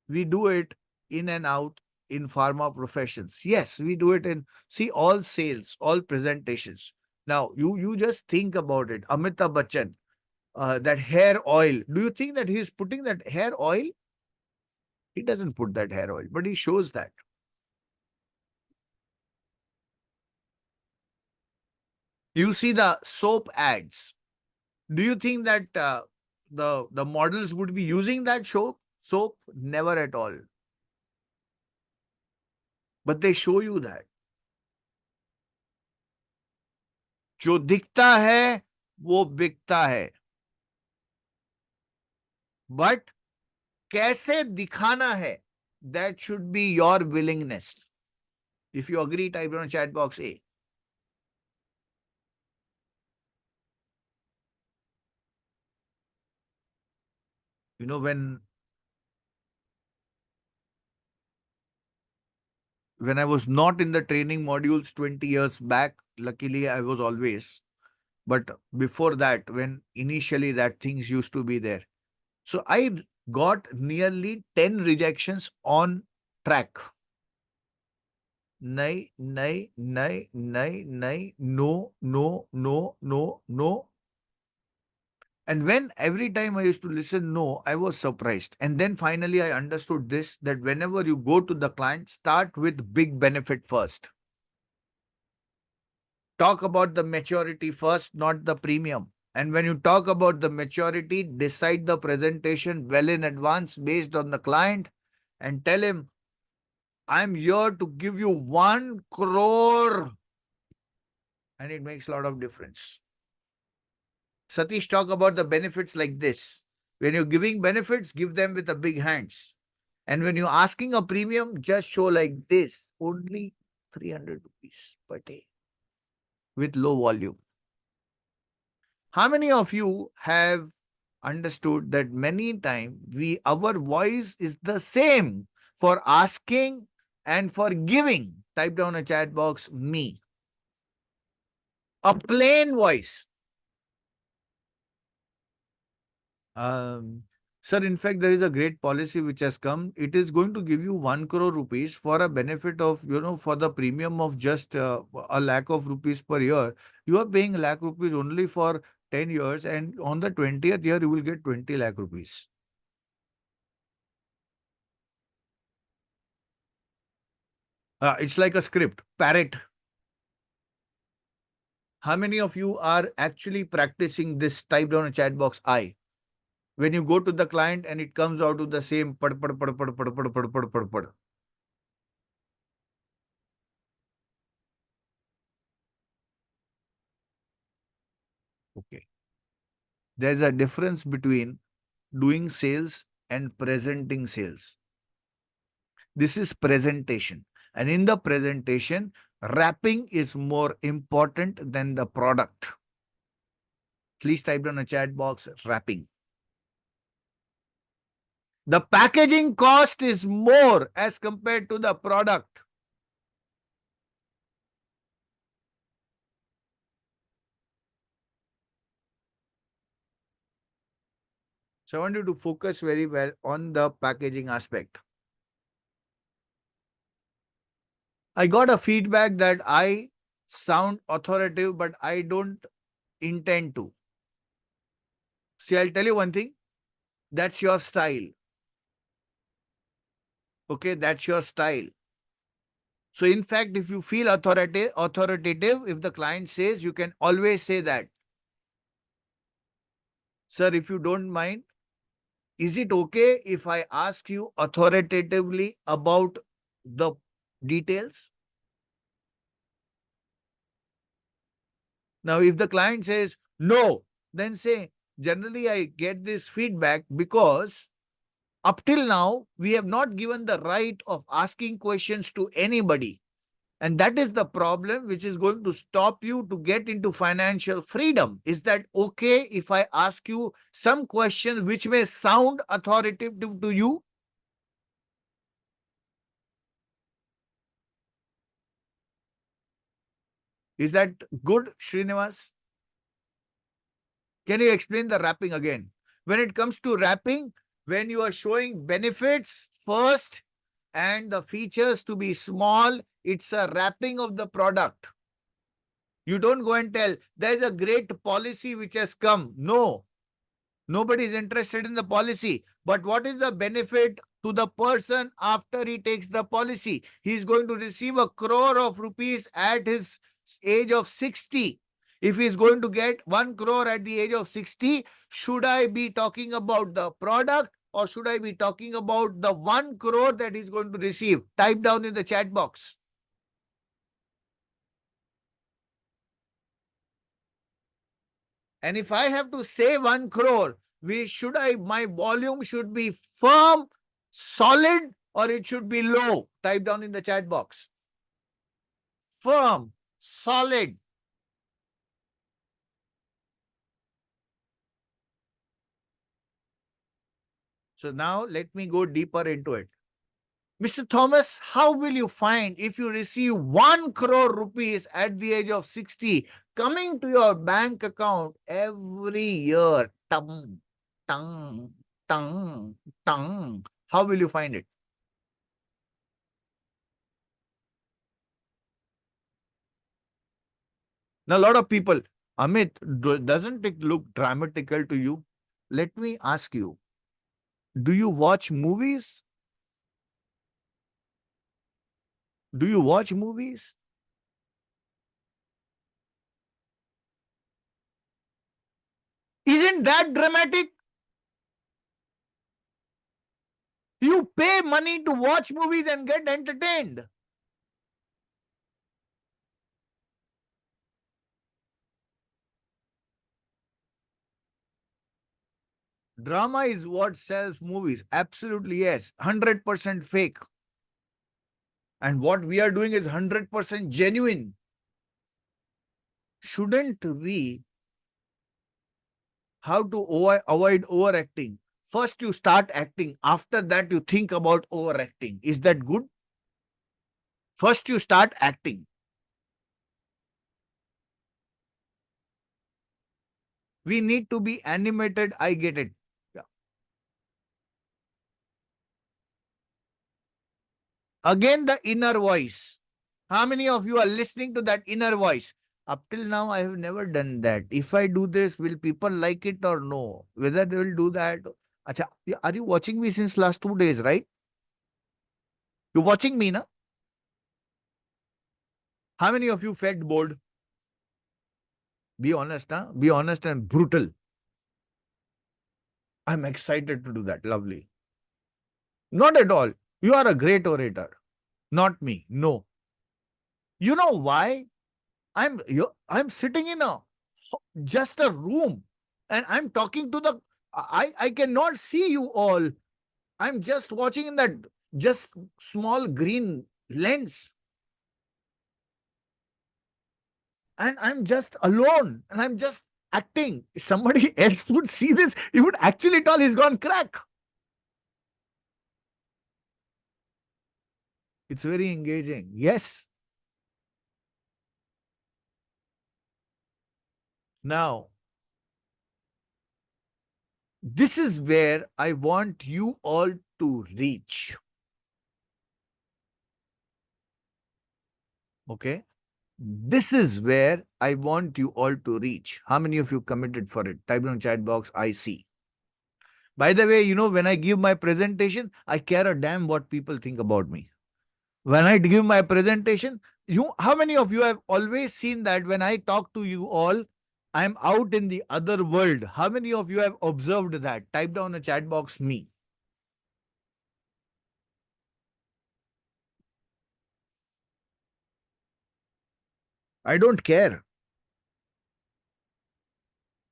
we do it in and out in pharma professions? Yes, we do it in, see, all sales, all presentations. Now, you just think about it. Amitabh Bachchan, that hair oil. Do you think that he's putting that hair oil? He doesn't put that hair oil, but he shows that. You see the soap ads. Do you think that the models would be using that soap? Never at all. But they show you that. जो दिखता है वो बिकता है. But कैसे दिखाना है? That should be your willingness. If you agree, type in the chat box A. You know, when I was not in the training modules 20 years back, luckily I was always, but before that, when initially that things used to be there. So I got nearly 10 rejections on track. Nay, nay, nay, nay, nay, no, no, no, no, no. And when every time I used to listen no, I was surprised. And then finally I understood this, that whenever you go to the client, start with big benefit first. Talk about the maturity first, not the premium. And when you talk about the maturity, decide the presentation well in advance based on the client and tell him, I'm here to give you 1 crore. And it makes a lot of difference. Satish, talk about the benefits like this. When you're giving benefits, give them with the big hands. And when you're asking a premium, just show like this, only 300 rupees per day with low volume. How many of you have understood that many times our voice is the same for asking and for giving? Type down a chat box, me. A plain voice. Sir, in fact, there is a great policy which has come. It is going to give you 1 crore rupees for a benefit of, for the premium of just a lakh of rupees per year. You are paying lakh rupees only for 10 years, and on the 20th year, you will get 20 lakh rupees. It's like a script, parrot. How many of you are actually practicing this? Type down a chat box, I. When you go to the client and it comes out to the same pad, pad, pad, pad, pad, pad, pad, pad, pad, pad. Okay. There's a difference between doing sales and presenting sales. This is presentation. And in the presentation, wrapping is more important than the product. Please type down a chat box, wrapping. The packaging cost is more as compared to the product. So I want you to focus very well on the packaging aspect. I got a feedback that I sound authoritative, but I don't intend to. See, I'll tell you one thing. That's your style. Okay, that's your style. So in fact, if you feel authoritative, if the client says, you can always say that. Sir, if you don't mind, is it okay if I ask you authoritatively about the details? Now, if the client says no, then say, generally I get this feedback because up till now, we have not given the right of asking questions to anybody. And that is the problem which is going to stop you to get into financial freedom. Is that okay if I ask you some questions which may sound authoritative to you? Is that good, Srinivas? Can you explain the wrapping again? When it comes to wrapping, when you are showing benefits first and the features to be small, it's a wrapping of the product. You don't go and tell, there's a great policy which has come. No, nobody is interested in the policy. But what is the benefit to the person after he takes the policy? He is going to receive 1 crore of rupees at his age of 60. If he is going to get 1 crore at the age of 60, should I be talking about the product or should I be talking about the 1 crore that he's going to receive? Type down in the chat box. And if I have to say 1 crore, my volume should be firm, solid, or it should be low? Type down in the chat box. Firm, solid. So now let me go deeper into it. Mr. Thomas, how will you find if you receive 1 crore rupees at the age of 60 coming to your bank account every year? Tung, tung, tung, tung. How will you find it? Now, a lot of people, Amit, doesn't it look dramatical to you? Let me ask you, do you watch movies? Do you watch movies? Isn't that dramatic? You pay money to watch movies and get entertained. Drama is what sells movies. Absolutely, yes. 100% fake. And what we are doing is 100% genuine. Shouldn't we have to avoid overacting? First, you start acting. After that, you think about overacting. Is that good? First, you start acting. We need to be animated. I get it. Yeah. Again, the inner voice. How many of you are listening to that inner voice? Up till now, I have never done that. If I do this, will people like it or no? Whether they will do that. Acha, are you watching me since last 2 days, right? You're watching me, na? How many of you felt bored? Be honest, huh? Be honest and brutal. I'm excited to do that. Lovely. Not at all. You are a great orator. Not me. No. You know why? I'm sitting in just a room and I'm talking to I cannot see you all. I'm just watching in that just small green lens and I'm just alone and I'm just acting. If somebody else would see this, he would actually tell he's gone crack. It's very engaging. Yes. Now, this is where I want you all to reach. Okay. This is where I want you all to reach. How many of you committed for it? Type in chat box, I see. By the way, you know, when I give my presentation, I care a damn what people think about me. When I give my presentation, how many of you have always seen that when I talk to you all, I'm out in the other world? How many of you have observed that? Type down a chat box, me. I don't care.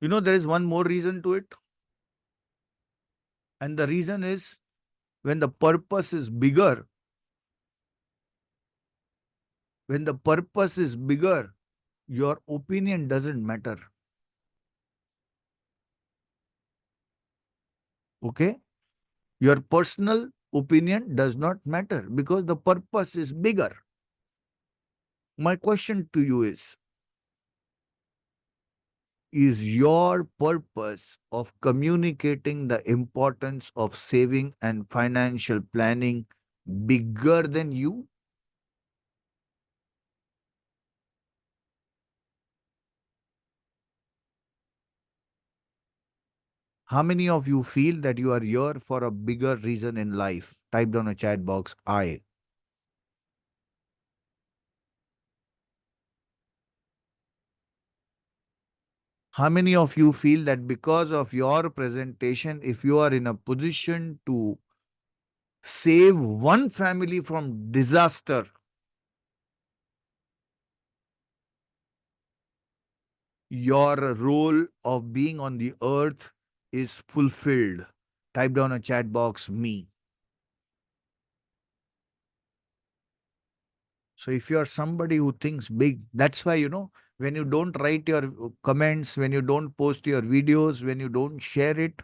You know, there is one more reason to it. And the reason is when the purpose is bigger, your opinion doesn't matter. Okay? Your personal opinion does not matter because the purpose is bigger. My question to you is your purpose of communicating the importance of saving and financial planning bigger than you? How many of you feel that you are here for a bigger reason in life? Type down a chat box, I. How many of you feel that because of your presentation, if you are in a position to save one family from disaster, your role of being on the earth is fulfilled? Type down a chat box, me. So if you are somebody who thinks big, that's why, you know, when you don't write your comments, when you don't post your videos, when you don't share it,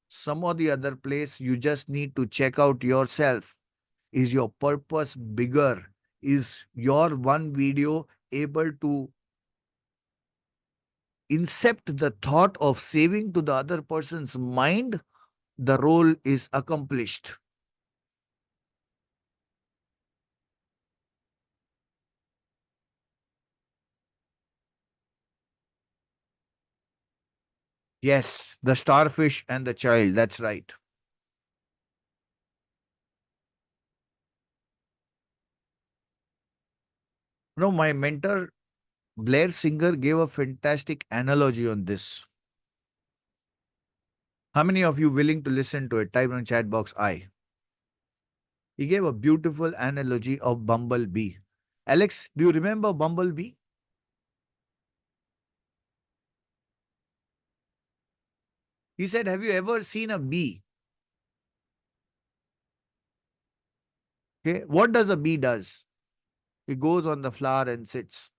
some or the other place, you just need to check out yourself. Is your purpose bigger? Is your one video able to incept the thought of saving to the other person's mind? The role is accomplished. Yes, the starfish and the child. That's right. No, my mentor Blair Singer gave a fantastic analogy on this. How many of you willing to listen to it? Type on chat box I. He gave a beautiful analogy of bumblebee. Alex, do you remember bumblebee? He said, have you ever seen a bee? Okay, what does a bee does? He goes on the flower and sits.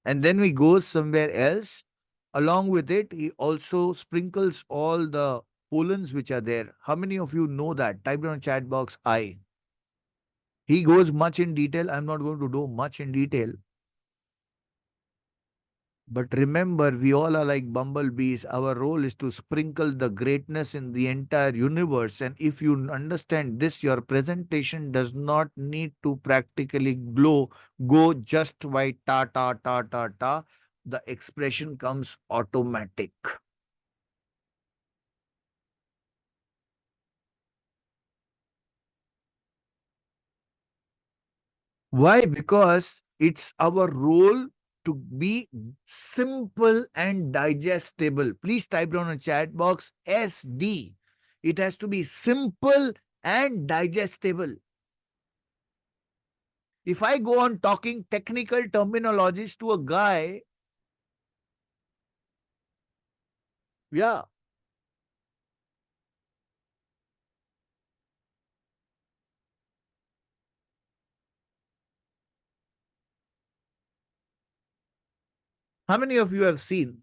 And then he goes somewhere else. Along with it, he also sprinkles all the pollens which are there. How many of you know that? Type it on chat box I. He goes much in detail. I'm not going to do much in detail. But remember, we all are like bumblebees. Our role is to sprinkle the greatness in the entire universe. And if you understand this, your presentation does not need to practically go just by ta, ta, ta, ta, ta. The expression comes automatic. Why? Because it's our role to be simple and digestible. Please type down a chat box SD. It has to be simple and digestible. If I go on talking technical terminologies to a guy, yeah, how many of you have seen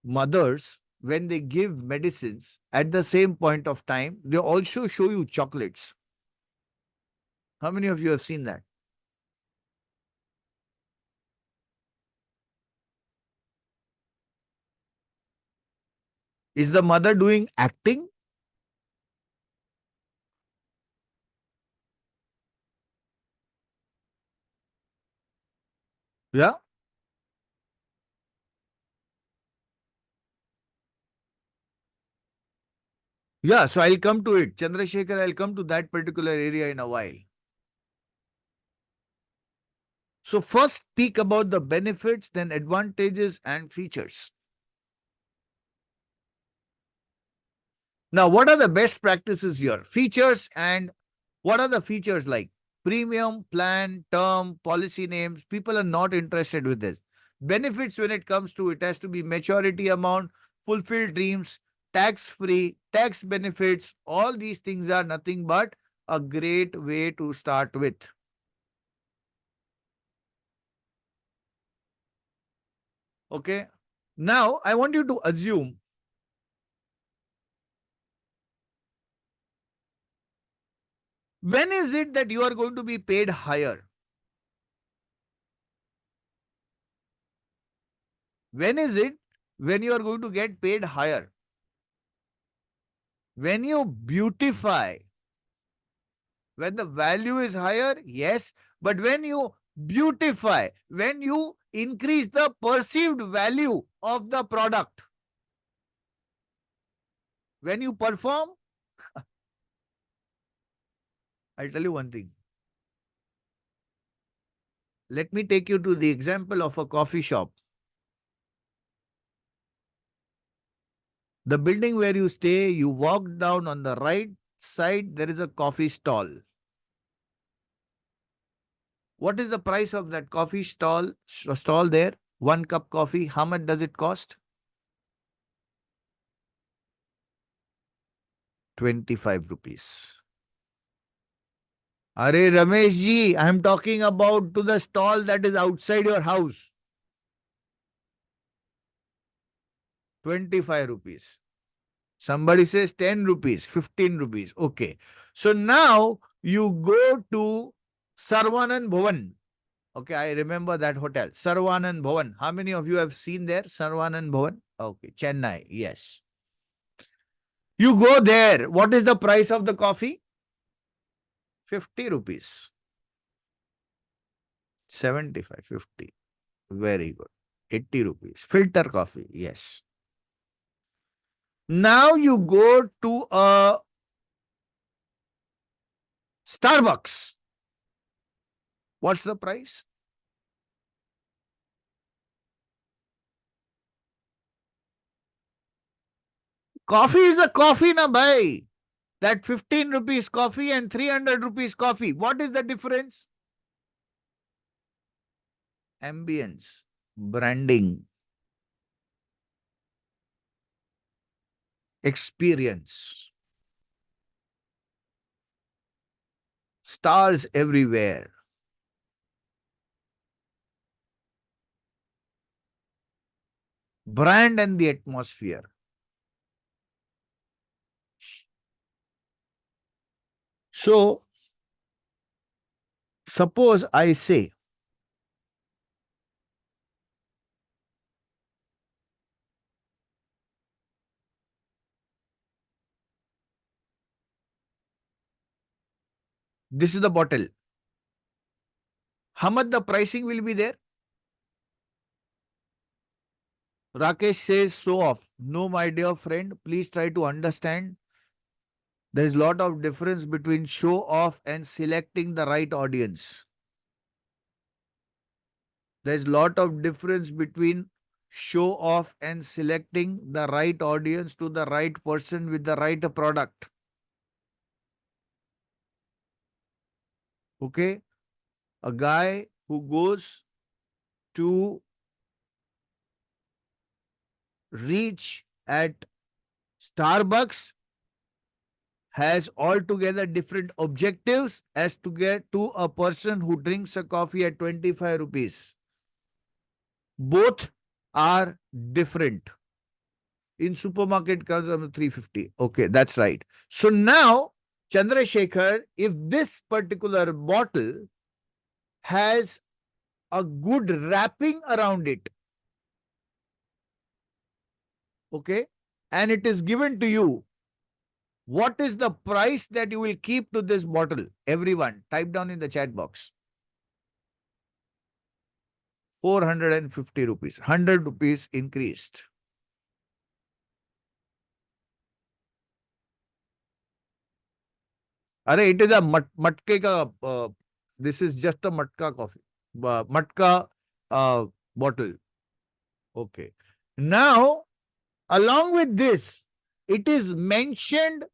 mothers when they give medicines at the same point of time, they also show you chocolates? How many of you have seen that? Is the mother doing acting? Yeah. Yeah, so I'll come to it. Chandrasekhar, I'll come to that particular area in a while. So first speak about the benefits, then advantages and features. Now, what are the best practices here? Features, and what are the features like? Premium, plan, term, policy names. People are not interested with this. Benefits, when it comes to it, has to be maturity amount, fulfilled dreams, tax-free, tax benefits. All these things are nothing but a great way to start with. Okay. Now, I want you to assume when is it that you are going to be paid higher? When is it when you are going to get paid higher? When you beautify, when the value is higher, yes, but when you beautify, when you increase the perceived value of the product, when you perform, I'll tell you one thing. Let me take you to the example of a coffee shop. The building where you stay, you walk down on the right side, there is a coffee stall. What is the price of that coffee stall there? 1 cup coffee. How much does it cost? 25 rupees. Are Ramesh ji, I am talking about to the stall that is outside your house. 25 rupees. Somebody says 10 rupees, 15 rupees. Okay. So now you go to Sarvanan Bhavan. Okay, I remember that hotel. Sarvanan Bhavan. How many of you have seen there? Sarvanan Bhavan? Okay, Chennai. Yes. You go there. What is the price of the coffee? 50 rupees. 75, 50. Very good. 80 rupees. Filter coffee. Yes. Now you go to a Starbucks. What's the price? Coffee is a coffee, na bhai. That 15 rupees coffee and 300 rupees coffee. What is the difference? Ambience, branding, experience, stars everywhere. Brand and the atmosphere. So, suppose I say, this is the bottle. How much the pricing will be there? Rakesh says, so off. No, my dear friend, please try to understand. There is a lot of difference between show off and selecting the right audience. There is a lot of difference between show off and selecting the right audience to the right person with the right product. Okay? A guy who goes to reach at Starbucks has altogether different objectives as to get to a person who drinks a coffee at 25 rupees. Both are different. In supermarket comes on 350. Okay, that's right. So now, Chandrasekhar, if this particular bottle has a good wrapping around it, okay, and it is given to you, what is the price that you will keep to this bottle? Everyone, type down in the chat box. 450 rupees, 100 rupees increased. Arey, it is a matke ka, this is just a matka coffee, matka bottle. Okay. Now, along with this, it is mentioned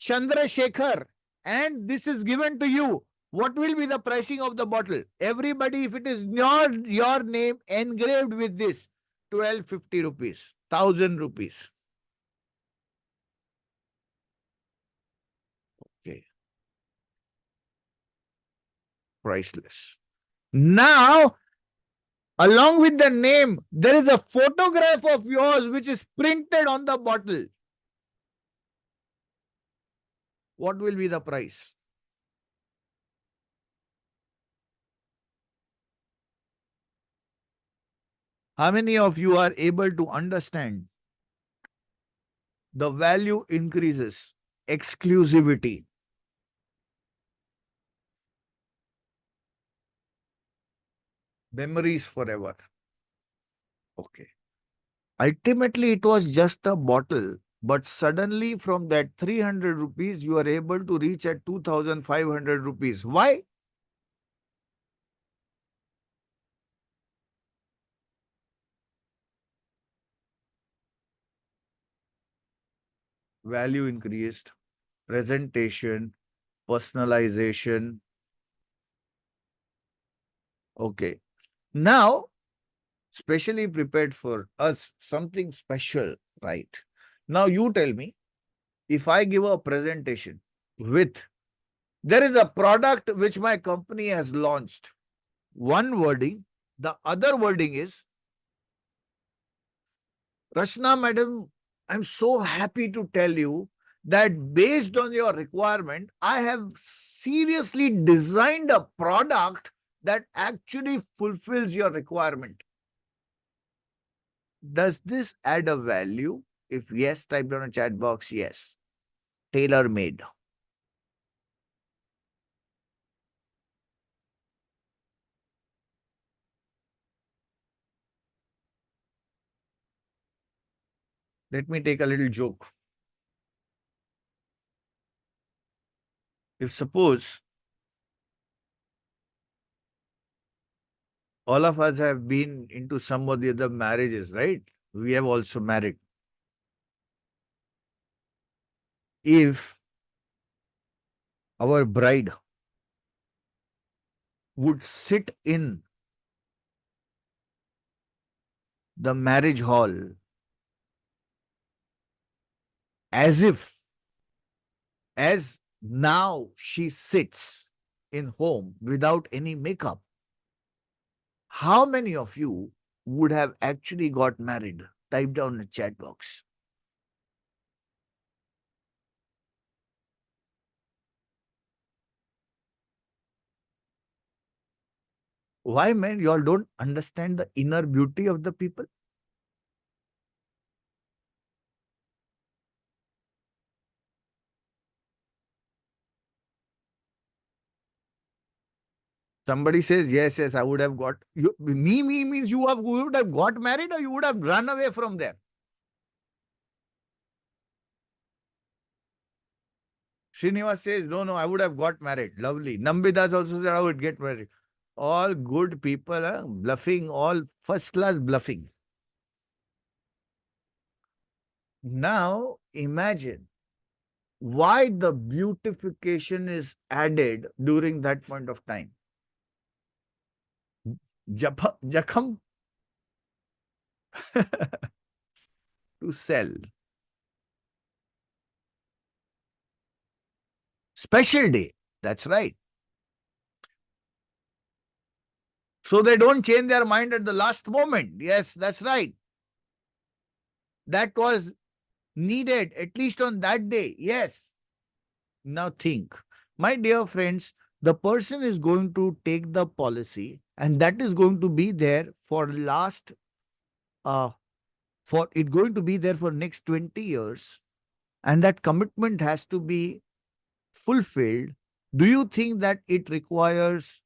Chandrasekhar, and this is given to you. What will be the pricing of the bottle? Everybody, if it is your name engraved with this, 1250 rupees, 1000 rupees. Okay. Priceless. Now, along with the name, there is a photograph of yours which is printed on the bottle. What will be the price? How many of you are able to understand? The value increases, exclusivity. Memories forever. Okay. Ultimately, it was just a bottle, but suddenly from that 300 rupees, you are able to reach at 2,500 rupees. Why? Value increased, presentation, personalization. Okay. Now, specially prepared for us something special, right? Now, you tell me, if I give a presentation with, there is a product which my company has launched, one wording, the other wording is, Rachna madam, I'm so happy to tell you that based on your requirement, I have seriously designed a product that actually fulfills your requirement. Does this add a value? If yes, type down a chat box, yes. Tailor made. Let me take a little joke. If suppose all of us have been into some or the other marriages, right? We have also married. If our bride would sit in the marriage hall as as now she sits in home without any makeup, how many of you would have actually got married? Type down in the chat box. Why, man? You all don't understand the inner beauty of the people? Somebody says, yes, yes, I would have got you. Me means you would have got married or you would have run away from there. Srinivas says, no, I would have got married. Lovely. Nambidas also said, I would get married. All good people, bluffing, all first class bluffing. Now, imagine why the beautification is added during that point of time. Jakham to sell. Special day. That's right. So they don't change their mind at the last moment. Yes, that's right. That was needed, at least on that day. Yes. Now think, my dear friends, the person is going to take the policy and that is going to be there for last, for it going to be there for next 20 years. And that commitment has to be fulfilled. Do you think that it requires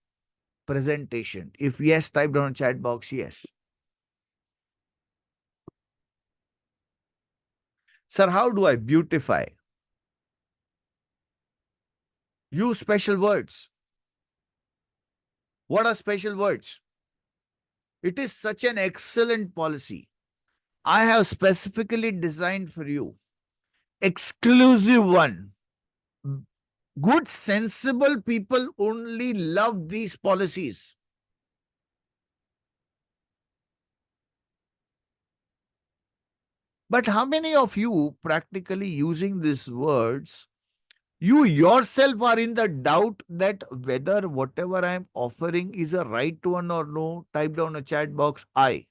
presentation? If yes, type down in chat box, yes. Sir, how do I beautify? Use special words. What are special words? It is such an excellent policy. I have specifically designed for you. Exclusive one. Good, sensible people only love these policies. But how many of you practically using these words, you yourself are in the doubt that whether whatever I am offering is a right one or no? Type down a chat box, I.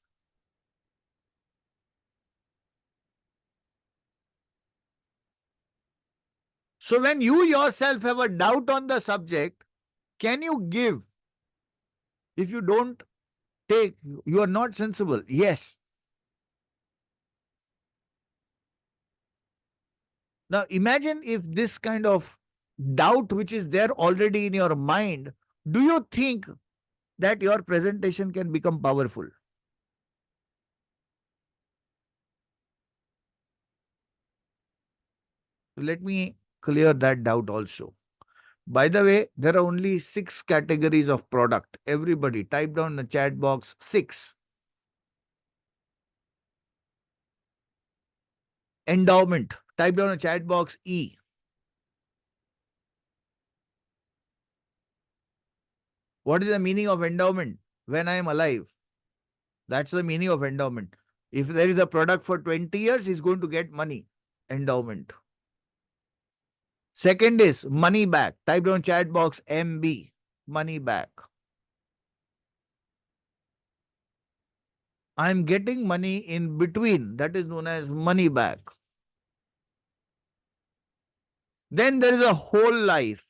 So when you yourself have a doubt on the subject, can you give? If you don't take, you are not sensible. Yes. Now imagine if this kind of doubt which is there already in your mind, do you think that your presentation can become powerful? Let me clear that doubt also. By the way, there are only 6 categories of product. Everybody type down in the chat box 6. Endowment. Type down in the chat box E. What is the meaning of endowment? When I am alive. That's the meaning of endowment. If there is a product for 20 years, he's going to get money. Endowment. Second is money back. Type down chat box MB. Money back. I'm getting money in between. That is known as money back. Then there is a whole life.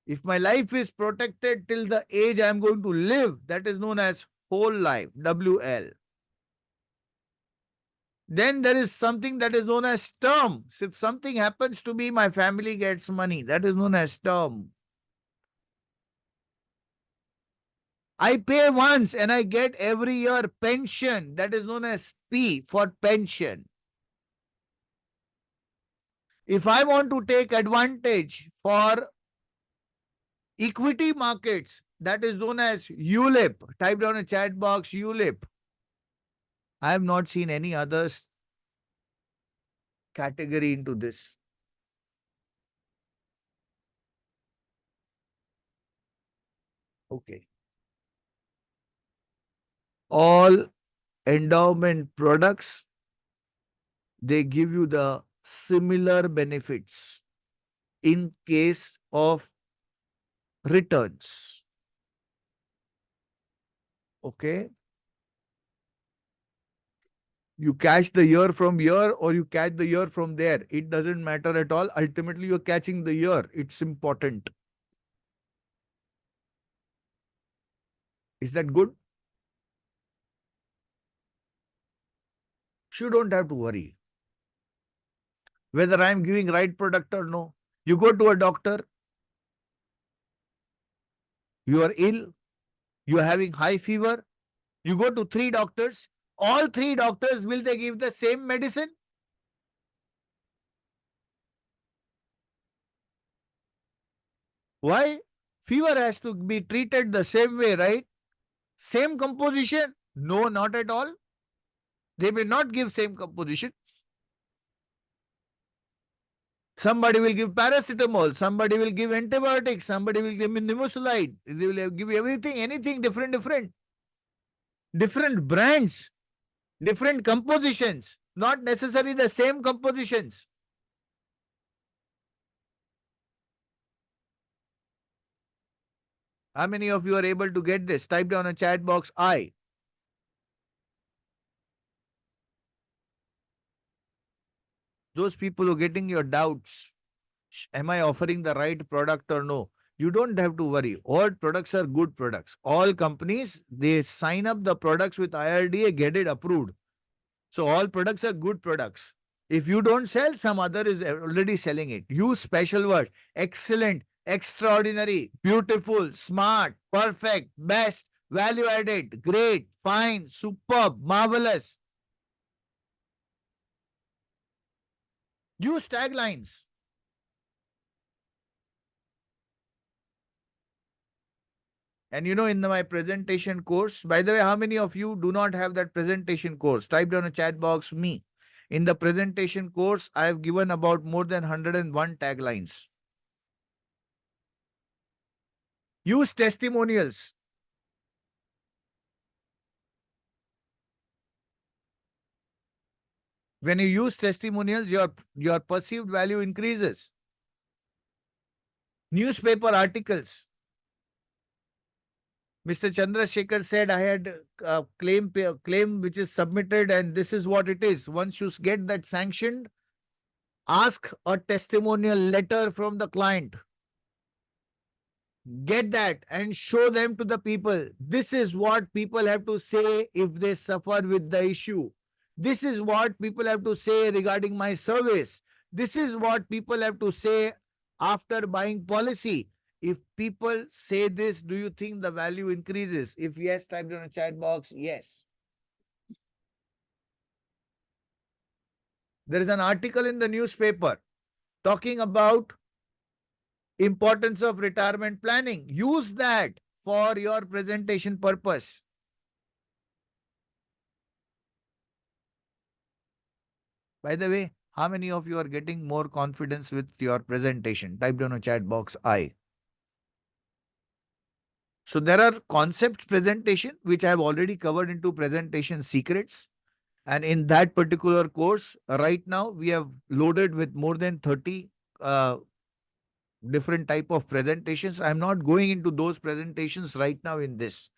If my life is protected till the age I am going to live, that is known as whole life, WL. Then there is something that is known as term. So if something happens to me, my family gets money. That is known as term. I pay once and I get every year pension. That is known as P for pension. If I want to take advantage for equity markets, that is known as ULIP. Type down a chat box, ULIP. I have not seen any other category into this. Okay. All endowment products, they give you the similar benefits in case of returns. Okay. You catch the year from here or you catch the year from there. It doesn't matter at all. Ultimately, you're catching the year. It's important. Is that good? You don't have to worry whether I'm giving right product or no. You go to a doctor, you are ill, you are having high fever, you go to 3 doctors, all 3 doctors, will they give the same medicine? Why? Fever has to be treated the same way, right? Same composition? No, not at all. They may not give same composition. Somebody will give paracetamol, somebody will give antibiotics, somebody will give nimesulide. They will give everything, anything different. Different brands, different compositions, not necessarily the same compositions. How many of you are able to get this? Type down a chat box, I. Those people who are getting your doubts, am I offering the right product or no? You don't have to worry. All products are good products. All companies, they sign up the products with IRDA, get it approved. So all products are good products. If you don't sell, some other is already selling it. Use special words. Excellent, extraordinary, beautiful, smart, perfect, best, value added, great, fine, superb, marvelous. Use taglines. And you know, in my presentation course, by the way, how many of you do not have that presentation course? Type down a chat box, me. In the presentation course, I have given about more than 101 taglines. Use testimonials. When you use testimonials, your perceived value increases. Newspaper articles. Mr. Chandrasekhar said, I had a claim which is submitted and this is what it is. Once you get that sanctioned, ask a testimonial letter from the client. Get that and show them to the people. This is what people have to say if they suffer with the issue. This is what people have to say regarding my service. This is what people have to say after buying policy. If people say this, do you think the value increases? If yes, type down a chat box, yes. There is an article in the newspaper talking about importance of retirement planning. Use that for your presentation purpose. By the way, how many of you are getting more confidence with your presentation? Type down a chat box, I. So there are concept presentation, which I have already covered into presentation secrets. And in that particular course, right now, we have loaded with more than 30 different type of presentations. I'm not going into those presentations right now in this,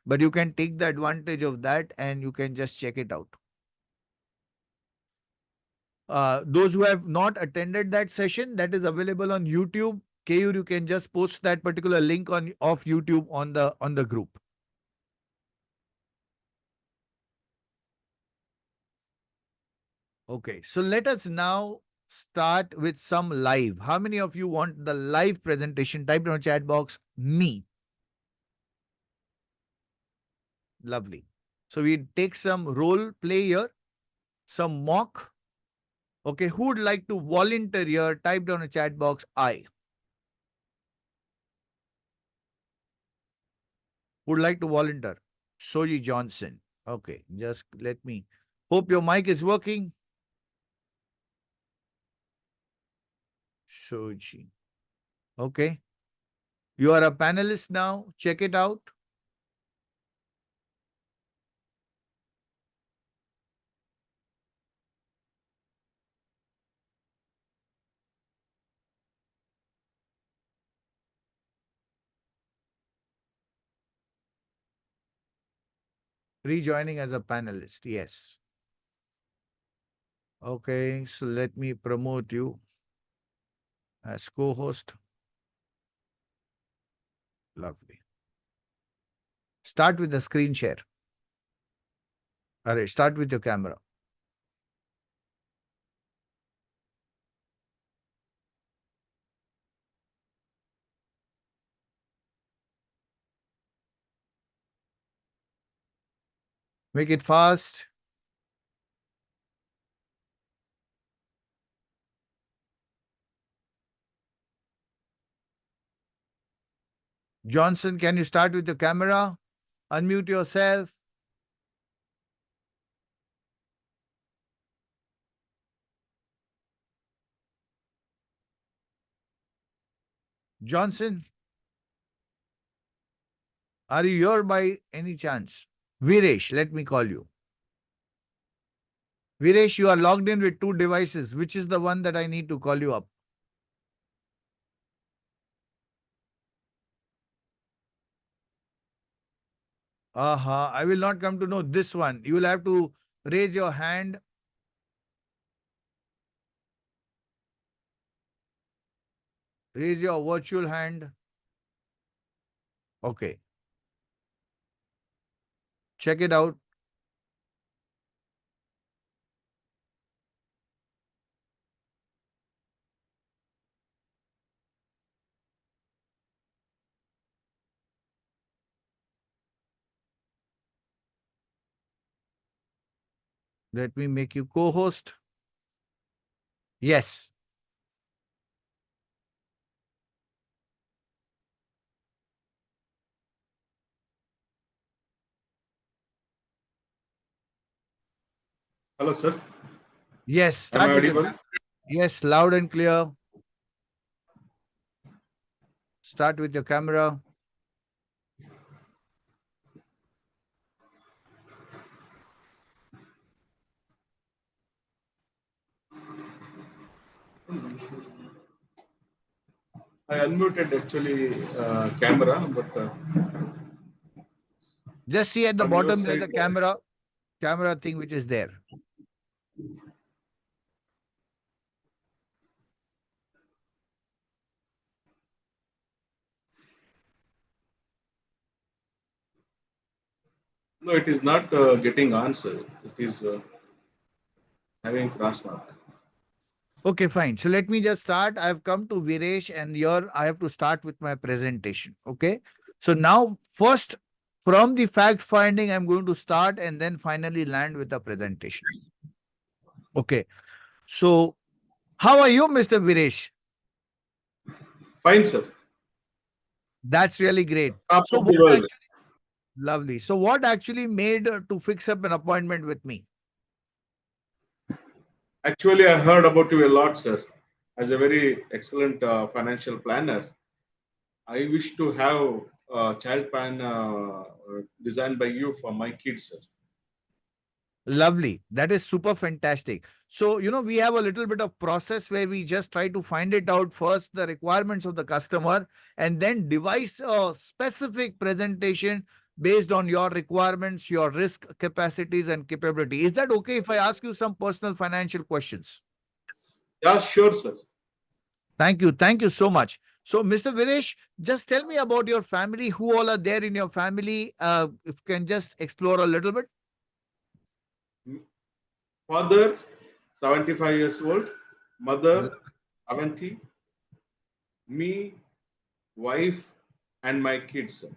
but you can take the advantage of that and you can just check it out. Those who have not attended that session, that is available on YouTube. Keyur, you can just post that particular link of YouTube on the group. Okay, so let us now start with some live. How many of you want the live presentation? Type in the chat box, me. Lovely. So we take some role play here, some mock. Okay, who would like to volunteer here? Type down a chat box, I. Would like to volunteer? Soji Johnson. Okay, just let me. Hope your mic is working. Soji. Okay. You are a panelist now. Check it out. Rejoining as a panelist. Yes. Okay, so let me promote you as co-host. Lovely. Start with the screen share. All right, start with your camera. Make it fast. Johnson, can you start with your camera? Unmute yourself. Johnson, are you here by any chance? Viresh, let me call you. Viresh, you are logged in with two devices. Which is the one that I need to call you up? I will not come to know this one. You will have to raise your hand. Raise your virtual hand. Okay. Check it out. Let me make you co-host. Yes. Hello, sir. Yes. Am I Start with your audible? Yes, loud and clear. Start with your camera. I unmuted actually camera, but Just see at the from your bottom, there's side, a camera thing which is there. no, it is not getting answer. It is having cross mark. Okay, fine. So let me just start. I've come to Viresh and here I have to start with my presentation. Okay. So now first from the fact finding, I'm going to start and then finally land with the presentation. Okay. So how are you, Mr. Viresh? Fine, sir. That's really great. Top So of the what world. actually, lovely. So what actually made to fix up an appointment with me? Actually, I heard about you a lot, sir. As a very excellent financial planner, I wish to have a child plan designed by you for my kids, sir. Lovely. That is super fantastic. So, we have a little bit of process where we just try to find it out first, the requirements of the customer, and then devise a specific presentation based on your requirements, your risk capacities and capability. Is that okay if I ask you some personal financial questions? Yeah, sure, sir. Thank you. Thank you so much. So, Mr. Viresh, just tell me about your family. Who all are there in your family? If you can just explore a little bit. Father, 75 years old. Mother, 70. Me, wife, and my kids, sir.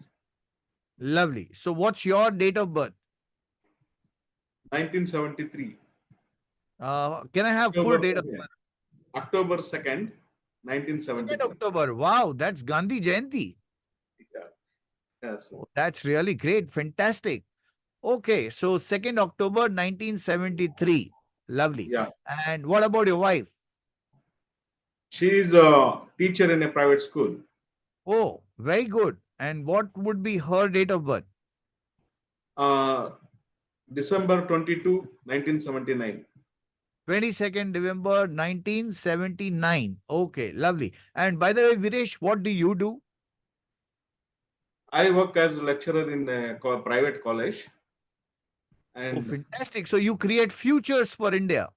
Lovely. So, what's your date of birth? 1973. Can I have full date of birth? October 2nd, 2nd 1973. October. Wow, that's Gandhi Jayanti. Yeah. Yes, sir. Oh, that's really great. Fantastic. Okay, so 2nd October 1973. Lovely. Yeah. And what about your wife? She is a teacher in a private school. Oh, very good. And what would be her date of birth? December 22, 1979. 22nd November 1979. Okay, lovely. And by the way, Viresh, what do you do? I work as a lecturer in a private college. Oh, And fantastic. So you create futures for India.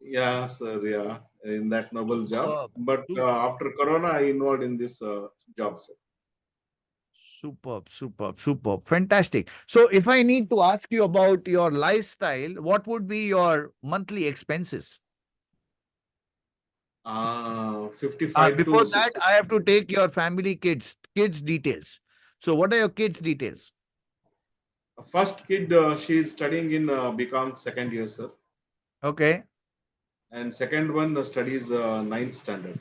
yeah, sir, yeah, in that noble job. Superb. But Superb. after Corona, I involved in this job, sir. Superb, superb, superb. Fantastic. So if I need to ask you about your lifestyle, what would be your monthly expenses? 55 Before to that, 60. I have to take your family kids details. So what are your kids details? First kid, she is studying in BCom second year, sir. Okay. And second one studies ninth standard.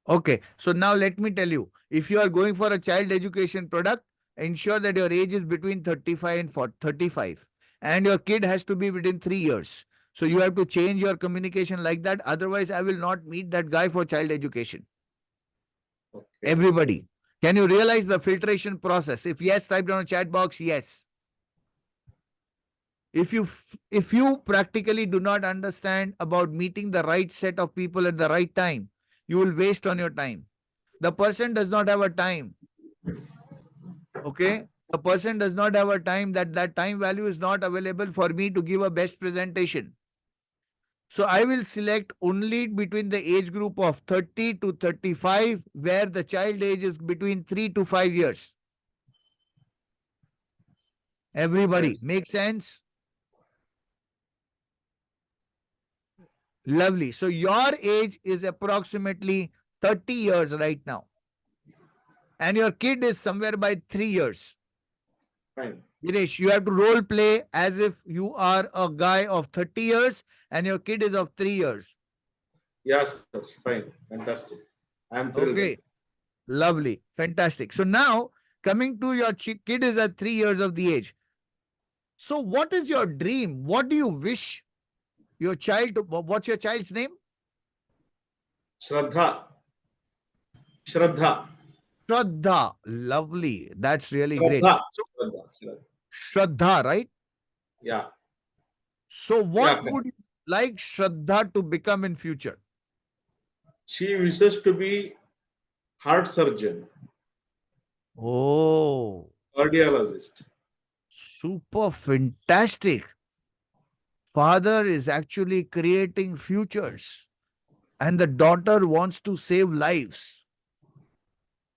Okay. So now let me tell you, if you are going for a child education product, ensure that your age is between 35 and 35. And your kid has to be within 3 years. So you have to change your communication like that. Otherwise, I will not meet that guy for child education. Okay. Everybody. Can you realize the filtration process? If yes, type down a chat box, yes. If you practically do not understand about meeting the right set of people at the right time, you will waste on your time. The person does not have a time. Okay? The person does not have a time, that time value is not available for me to give a best presentation. So I will select only between the age group of 30 to 35, where the child age is between 3 to 5 years. Everybody, Yes. make sense? Lovely. So your age is approximately 30 years right now. And your kid is somewhere by 3 years. Fine. Dinesh, you have to role play as if you are a guy of 30 years and your kid is of 3 years. Yes, sir. Fine. Fantastic. I am thrilled. Okay. Lovely. Fantastic. So now coming to your kid is at 3 years of the age. So what is your dream? What do you wish your child, what's your child's name? Shraddha. Shraddha. Shraddha. Lovely. That's really great. Shraddha. So, Shraddha. Shraddha. Shraddha, right? Yeah. So what Yeah. would you like Shraddha to become in future? She wishes to be heart surgeon, Oh, cardiologist. super fantastic. Father is actually creating futures and the daughter wants to save lives.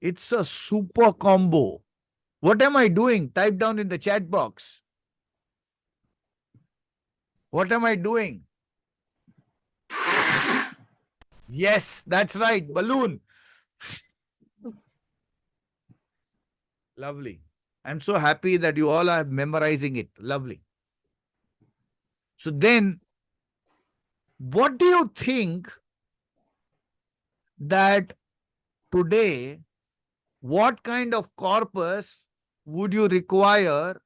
It's a super combo. What am I doing? Type down in the chat box. What am I doing? Yes, that's right. Balloon. Lovely. I'm so happy that you all are memorizing it. Lovely. So then, what do you think that today, what kind of corpus would you require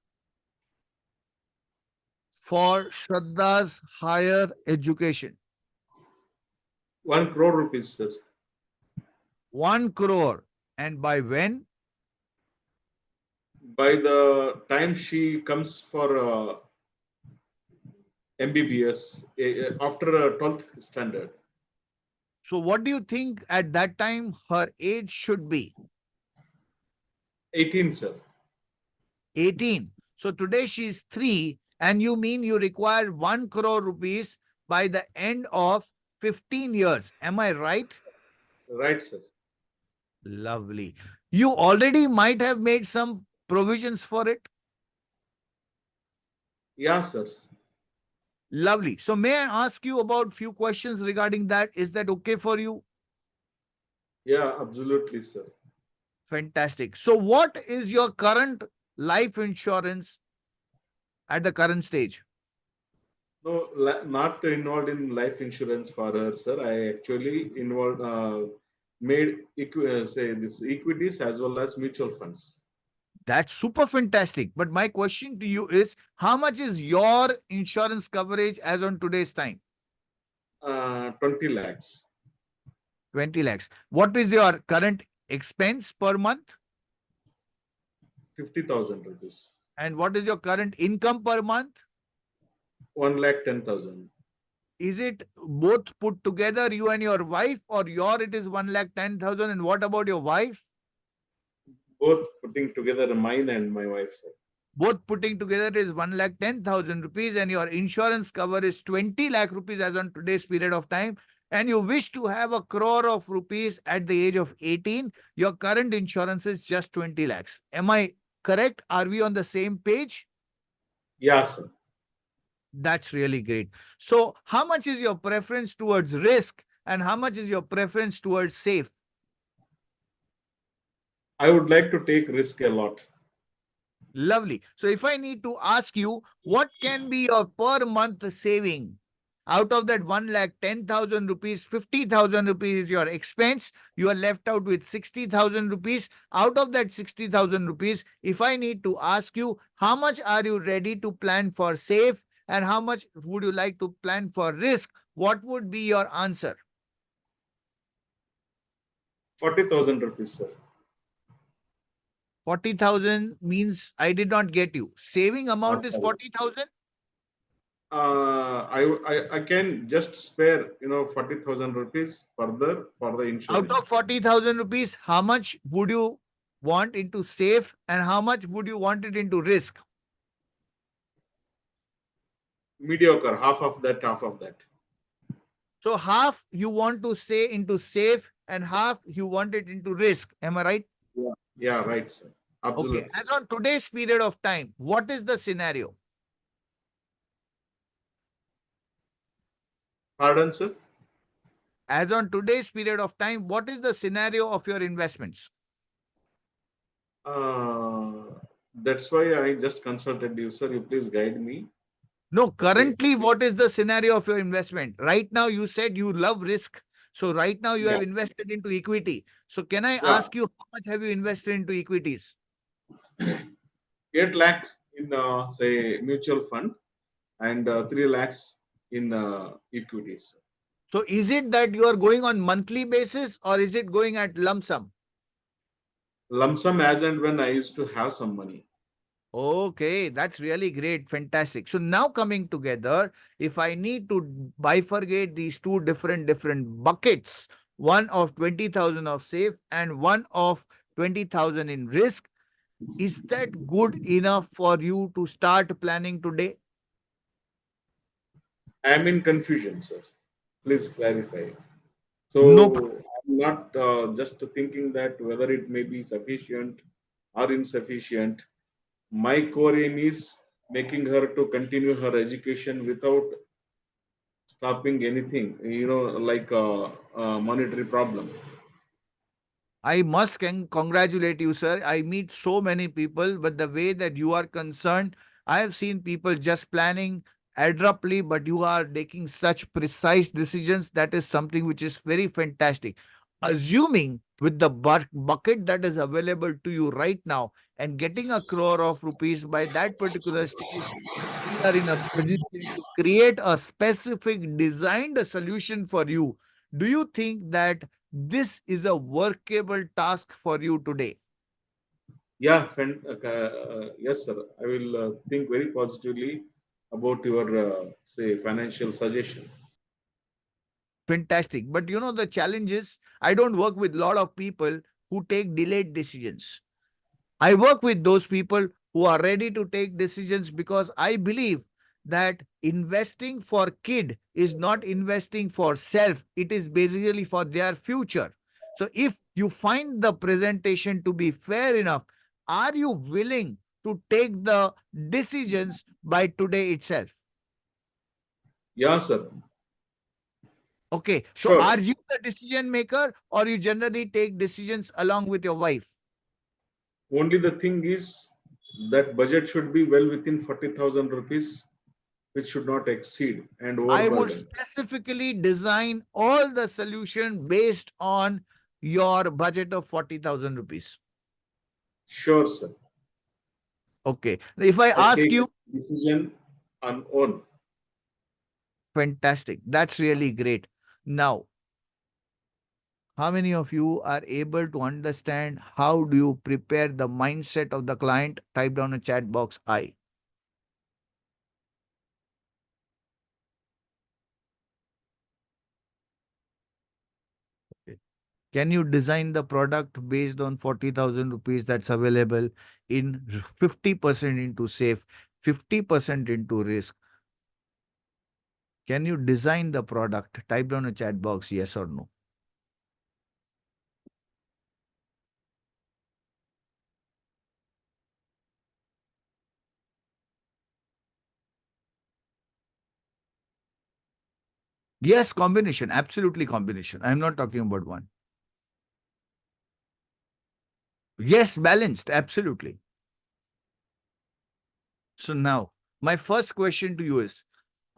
for Shraddha's higher education? 1 crore rupees, sir. 1 crore. And by when? By the time she comes for MBBS, after 12th standard. So what do you think at that time her age should be? 18, sir. 18. So today she is 3 and you mean you require 1 crore rupees by the end of 15 years. Am I right? Right, sir. Lovely. You already might have made some provisions for it. Yeah, sir. Lovely. So may I ask you about few questions regarding that? Is that okay for you? Yeah, absolutely, sir. Fantastic. So what is your current life insurance at the current stage? No, not involved in life insurance for her, sir. I actually involved, made say this equities as well as mutual funds. That's super fantastic. But my question to you is, how much is your insurance coverage as on today's time? 20 lakhs, 20 lakhs. What is your current expense per month? 50,000 rupees, And what is your current income per month? 1,10,000. Is it both put together, you and your wife, or your it is 1,10,000? And what about your wife? Both putting together mine and my wife's, sir. Both putting together is 1,10,000 rupees, and your insurance cover is 20 lakh rupees as on today's period of time. And you wish to have a crore of rupees at the age of 18. Your current insurance is just 20 lakhs. Am I correct? Are we on the same page? Yeah, sir. That's really great. So, how much is your preference towards risk and how much is your preference towards safe? I would like to take risk a lot. Lovely. So, if I need to ask you, what can be your per month saving? Out of that 1,10,000 rupees, 50,000 rupees is your expense. You are left out with 60,000 rupees. Out of that 60,000 rupees, if I need to ask you, how much are you ready to plan for safe and how much would you like to plan for risk? What would be your answer? 40,000 rupees, sir. 40,000 means I did not get you. Saving amount is Sorry. 40,000? I can just spare 40,000 rupees further for the Out insurance. of 40,000 rupees, how much would you want into safe and how much would you want it into risk? Mediocre, half of that, half of that. So half you want to say into safe and half you want it into risk. Am I right? Yeah, right, sir. Absolutely. Okay. As on today's period of time, what is the scenario? Pardon, sir? As on today's period of time, what is the scenario of your investments? That's why I just consulted you, sir. You please guide me. No, currently, what is the scenario of your investment? Right now, you said you love risk. So right now you Yeah. have invested into equity. So can I Yeah. ask you how much have you invested into equities? 8 lakh in, say, mutual fund and 3 lakhs in equities. So is it that you are going on monthly basis or is it going at lump sum? Lump sum as and when I used to have some money. Okay, that's really great. Fantastic. So now coming together, if I need to bifurcate these two different buckets, one of 20,000 of safe and one of 20,000 in risk, is that good enough for you to start planning today? I am in confusion, sir. Please clarify. No So I'm not just thinking that whether it may be sufficient or insufficient. My core aim is making her to continue her education without stopping anything, like a monetary problem. I must congratulate you, sir. I meet so many people, but the way that you are concerned, I have seen people just planning abruptly, but you are taking such precise decisions. That is something which is very fantastic. Assuming with the bucket that is available to you right now and getting a crore of rupees by that particular stage, we are in a position to create a specific designed solution for you. Do you think that this is a workable task for you today? Yeah, yes, sir. I will think very positively about your, say, financial suggestion. Fantastic. But you know, the challenge is I don't work with a lot of people who take delayed decisions. I work with those people who are ready to take decisions because I believe that investing for kid is not investing for self. It is basically for their future. So if you find the presentation to be fair enough, are you willing to take the decisions by today itself? Yeah, sir. Okay. So Sure. are you the decision maker or you generally take decisions along with your wife? Only the thing is that budget should be well within 40,000 rupees which should not exceed and I would overburden. specifically design all the solution based on your budget of 40,000 rupees. Sure, sir. Okay. If I I ask take you, decision on own. fantastic. That's really great. Now, how many of you are able to understand how do you prepare the mindset of the client? Type down a chat box I. Okay. Can you design the product based on 40,000 rupees that's available in 50% into safe, 50% into risk? Can you design the product? Type down a chat box, yes or no. Yes, combination, absolutely combination. I'm not talking about one. Yes, balanced, absolutely. So now, my first question to you is,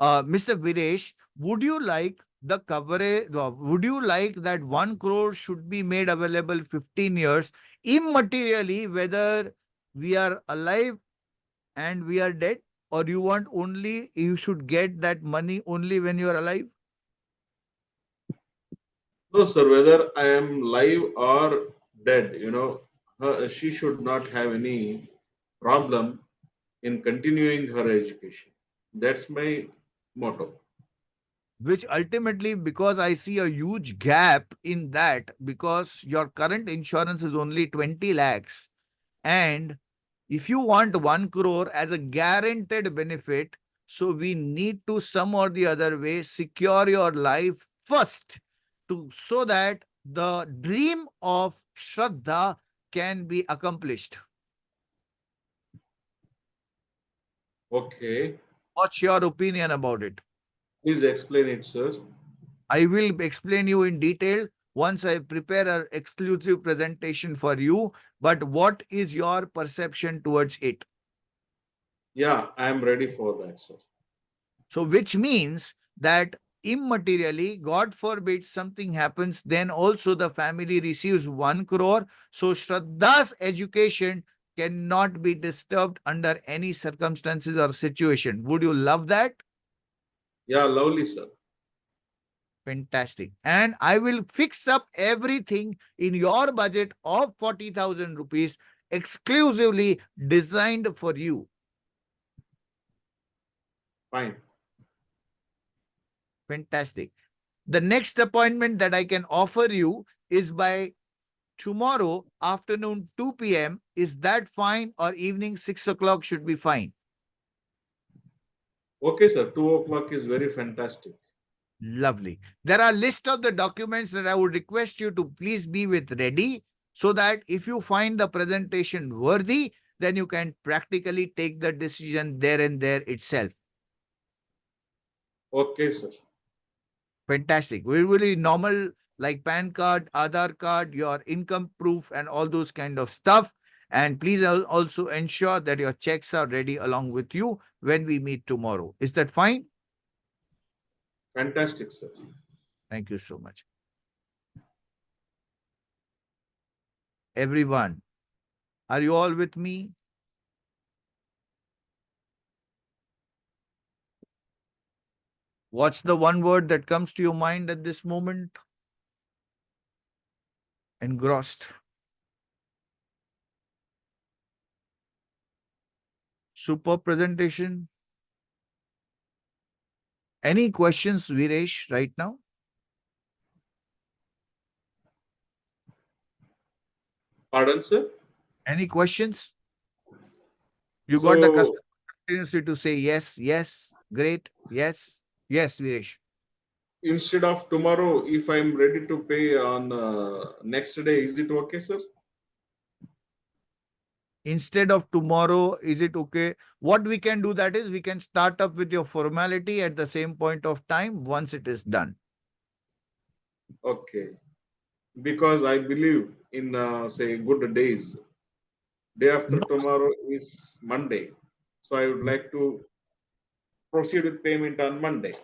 Mr. Viresh, would you like the coverage, would you like that 1 crore should be made available 15 years immaterially, whether we are alive and we are dead, or you want only, you should get that money only when you are alive? No, sir, whether I am live or dead, she should not have any problem in continuing her education. That's my motto. Which ultimately, because I see a huge gap in that, because your current insurance is only 20 lakhs. And if you want 1 crore as a guaranteed benefit, so we need to some or the other way secure your life first to so that the dream of Shraddha can be accomplished. Okay. What's your opinion about it? Please explain it, sir. I will explain you in detail once I prepare an exclusive presentation for you. But what is your perception towards it? Yeah, I am ready for that, sir. So, which means that immaterially, God forbid something happens, then also the family receives 1 crore. So, Shraddha's education cannot be disturbed under any circumstances or situation. Would you love that? Yeah, lovely, sir. Fantastic. And I will fix up everything in your budget of 40,000 rupees exclusively designed for you. Fine. Fantastic. The next appointment that I can offer you is by tomorrow afternoon 2 p.m. Is that fine, or evening 6 o'clock should be fine? Okay, sir. 2 o'clock is very fantastic. Lovely. There are list of the documents that I would request you to please be with ready, so that if you find the presentation worthy, then you can practically take the decision there and there itself. Okay, sir. Fantastic. We will be normal like PAN card, Aadhaar card, your income proof, and all those kind of stuff. And please also ensure that your checks are ready along with you when we meet tomorrow. Is that fine? Fantastic, sir. Thank you so much. Everyone, are you all with me? What's the one word that comes to your mind at this moment? Engrossed. Super presentation. Any questions, Viresh, right now? Pardon, sir? Any questions? You got the customer continuously to say yes, yes, great, yes, yes, Viresh. Instead of tomorrow, if I'm ready to pay on next day, is it okay, sir? Instead of tomorrow, is it okay? What we can do that is we can start up with your formality at the same point of time once it is done. Okay. Because I believe in, say, good days. Day after No, tomorrow is Monday. So I would like to proceed with payment on Monday.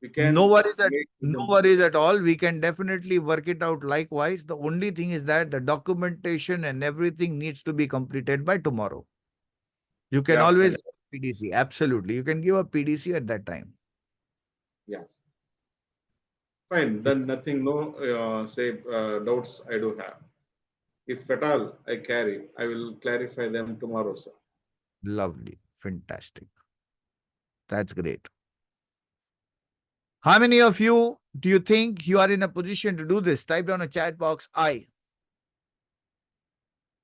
We can No worries make no them- worries at all. We can definitely work it out likewise. The only thing is that the documentation and everything needs to be completed by tomorrow. You can Yeah, always fine. PDC. Absolutely. You can give a PDC at that time. Yes. Fine, then nothing, no doubts I do have. If at all I carry, I will clarify them tomorrow, sir. Lovely. Fantastic. That's great. How many of you do you think you are in a position to do this? Type down a chat box. I.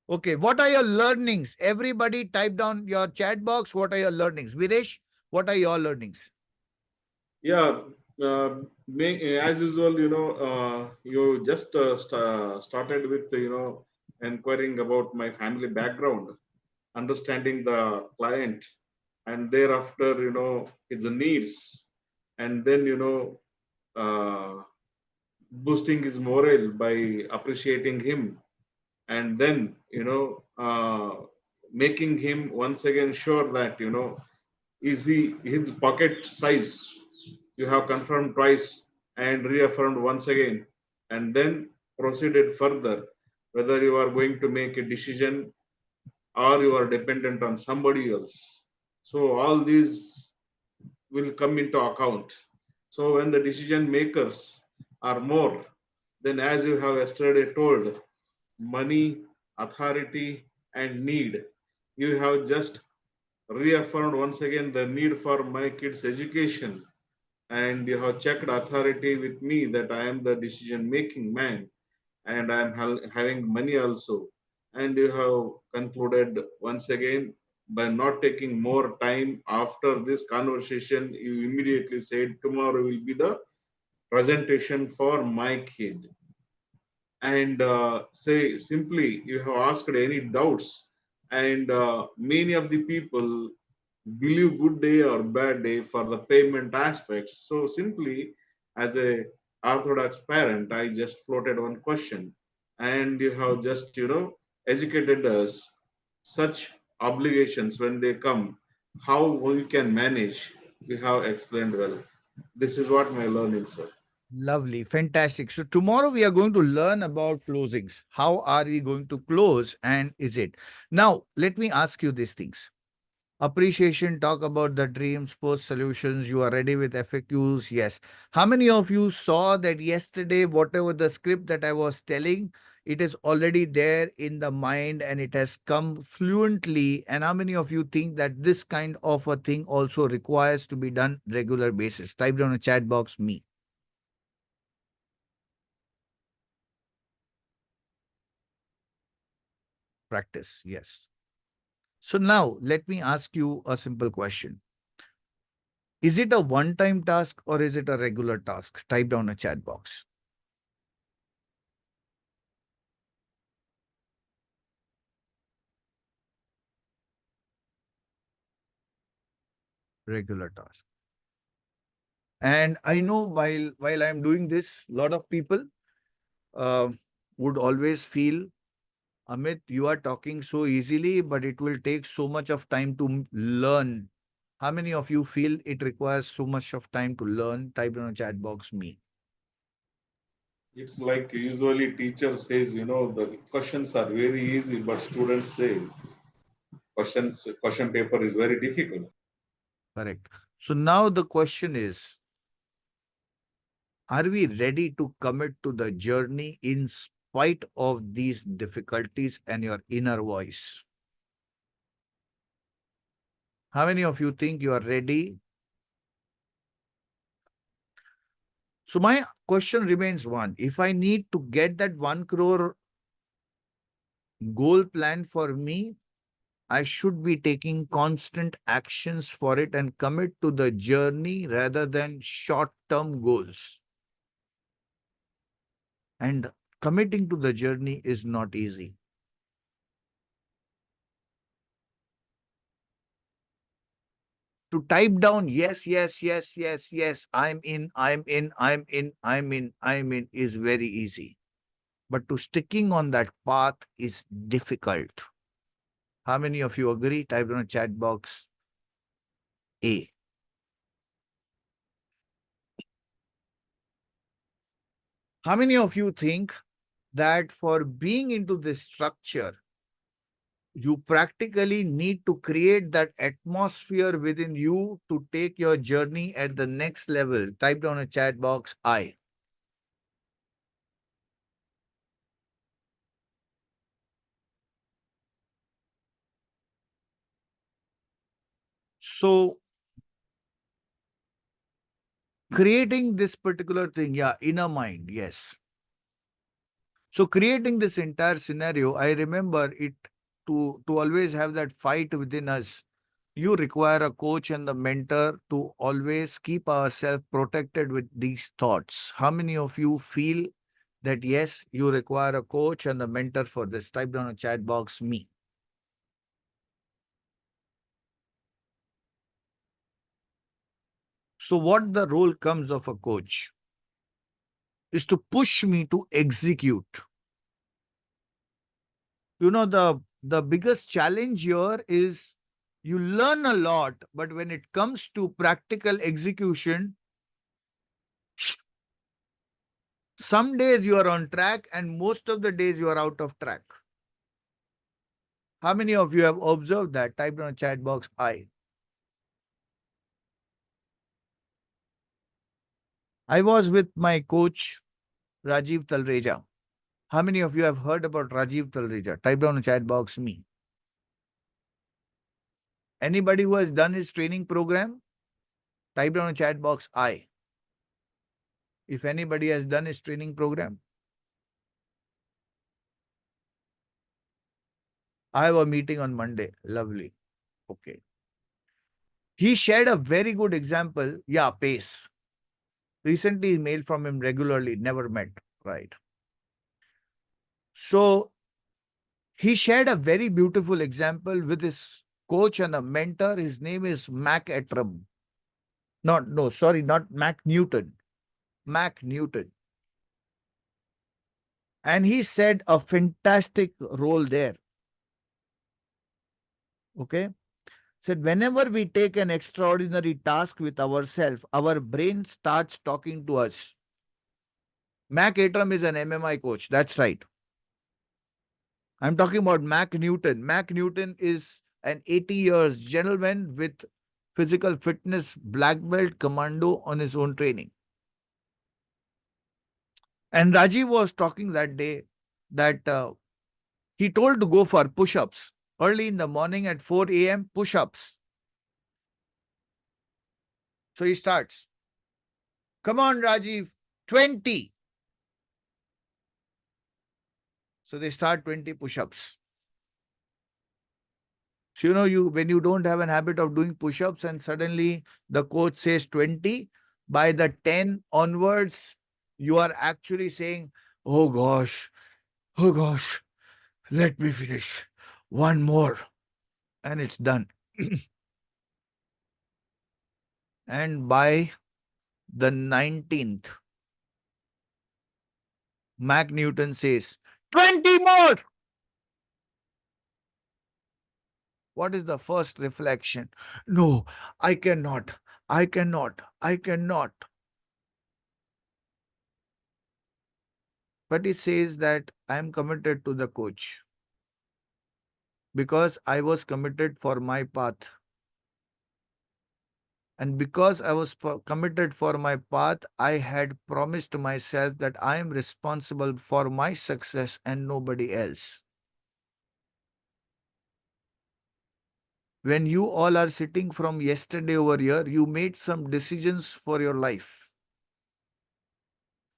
Okay. What are your learnings? Everybody type down your chat box. What are your learnings? Viresh, what are your learnings? Yeah, as usual, you just started with, inquiring about my family background, understanding the client, and thereafter, his needs, and then, boosting his morale by appreciating him, and then, making him once again sure that, is he his pocket size. You have confirmed twice and reaffirmed once again, and then proceeded further whether you are going to make a decision or you are dependent on somebody else. So all these will come into account. So when the decision makers are more, then as you have yesterday told, money, authority, and need, you have just reaffirmed once again the need for my kids' education, and you have checked authority with me that I am the decision making man and I am having money also. And you have concluded once again by not taking more time after this conversation. You immediately said tomorrow will be the presentation for my kid, and say simply you have asked any doubts, and many of the people believe good day or bad day for the payment aspects. So simply, as a orthodox parent, I just floated one question, and you have just educated us such obligations when they come, how we can manage. We have explained well. This is what my learning, sir. Lovely. Fantastic. So tomorrow we are going to learn about closings. How are we going to close and is it? Now, let me ask you these things. Appreciation, talk about the dreams, post solutions. You are ready with FAQs. Yes. How many of you saw that yesterday, whatever the script that I was telling, it is already there in the mind and it has come fluently? And how many of you think that this kind of a thing also requires to be done regular basis? Type down a chat box, me. Practice. Yes. So now let me ask you a simple question. Is it a one-time task or is it a regular task? Type down a chat box. Regular task. And I know while I'm doing this, a lot of people uh, would always feel, Amit, you are talking so easily, but it will take so much of time to learn. How many of you feel it requires so much of time to learn? Type in a chat box, me. It's like usually teacher says, the questions are very easy, but students say question paper is very difficult. Correct. So now the question is, are we ready to commit to the journey in spite of these difficulties and your inner voice? How many of you think you are ready? So my question remains one. If I need to get that 1 crore goal plan for me, I should be taking constant actions for it and commit to the journey rather than short-term goals. And committing to the journey is not easy. To type down, yes, yes, yes, yes, yes, I'm in, I'm in, I'm in, I'm in, I'm in is very easy. But to sticking on that path is difficult. How many of you agree? Type down a chat box A. How many of you think that for being into this structure, you practically need to create that atmosphere within you to take your journey at the next level? Type down a chat box, I. So creating this particular thing, yeah, inner mind, yes. So creating this entire scenario, I remember it to always have that fight within us. You require a coach and the mentor to always keep ourselves protected with these thoughts. How many of you feel that yes, you require a coach and a mentor for this? Type down a chat box, me. So what the role comes of a coach is to push me to execute. You know, the biggest challenge here is you learn a lot, but when it comes to practical execution, some days you are on track and most of the days you are out of track. How many of you have observed that? Type in a chat box, I. I was with my coach, Rajiv Talreja. How many of you have heard about Rajiv Talreja? Type down a chat box, me. Anybody who has done his training program? Type down a chat box, I. If anybody has done his training program. I have a meeting on Monday. Lovely. Okay. He shared a very good example. Yeah, pace. Recently, mail from him regularly, never met. Right. So he shared a very beautiful example with his coach and a mentor. His name is Mac Etram. Not Mac Newton. Mac Newton. And he said a fantastic role there. Okay. Said whenever we take an extraordinary task with ourselves, our brain starts talking to us. Mac Atram is an MMI coach. That's right. I'm talking about Mac Newton. Mac Newton is an 80 years gentleman with physical fitness black belt commando on his own training. And Rajiv was talking that day that he told to go for push-ups early in the morning at 4 a.m. push-ups. So he starts. Come on, Rajiv, 20. So they start 20 push-ups. So, you know, when you don't have an habit of doing push-ups and suddenly the coach says 20, by the 10 onwards, you are actually saying, oh gosh, let me finish. One more. And it's done. And by the 19th, Mac Newton says, 20 more. What is the first reflection? No, I cannot. I cannot. I cannot. But he says that I am committed to the coach because I was committed for my path. And because I was committed for my path, I had promised to myself that I am responsible for my success and nobody else. When you all are sitting from yesterday over here, you made some decisions for your life.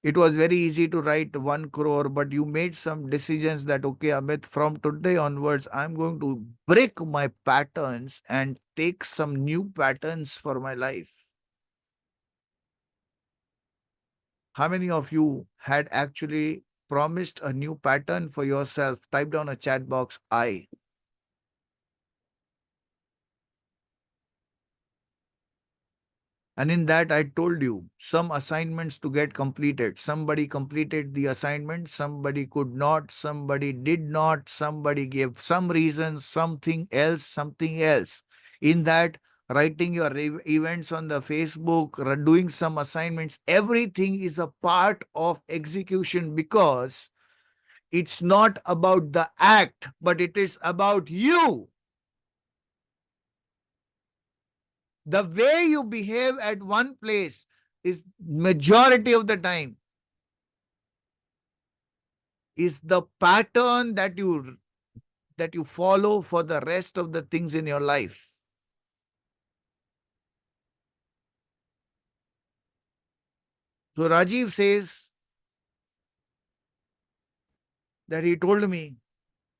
It was very easy to write 1 crore, but you made some decisions that, okay, Amit, from today onwards, I'm going to break my patterns and take some new patterns for my life. How many of you had actually promised a new pattern for yourself? Type down a chat box, I. And in that, I told you some assignments to get completed. Somebody completed the assignment, somebody could not, somebody did not, somebody gave some reason, something else. In that, writing your events on the Facebook, doing some assignments, everything is a part of execution, because it's not about the act, but it is about you. The way you behave at one place is majority of the time is the pattern that you follow for the rest of the things in your life. So Rajiv says that he told me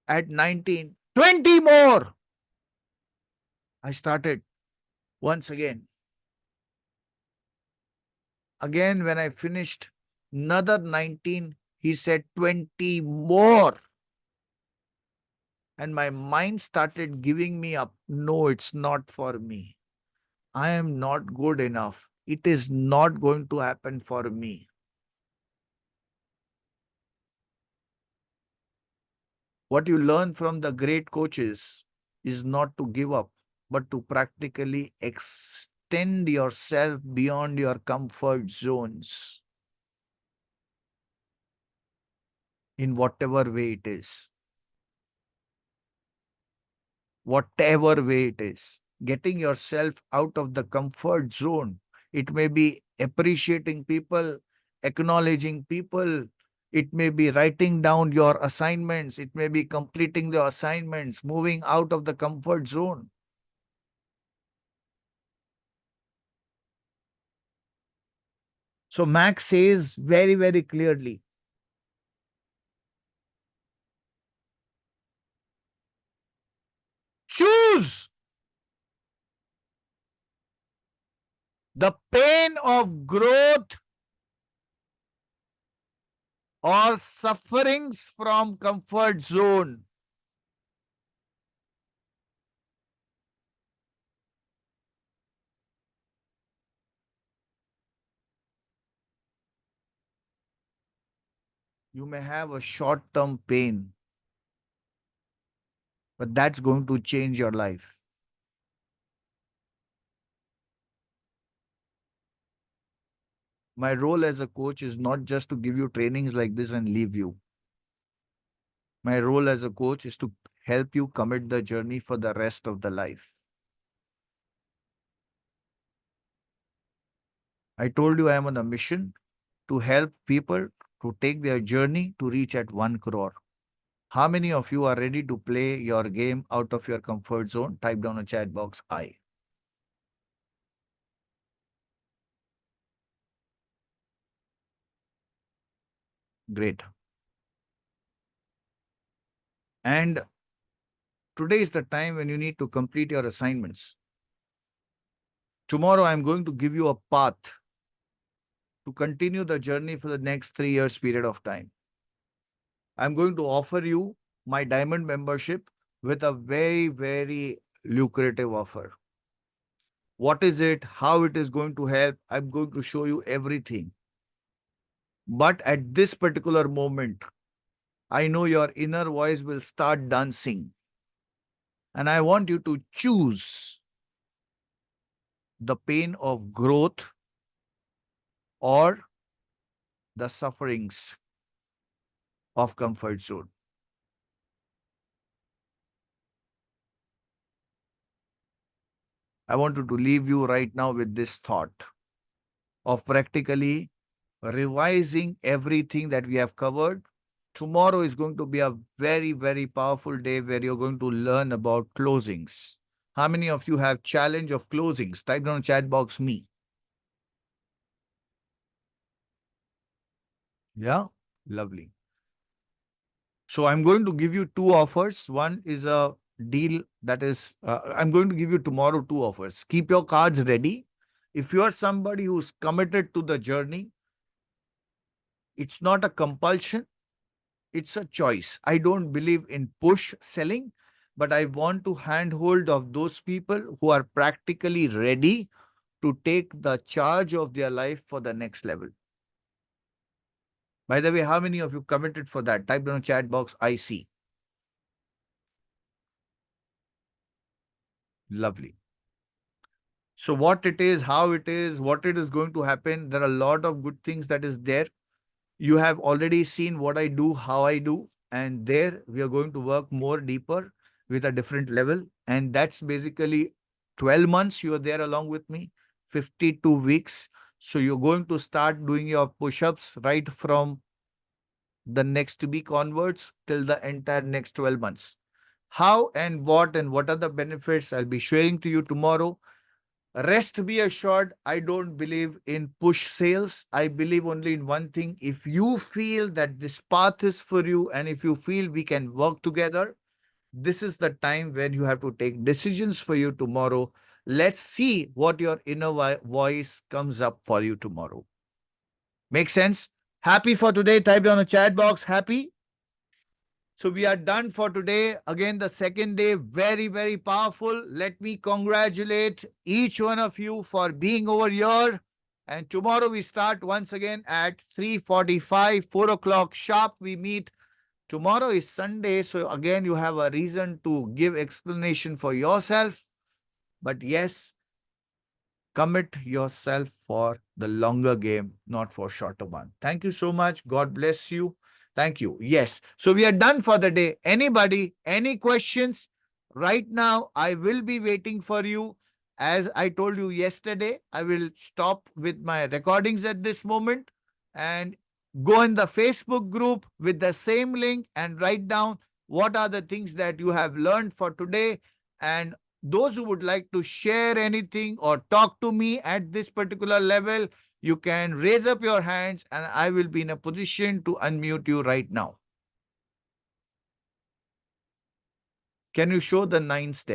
at 19, 20 more. I started once again. Again, when I finished another 19, he said 20 more. And my mind started giving me up. No, it's not for me. I am not good enough. It is not going to happen for me. What you learn from the great coaches is not to give up, but to practically extend yourself beyond your comfort zones in whatever way it is. Whatever way it is. Getting yourself out of the comfort zone. It may be appreciating people, acknowledging people. It may be writing down your assignments. It may be completing the assignments, moving out of the comfort zone. So Max says very, very clearly, choose the pain of growth or sufferings from comfort zone. You may have a short-term pain, but that's going to change your life. My role as a coach is not just to give you trainings like this and leave you. My role as a coach is to help you commit the journey for the rest of the life. I told you I am on a mission to help people to take their journey to reach at 1 crore. How many of you are ready to play your game out of your comfort zone? Type down a chat box, I. Great. And today is the time when you need to complete your assignments. Tomorrow, I'm going to give you a path to continue the journey for the next 3 years period of time. I'm going to offer you my diamond membership with a very, very lucrative offer. What is it? How it is going to help? I'm going to show you everything. But at this particular moment, I know your inner voice will start dancing. And I want you to choose the pain of growth or the sufferings of comfort zone. I wanted to leave you right now with this thought of practically revising everything that we have covered. Tomorrow is going to be a very, very powerful day where you're going to learn about closings. How many of you have challenge of closings? Type down in the chat box, me. Yeah, lovely. So I'm going to give you 2 offers. One is a deal that is, I'm going to give you tomorrow 2 offers. Keep your cards ready. If you are somebody who's committed to the journey, it's not a compulsion, it's a choice. I don't believe in push selling, but I want to handhold of those people who are practically ready to take the charge of their life for the next level. By the way, how many of you committed for that? Type down in the chat box, I see. Lovely. So what it is, how it is, what it is going to happen, there are a lot of good things that is there. You have already seen what I do, how I do, and there we are going to work more deeper with a different level. And that's basically 12 months you are there along with me, 52 weeks. So you're going to start doing your push-ups right from the next week onwards till the entire next 12 months. How and what are the benefits I'll be sharing to you tomorrow. Rest be assured, I don't believe in push sales. I believe only in one thing. If you feel that this path is for you and if you feel we can work together, this is the time when you have to take decisions for you tomorrow. Let's see what your inner voice comes up for you tomorrow. Make sense? Happy for today? Type it on the chat box. Happy? So we are done for today. Again, the second day, very, very powerful. Let me congratulate each one of you for being over here. And tomorrow we start once again at 3:45, 4 o'clock sharp. We meet. Tomorrow is Sunday. So again, you have a reason to give explanation for yourself. But yes, commit yourself for the longer game, not for shorter one. Thank you so much. God bless you. Thank you. Yes. So we are done for the day. Anybody, any questions? Right now, I will be waiting for you. As I told you yesterday, I will stop with my recordings at this moment and go in the Facebook group with the same link and write down what are the things that you have learned for today. And those who would like to share anything or talk to me at this particular level, you can raise up your hands and I will be in a position to unmute you right now. Can you show the 9 steps?